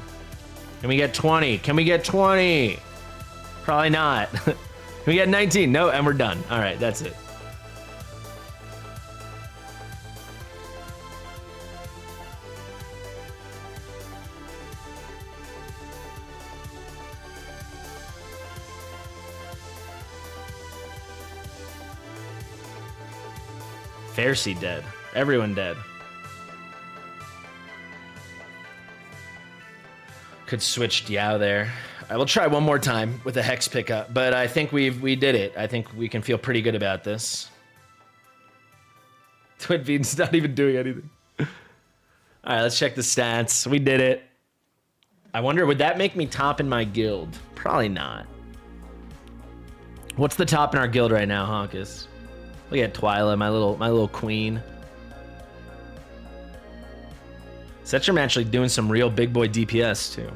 Can we get 20? Can we get 20? Probably not. Can we get 19? No, and we're done. All right, that's it. Pharisee dead. Everyone dead. Could switch Diao there. I will try one more time with a Hex pickup, but I think we did it. I think we can feel pretty good about this. Twin Bean's not even doing anything. All right, let's check the stats. We did it. I wonder, would that make me top in my guild? Probably not. What's the top in our guild right now, Honkus? Look at Twyla, my little queen. Setchum actually doing some real big boy DPS too.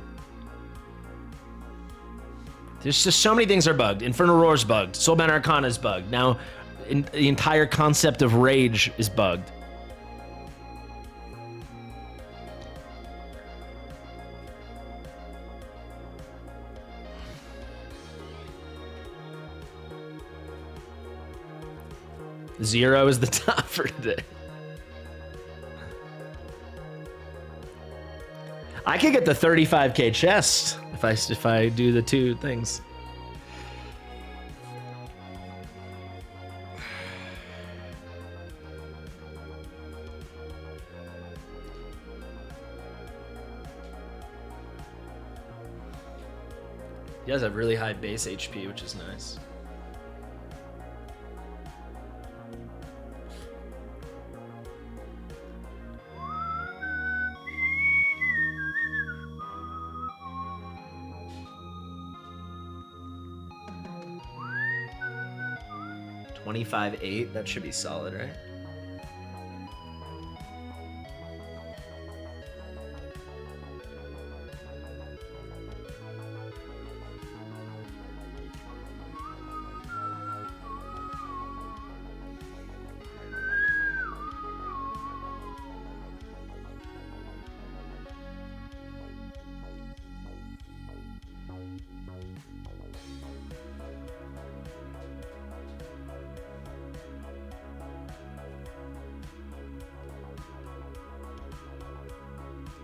There's just so many things are bugged. Infernal Roar's bugged. Soulbound Arcana's bugged. Now, the entire concept of Rage is bugged. Zero is the top for today. I could get the 35k chest if I do the two things. He has a really high base HP, which is nice. $25.8, that should be solid, right?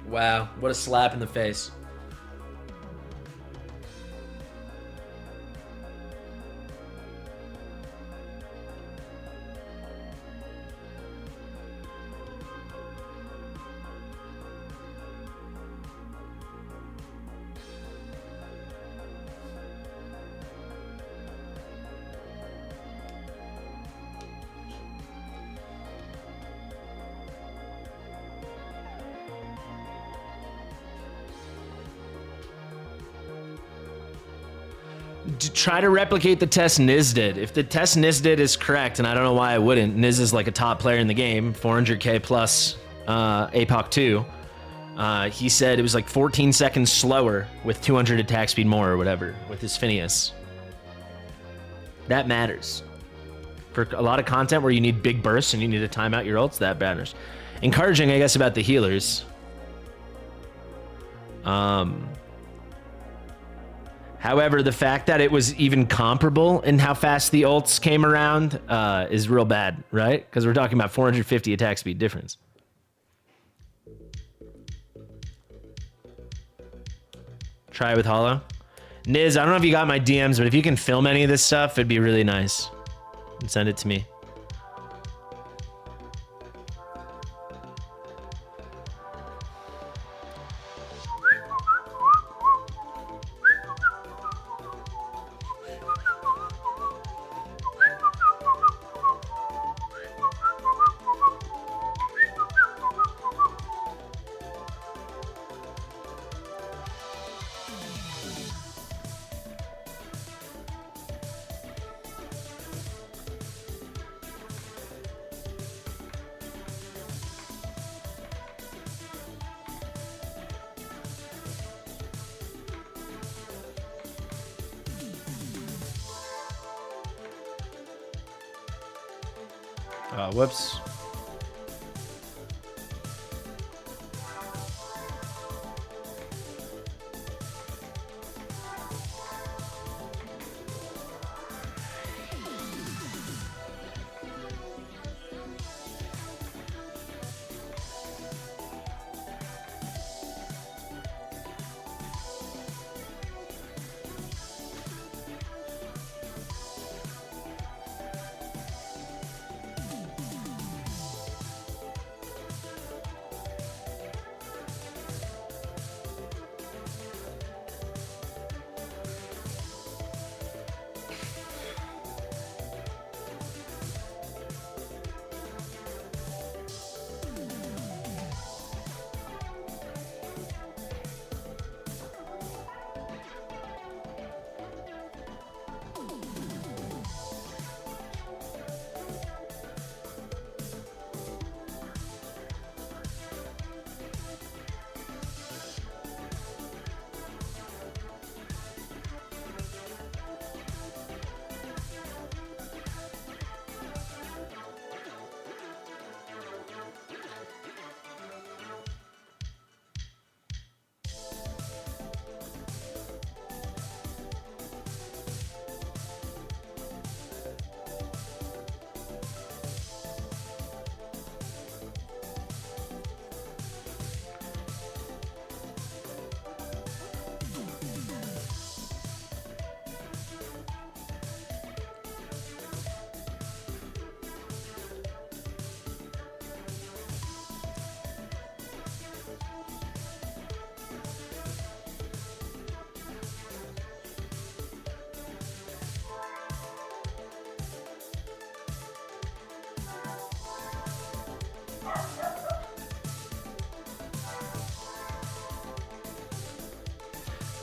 Wow, what a slap in the face. Try to replicate the test Niz did. If the test Niz did is correct, and I don't know why I wouldn't, Niz is like a top player in the game, 400k plus APOC 2. He said it was like 14 seconds slower with 200 attack speed more or whatever with his Phineas. That matters. For a lot of content where you need big bursts and you need to time out your ults, that matters. Encouraging, I guess, about the healers. However, the fact that it was even comparable in how fast the ults came around is real bad, right? Because we're talking about 450 attack speed difference. Try it with Hollow. Niz, I don't know if you got my DMs, but if you can film any of this stuff, it'd be really nice. And send it to me. Whoops.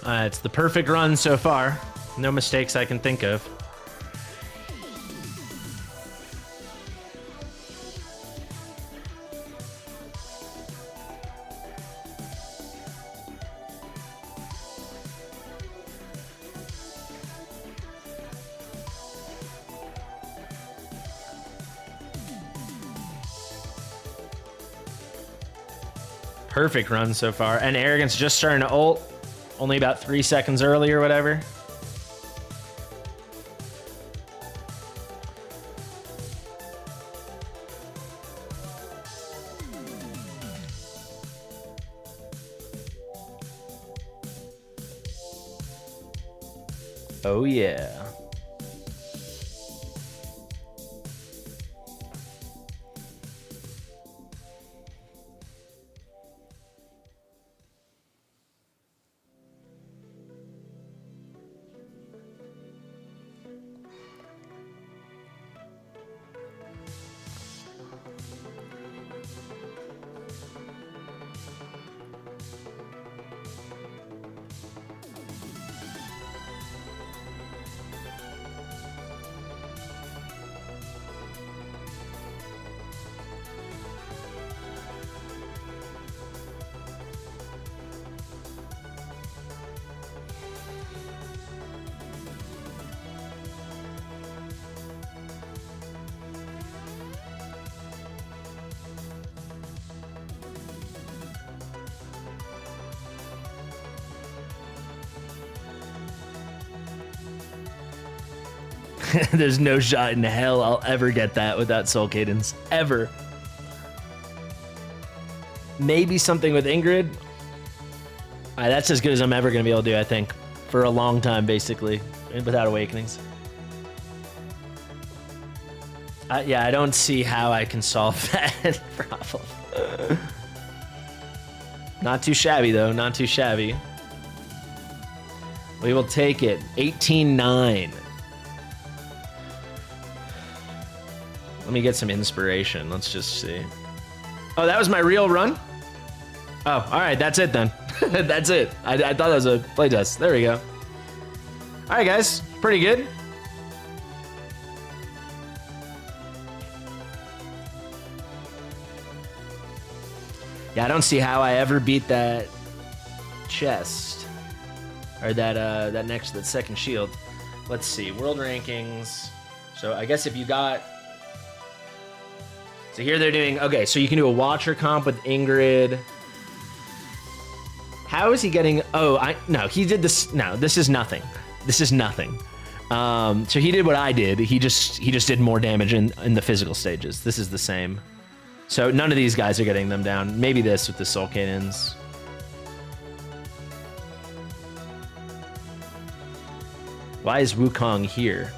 It's the perfect run so far. No mistakes I can think of. Perfect run so far. And Arrogance just starting to ult. Only about 3 seconds early or whatever. Oh yeah. There's no shot in hell I'll ever get that without Soul Cadence. Ever. Maybe something with Ingrid. That's as good as I'm ever going to be able to do, I think. For a long time, basically. Without Awakenings. Yeah, I don't see how I can solve that problem. Not too shabby, though. Not too shabby. We will take it. 18-9. Let me get some inspiration. Let's just see. Oh, that was my real run? Oh, all right. That's it, then. That's it. I thought that was a playtest. There we go. All right, guys. Pretty good. Yeah, I don't see how I ever beat that chest. Or that second shield. Let's see. World rankings. So I guess if you got... So here they're doing... Okay, so you can do a Watcher comp with Ingrid. How is he getting... Oh, no, he did this... No, this is nothing. This is nothing. So he did what I did. He just did more damage in the physical stages. This is the same. So none of these guys are getting them down. Maybe this with the Soul Cannons. Why is Wukong here?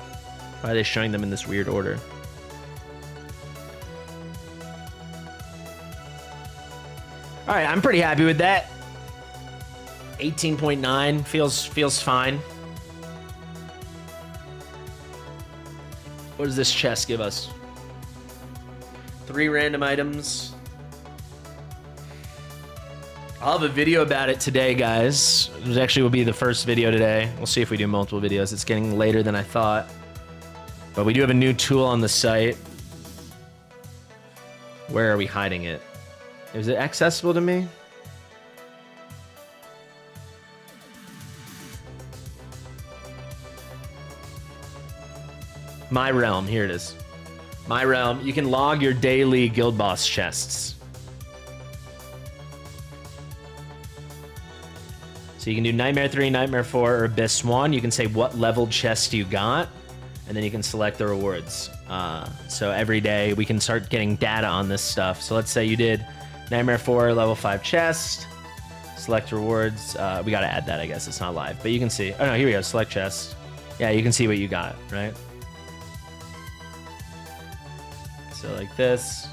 Why are they showing them in this weird order? All right, I'm pretty happy with that. 18.9 feels fine. What does this chest give us? 3 random items. I'll have a video about it today, guys. It actually will be the first video today. We'll see if we do multiple videos. It's getting later than I thought. But we do have a new tool on the site. Where are we hiding it? Is it accessible to me? My Realm, here it is. My Realm, you can log your daily guild boss chests. So you can do Nightmare 3, Nightmare 4, or Abyss 1. You can say what level chest you got, and then you can select the rewards. So every day we can start getting data on this stuff. So let's say you did Nightmare 4, level 5 chest. Select rewards. We got to add that, I guess. It's not live, but you can see. Oh, no, here we go. Select chest. Yeah, you can see what you got, right? So like this.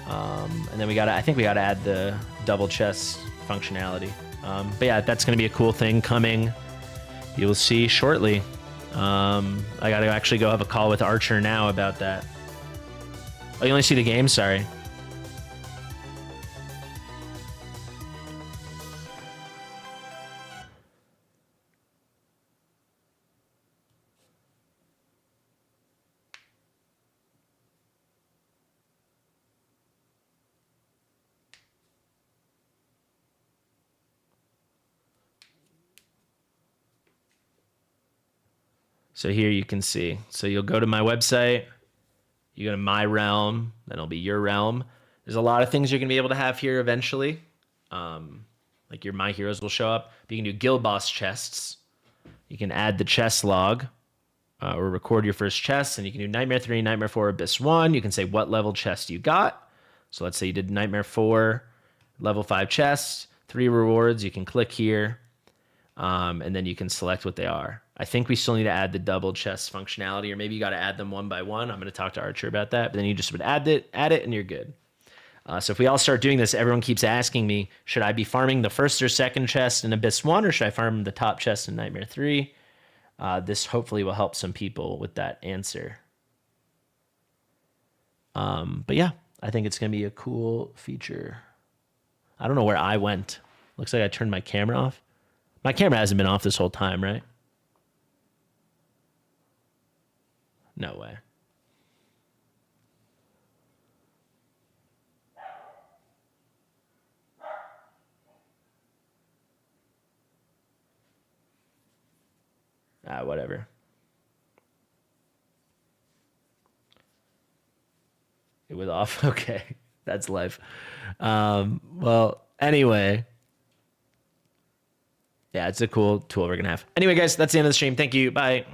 And then I think we got to add the double chest functionality. But yeah, that's going to be a cool thing coming. You will see shortly. I got to actually go have a call with Archer now about that. Oh, you only see the game? Sorry. So here you can see. So you'll go to my website. You go to my realm. Then it'll be your realm. There's a lot of things you're going to be able to have here eventually. Like your My Heroes will show up. But you can do guild boss chests. You can add the chest log or record your first chest. And you can do Nightmare 3, Nightmare 4, Abyss 1. You can say what level chest you got. So let's say you did Nightmare 4, level 5 chest, 3 rewards. You can click here. And then you can select what they are. I think we still need to add the double chest functionality, or maybe you got to add them one by one. I'm going to talk to Archer about that, but then you just would add it, and you're good. So if we all start doing this, everyone keeps asking me, should I be farming the first or second chest in Abyss 1, or should I farm the top chest in Nightmare 3? This hopefully will help some people with that answer. But yeah, I think it's going to be a cool feature. I don't know where I went. Looks like I turned my camera off. My camera hasn't been off this whole time, right? No way. Whatever. It was off. Okay. That's life. Well, anyway. Yeah, it's a cool tool we're gonna have. Anyway, guys, that's the end of the stream. Thank you. Bye.